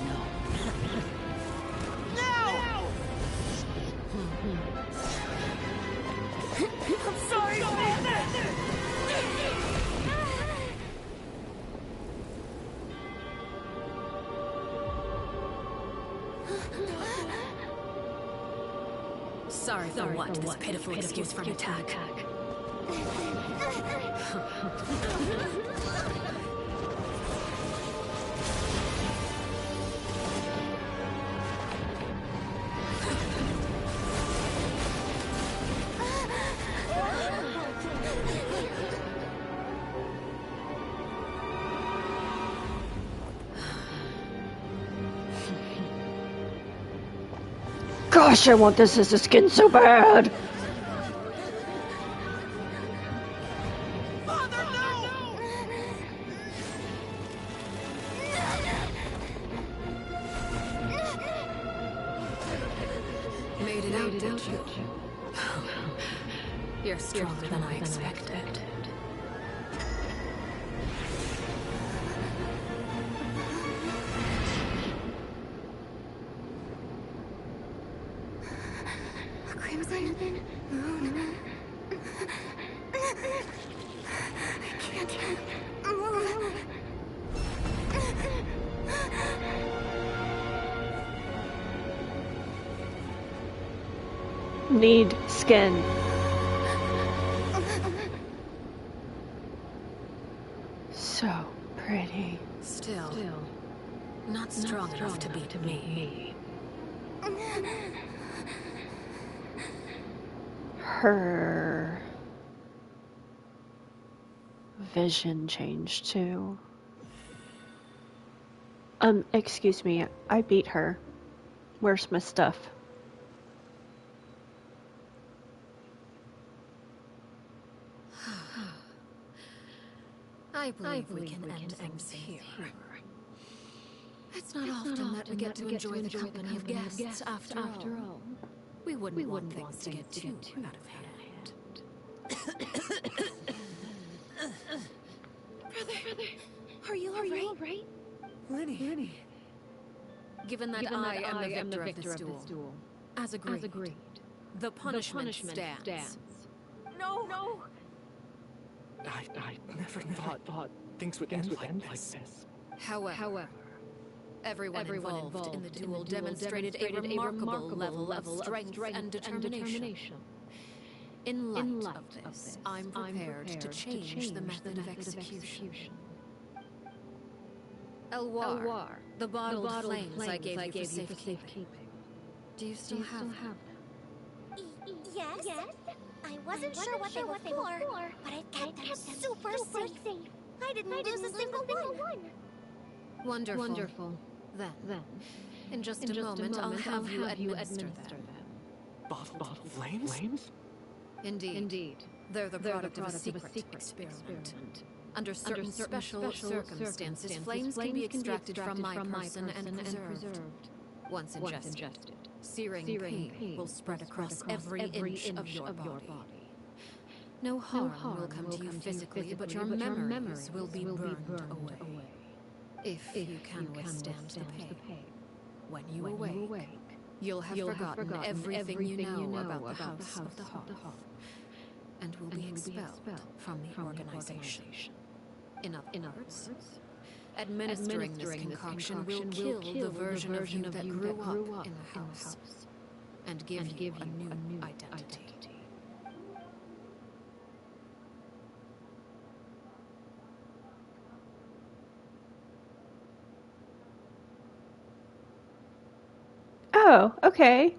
I'm sorry, Sorry for what? This pitiful excuse for an attack. Gosh, I want this as a skin so bad! Father, no! Made it out, did you? You're stronger than I expected. Crimson Moon. I can't move. Need skin. So pretty. Still not strong enough to beat me. Her vision changed too. Excuse me, I beat her. Where's my stuff? I believe we can end things here. It's not often that we get to enjoy the company of guests, after all. We wouldn't want things to get too out of hand. Brother, are you all right? Linny. Given that I am the victor of this duel, as agreed, the punishment stands. No! I never thought things would end like this. However, everyone involved in the duel demonstrated a remarkable level of strength and determination. In light of this, I'm prepared to change the method of execution. Elwar, the bottled flames I gave you for safekeeping. Do you still have them? Yes? I wasn't sure what they were for, but I kept them super safe. I didn't lose a single one. Wonderful. Then, in just a moment, I'll have you administer them. Bottled flames? Indeed. They're the product of a secret experiment. Under certain special circumstances, flames can be extracted from my person and preserved. Once ingested, searing pain will spread across every inch of your body. No harm will come to you physically, but your memories will be burned away. If you can withstand the pain. When you awake, you'll have forgotten everything you know about the House of the Hearth, and will be expelled from the organization. In other words, administering this concoction will kill the version of you that grew up in the house, and give you a new identity. Oh, okay.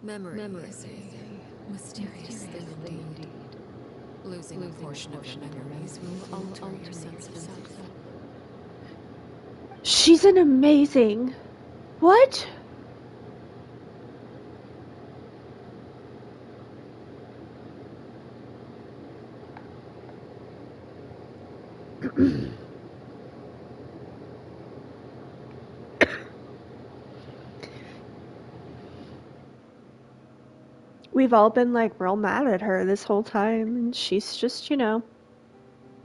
Memory is a mysterious thing indeed. Losing a portion of your memories will alter your sense of self. She's an amazing... What? We've all been like real mad at her this whole time, and she's just,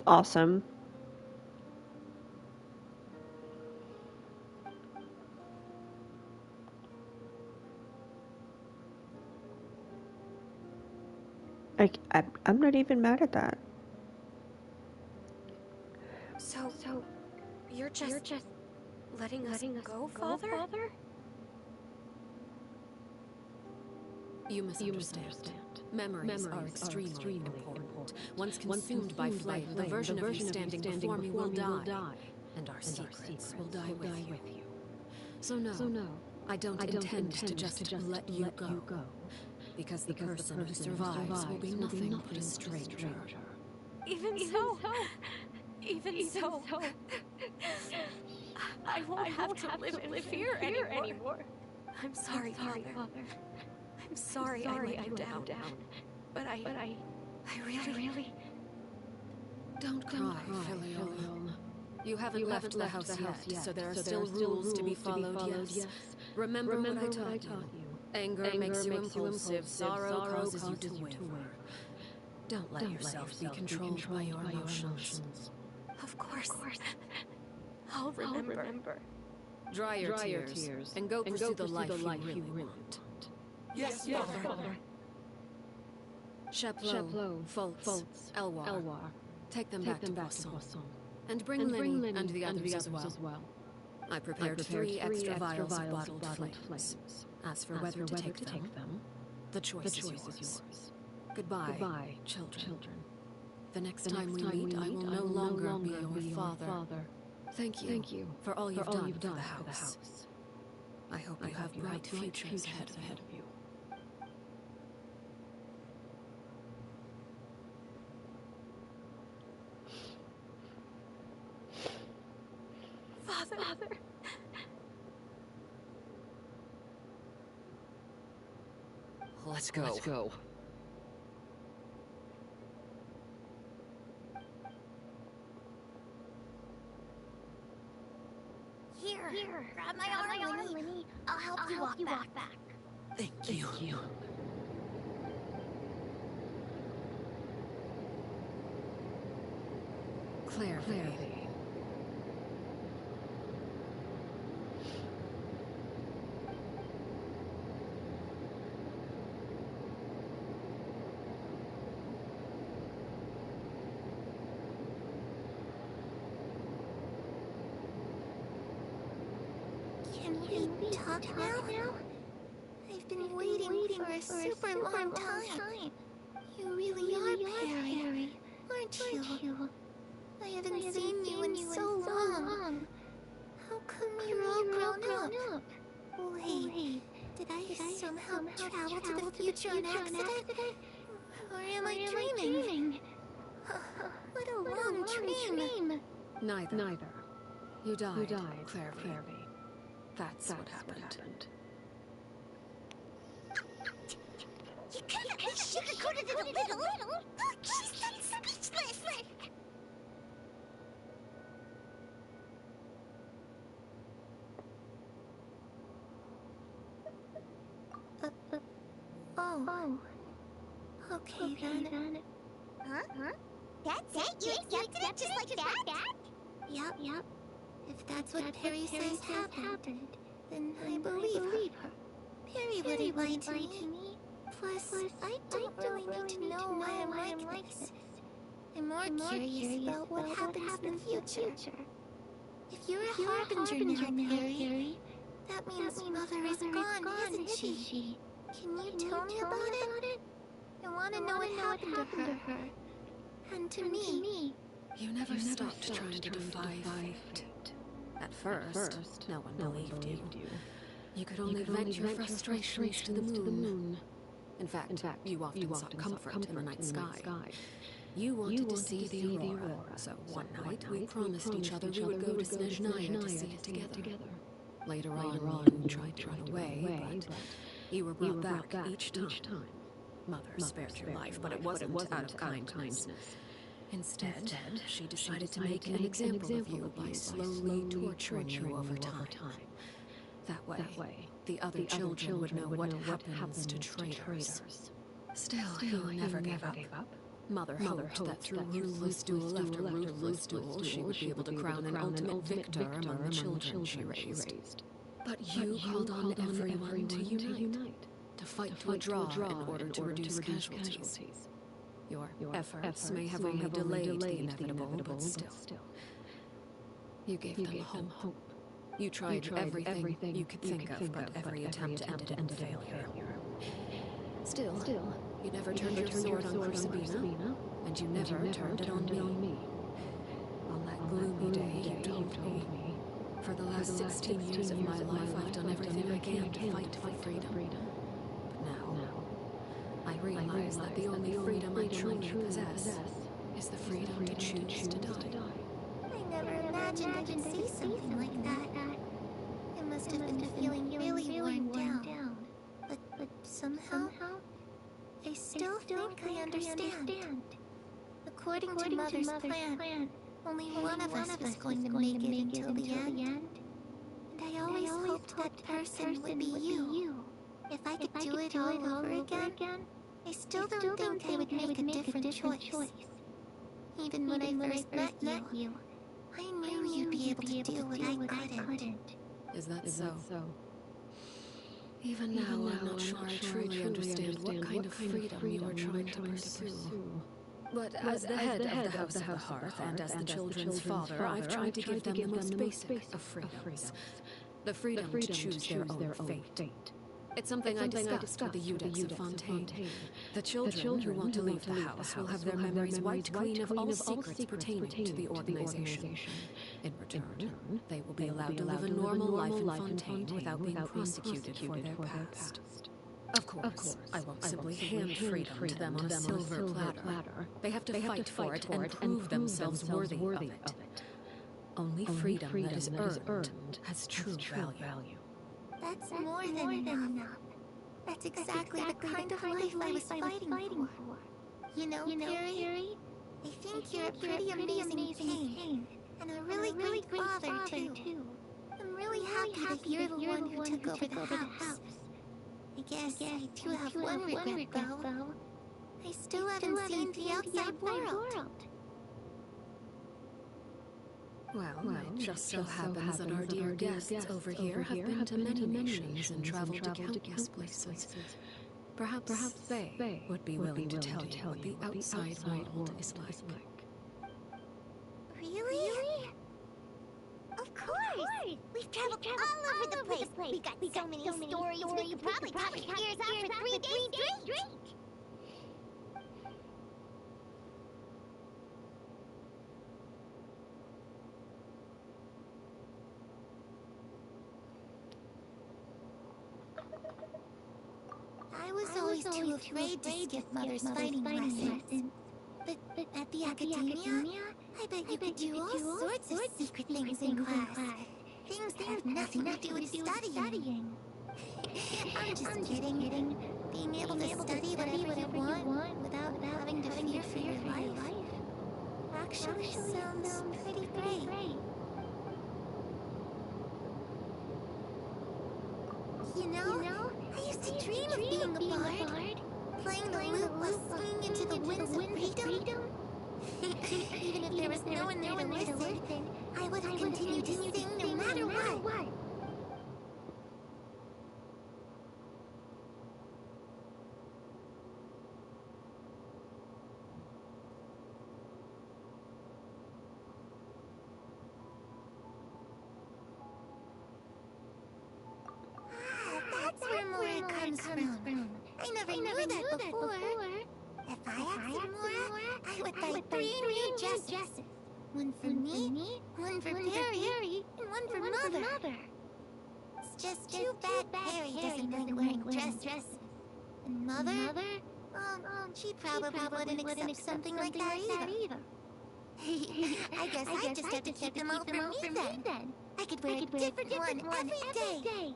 awesome. I'm not even mad at that. So you're just letting us go, Father? You misunderstand. Memories are extremely important. Once consumed by flame, the version of you standing before me will die, and our secrets will die with you. So no, I don't intend to just let you go, because the person who survives will be nothing but a stranger. Even so, I won't have to live in fear anymore. I'm sorry, Father. I'm sorry I let you down. But I really... Don't cry, Filial. You haven't left the house yet, so there are still rules to be followed, yes. Remember what I taught you. Anger makes you impulsive, sorrow causes you to waver. Don't let yourself be controlled by your emotions. Of course. I'll remember. Dry your tears and go pursue the life you really want. Yes, Father. Chaplot, Foltz, Elwar. Take them back to Poisson. And bring Linnea and the others as well. I prepared 3 extra vials of bottled flames. As for whether to take them, the choice is yours. Goodbye, children. The next time we meet, I will no longer be your father. Thank you for all you've done for the house. I hope you have bright futures ahead of you. Father. Let's go. Here. Grab my arm, Linny. I'll help you walk back. Thank you. Claire. Can we talk now? I've been waiting for a super long time. You really are Perry, aren't you? I haven't seen you in so long. How come you're all grown up? Wait, did I somehow travel to the future on accident? Or am I dreaming? What a long dream. Neither. You died, Claire. That's what happened. You could have sugarcoated it a little. Look, she's done speechless. Oh. Okay then. Huh? That's it? You accepted it just like that? Yep. If that's what Perry says happened, then I believe her. Perry wouldn't lie to me. Plus, I don't really need to know why I'm like this. I'm more curious about what happens in the future. If you're a harbinger now, Perry, that means Mother is gone, isn't she? Can you tell me about it? I want to know what happened to her. And to me. You never stopped trying to defy fate. At first, no one believed you. You could only vent your frustrations to the moon. In fact, you often sought comfort in the night sky. You wanted to see the aurora, so one night we promised each other we would go to Snezhnaya to see it together. Later on, you tried to run away, but you were brought back each time. Mother spared your life, but it wasn't out of kindness. Instead, she decided to make an example of you by slowly torturing you over time. That way, the other children would know what happens to traitors. Still, you never gave up. Mother hoped that through ruthless duel after ruthless duel, she would be able to crown an ultimate victor among the children she raised. But you called on everyone to unite, to fight to a draw in order to reduce casualties. Your efforts may have only delayed the inevitable, but still. You gave them hope. You tried everything you could think of, but every attempt ended in failure. Still, you never turned your sword on Crucibina, and you never turned it on me. On that gloomy day, you told me, for the last 16 years of my life, I've done everything I can to fight for freedom. But now, I realize that the only freedom I truly possess is the freedom to choose to die. I never imagined I would see something like that. I must have been feeling really worn down. But somehow, I still think I understand. According to Mother's plan, only one of us was going to make it until the end. And I always hoped that person would be you. If I could do it all over again, I still don't think I would make a different choice. Even when I first met you, I knew you'd be able to do what I couldn't. Is that so? Even now, I'm not sure I truly understand what kind of freedom you are trying to pursue. But as the head of the House of the Hearth, and as the children's father, I've tried to give them the most basic of freedoms. The freedom to choose their own fate. It's something I discussed with the Eudex of Fontaine. The children who want to leave the house will have their memories wiped clean of all secrets pertaining to the organization. In return, they will be allowed to live a normal life in Fontaine without being prosecuted for their past. Of course, I won't simply hand freedom to them on a silver platter. They have to fight for it and prove themselves worthy of it. Only freedom that is earned has true value. That's more than enough. That's exactly the kind of life I was fighting for. You know, Perry, I think you're a pretty amazing king, and a really great father, too. I'm really happy that you're the one who took over the house. I guess I do have one regret, though. I still haven't seen the outside world. Well, it just so happens that our dear guests over here have been to many nations and traveled to countless places. Perhaps they would be willing to tell you what the outside world is like. Really? Of course! We've traveled all over the place! We got so many stories, we could probably talk our ears out for 3 days straight! I was always too afraid to skip Mother's fighting lessons. But at the academia, I bet you could do all sorts of secret things in class. Things that have nothing to do with studying. I'm just kidding. Being able to study whatever you want without having to fear for your life actually sounds pretty great. You know, I used to dream of being a bard. Playing the lute while swinging into the winds of freedom. Even if there was no one there to listen, I would have continued to sing no matter what. That's where Mora comes from. I never knew that before. If I had some Mora, I would buy 3 new dresses. One for me, one for Perry, and one for Mother. It's just too bad Perry doesn't like wearing dresses. And Mother? She probably wouldn't accept something like that either. I guess I just have to keep them all for me then. I could wear a different one every day.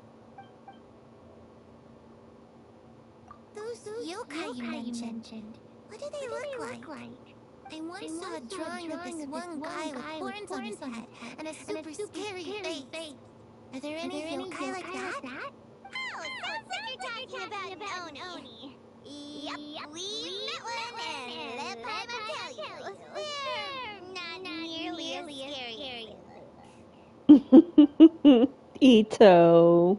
Those yokai you mentioned, what do they look like? I once saw a drawing of this one guy with horns on his head and a super scary face. Are there any yokai like that? Oh, sounds like you're talking about Oni. Yep, we met one and let Primo tell you. They're not nearly as scary. Ito.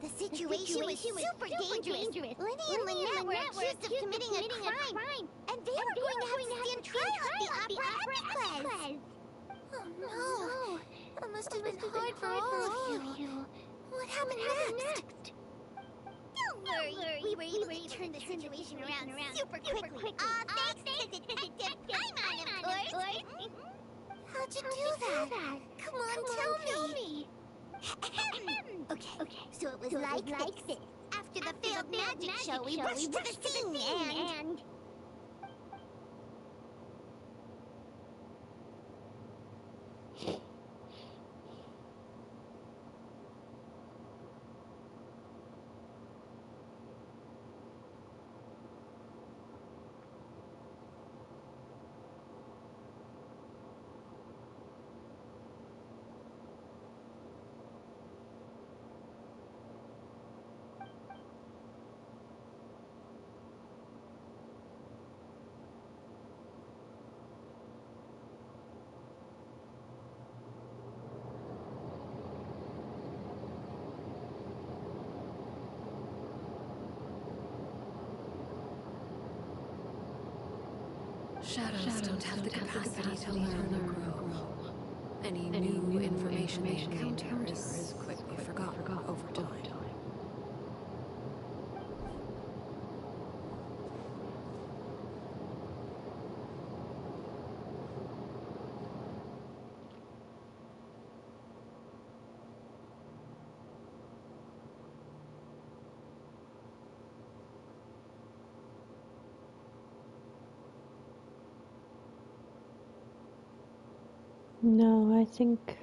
The situation was super dangerous. Linnea and Linnea were accused of committing a crime, and they were going to have to stand trial at the Opera Epicles. Oh no, that must have been hard for all of you. What happened next? Don't worry, we were able to turn the situation around super quickly. Thanks to Detective Primo, of course. How'd you do that? Come on, tell me. Okay, so it was like this. After the failed magic show, we rushed to the scene and... Shadows don't have the capacity to learn or grow. Any new information they encounter is quickly forgotten over time. No, I think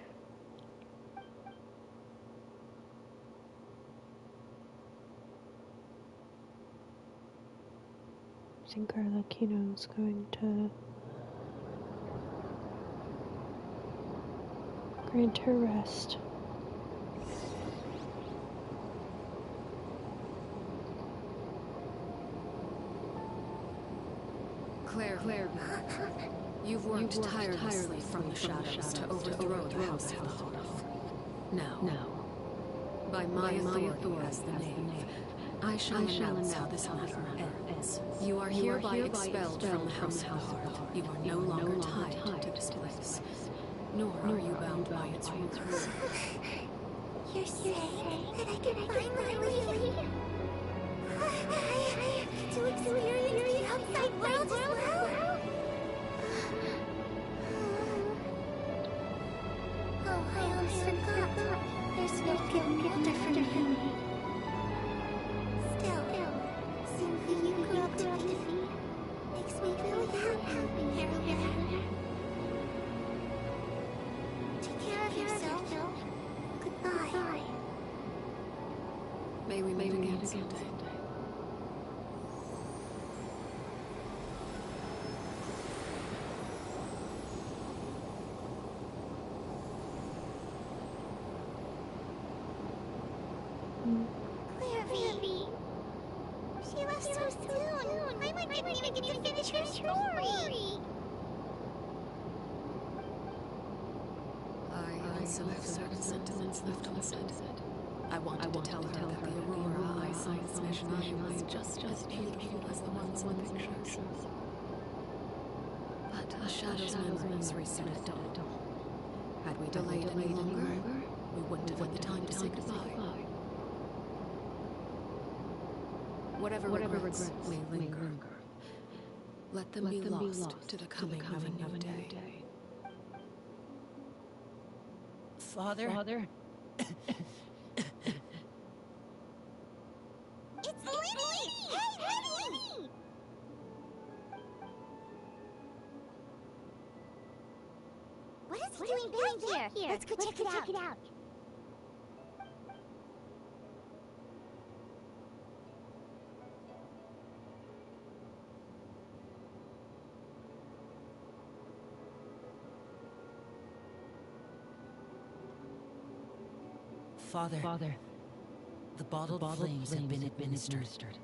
Arlecchino is going to Grant her rest. Claire, you've worked tirelessly from the shadows to overthrow the House of the Hearth. Now, by my authority as the knave, I shall announce how this matter ends. You are hereby expelled from the House of the Hearth. You are no longer tied to this place, nor are you bound by its rules. You're saying that I can finally leave? To experience the outside world as well? Oh, I almost forgot. There's no getting older for me. Still, seeing who you grew up to be makes me really happy, Heroine. Take care of yourself. Goodbye. May we meet again someday. Clairvy. She left so soon. I didn't even get to finish her story. I also have certain sentiments left unsaid. I wanted to tell her that the Aurora I saw in Smashania was just as beautiful as the ones in the pictures. But a shadow's memories reset at dawn. Had we delayed any longer, we wouldn't have had the time to say goodbye. Whatever regrets may linger, let them be lost to the coming of a new day. Father? It's Linnea! Hey, Linnea! What is he doing back here? Let's go check it out. Father, the bottled flames have been administered.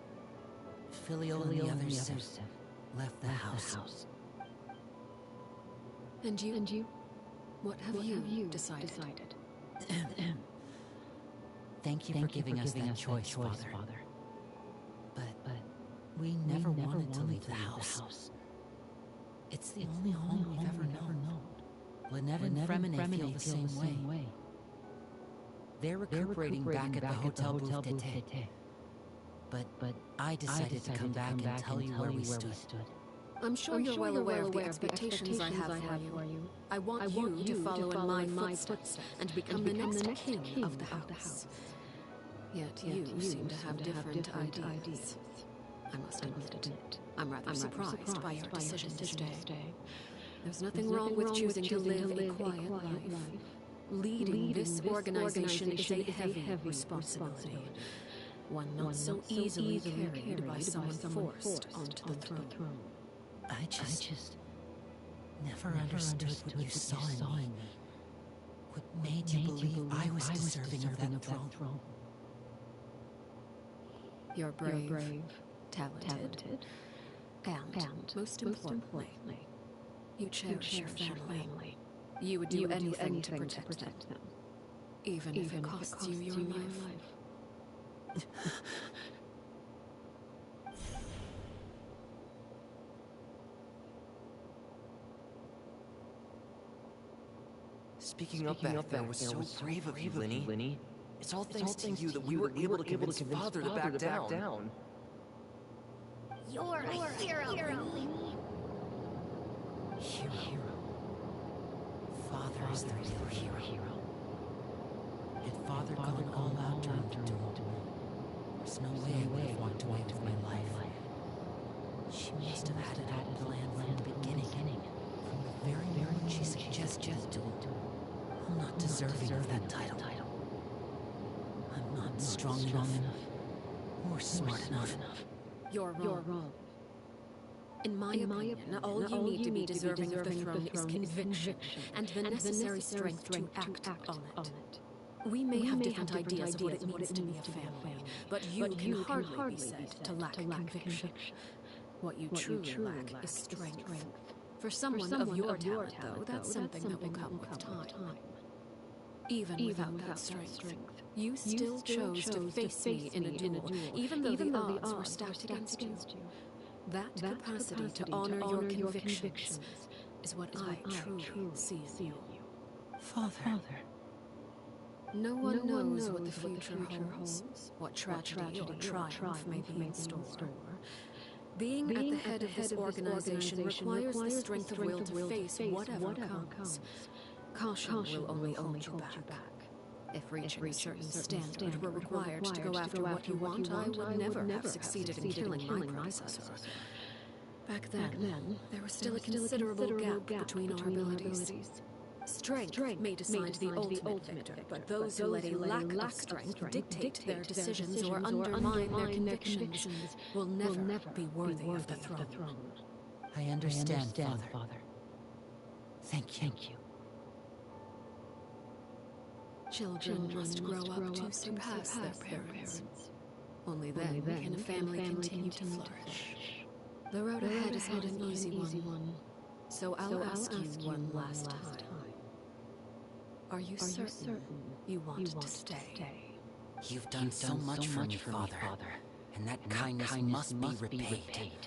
Filial and the others have left the house. And you? What have you decided? Thank you for giving us that choice, Father. But we never wanted to leave the house. It's the only home we've ever known. Linnea and Fremine feel the same way. They're recuperating back at the Hotel Bouffetté. But I decided to come back and tell you where we stood. I'm sure you're well aware of the expectations I have for you. I want you to follow in my footsteps and become the next king of the house. Yet you seem to have different ideas. I must admit, I'm rather surprised by your decision to stay. There's nothing wrong with choosing to live a quiet life. Leading this organization is a heavy responsibility. One not so easily carried by someone forced onto the throne. I just never understood what you saw in me. What made you believe I was deserving of that throne? You're brave, talented, and most importantly, you cherish your family. You would do anything to protect them, even if it costs you your life. Speaking up back then was so brave of you, Linnea. It's all thanks to you that we were able to convince Father to back down. You're a hero, Linnea. Hero. Father is the real hero. Had Father gone all out during the duel, there's no way I would have walked away with my life. She must have had it all planned from the beginning. From the very moment she suggested to I'm not deserving of that title. I'm not strong enough or smart enough. You're wrong. In my opinion, all you need to be deserving of the throne is conviction and the necessary strength to act on it. We may have different ideas of what it means to be a family, but you can hardly be said to lack conviction. What you truly lack is strength. For someone of your talent, though, that's something that will come with time. Even without that strength, you still chose to face me in a duel, even though the odds were stacked against you. That capacity to honor your convictions is what I truly see in you. Father. No one knows what the future holds, what tragedy or triumph may be in store. Being at the head of this organization requires the strength of will to face whatever comes. Caution will only hold you back. If reaching a certain standard were required to go after what you want, I would never have succeeded in killing my predecessor. Back then, there was still a considerable gap between our abilities. Strength may decide the ultimate victor, but those who let a lack of strength dictate their decisions or undermine their convictions will never be worthy of the throne. I understand, Father. Thank you. Children must grow up to surpass their parents. Only then can a family continue to flourish. The road ahead is not an easy one, so I'll ask you one last time. Are you certain you want to stay? You've done so much for me, Father, and that kindness must be repaid.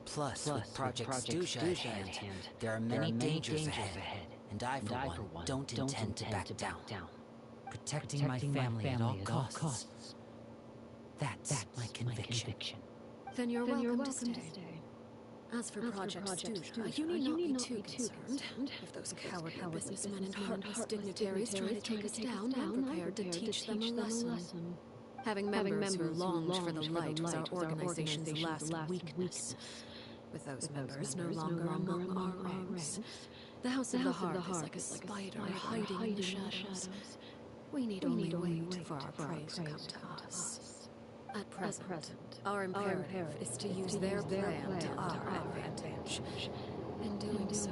Plus, with Project Stooja at hand, there are many dangers ahead, and I, for one, don't intend to back down. Protecting my family at all costs. That's my conviction. Then you're welcome to stay. As for Project Stooja, you need not be too concerned. If those cowardly businessmen and heartless dignitaries try to take us down, I'm prepared to teach them a lesson. Having members who longed for the light was our organization's last weakness. With those members no longer among our ranks, the House of the Hearth is like a spider hiding in the shadows. We need only wait for our prey to come to us. At present, our imperative is to use their plan to our advantage. In doing so,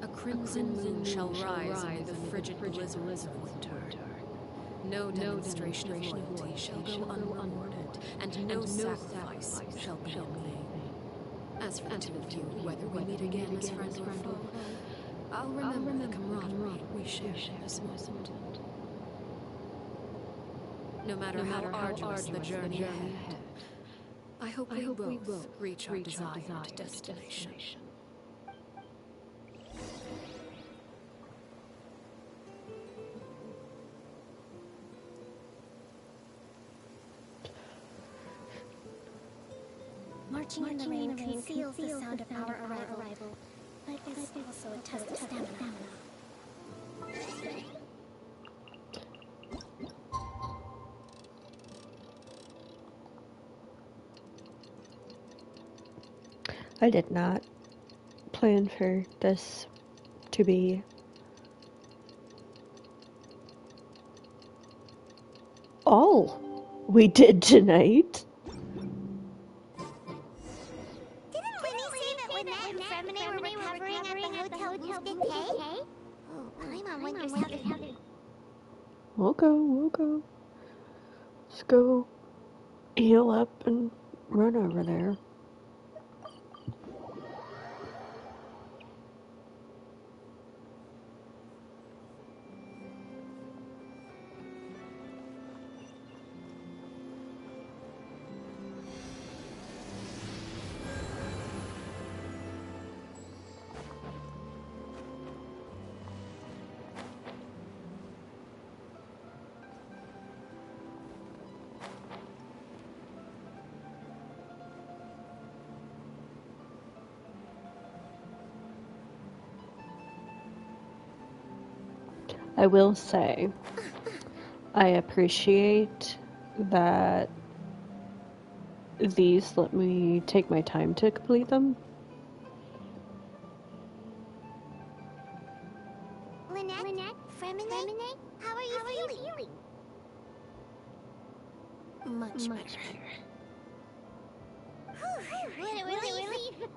a crimson moon shall rise amid the frigid blizzards of winter. No demonstration of loyalty shall go unrewarded, and no sacrifice shall be in vain. As for the two of you, whether we meet again as friend or foe, I'll remember the camaraderie we shared in this moment. No matter how arduous the journey ahead, I hope we both reach our desired destination. Marching in the rain conceals the sound of our arrival, but is also a test of stamina. I did not plan for this to be all we did tonight. Didn't Linnea say that Linnea and Fremine were recovering at the Hotel Bouquet? Oh, Primo wonders how they... We'll go. Let's go heal up and run over there. I will say, I appreciate that these let me take my time to complete them. Linnea? Fremine? How are you feeling? Much better. Whew, what a relief.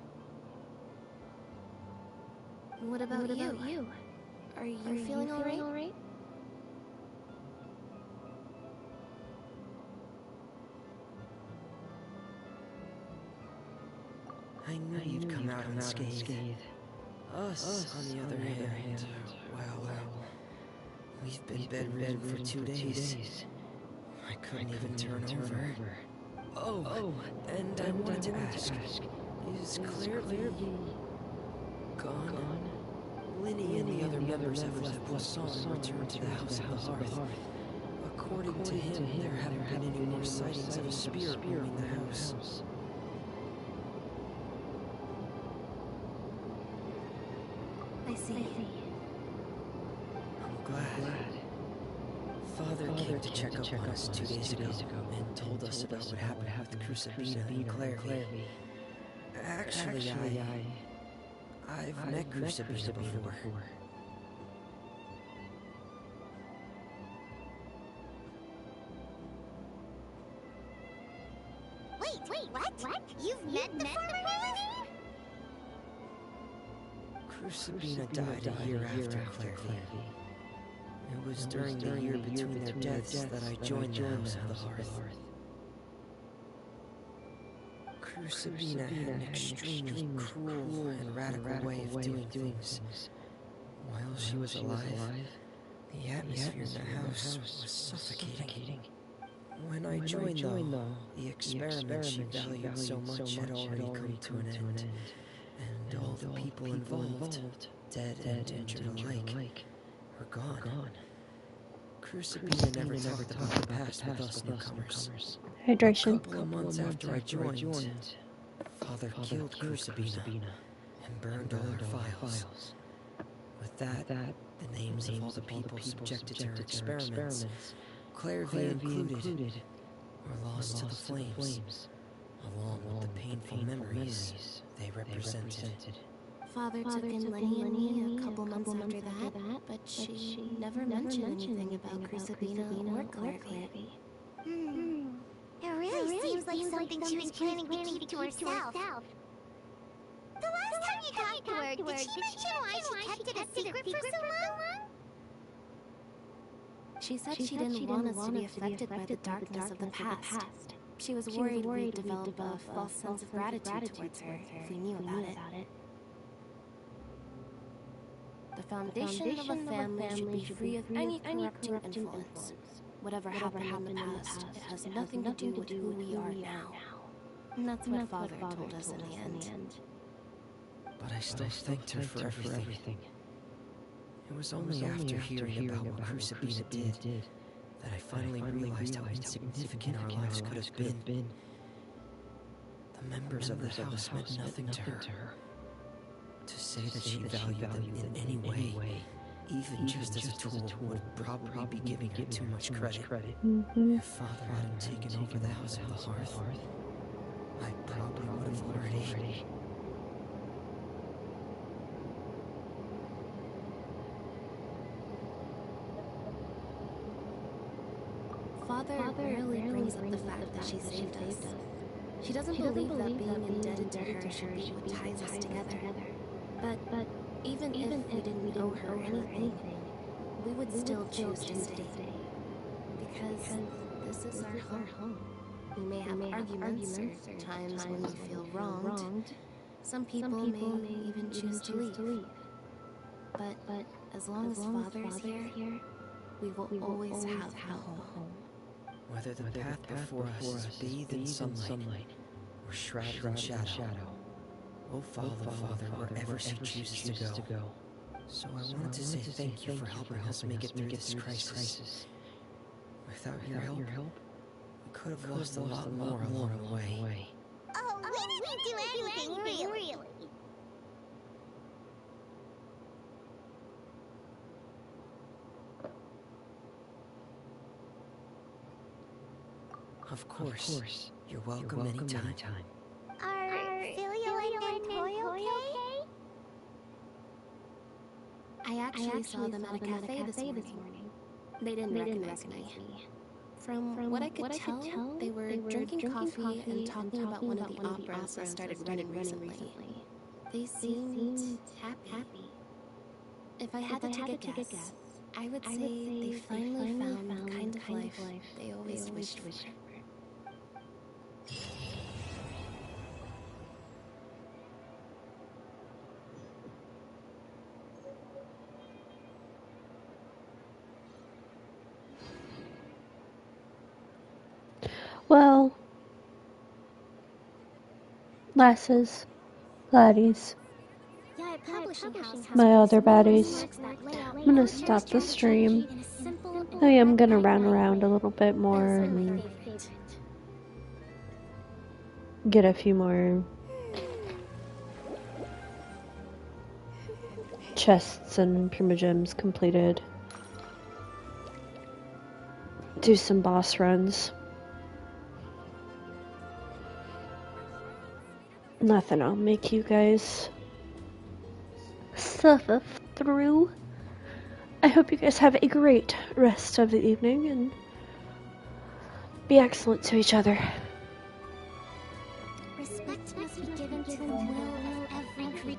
What about you? Are you feeling all right? I knew you'd come out unscathed. Us, on the other hand, well, we've been bedridden for 2 days. I couldn't even turn over. Oh, and I wanted to ask, is Claire gone? Linnea and the other members have left Poisson and returned to the House of the Hearth. According to him, there haven't been any more sightings of a spirit roaming the house. I see. I'm glad. Father came to check up on us 2 days ago and told us about what happened with Crucibina and Clairvy. Actually, I've met Crucibina before. Wait, what? You've met the former ruler? Crucibina died a year after Clairvy. It was during the year between their deaths that I joined the House of the Hearth. Crucibina had an extremely cruel and radical way of doing things. While she was alive, the atmosphere in the house was suffocating. When I joined, though, the experiment she valued so much had already come to an end, and all the people involved, dead and injured alike, were gone. Crucibina never talked about the past with us newcomers. Hydration. A couple of months after I joined, Father killed Crucibina and burned all her files. With that, the names of all the people subjected to her experiments, Clairvy included, were lost to the flames, along with the painful memories they represented. Father took in Linnea and me a couple months after that, but she never mentioned anything about Crucibina or Clairvy. It really seems like something she was planning to keep to herself. The last time you talked to her, did she mention why she kept it a secret for so long? She said she didn't want us to be affected by the darkness of the past. She was worried we'd develop a false sense of gratitude towards her if we knew about it. The foundation of a family should be free of any corrupting influence. Whatever happened in the past, it has nothing to do with who we are now. And that's what Father told us in the end. But I still thanked her for everything. It was only after hearing about what Crucibina did that I finally realized how insignificant our lives could have been. The members of the house meant nothing to her. To say that she valued them in any way, even just as a tool, would probably be giving her too much credit. If Father hadn't taken over the House of the Hearth, I probably would have already. Father rarely brings up the fact that she saved us. She doesn't believe that being indebted to her should be what ties us together. But even if we didn't owe her anything, we would still choose to stay. Because this is our home. We may have arguments or times when we feel wronged. Some people may even choose to leave. But as long as Father's here, we will always have a home. Whether the path before us is bathed in sunlight or shrouded in shadow, we'll follow Father wherever she chooses to go. So I wanted to say thank you for helping us make it through this crisis. Without your help, we could have lost a lot more along the way. Oh, we didn't do anything, really. Of course. You're welcome anytime. Are Filio and Toy okay? I actually saw them at a cafe this morning. They didn't recognize me. From what I could tell, they were drinking coffee and talking about one of the operas that started running recently. They seemed happy. If I had to take a guess, I would say they finally found the kind of life they always wished for. Well, lasses, laddies, my other baddies, I'm gonna stop the stream. I am gonna run around a little bit more and get a few more chests and primogems completed. Do some boss runs. Nothing I'll make you guys suffer through. I hope you guys have a great rest of the evening and be excellent to each other. Respect must be given to the will of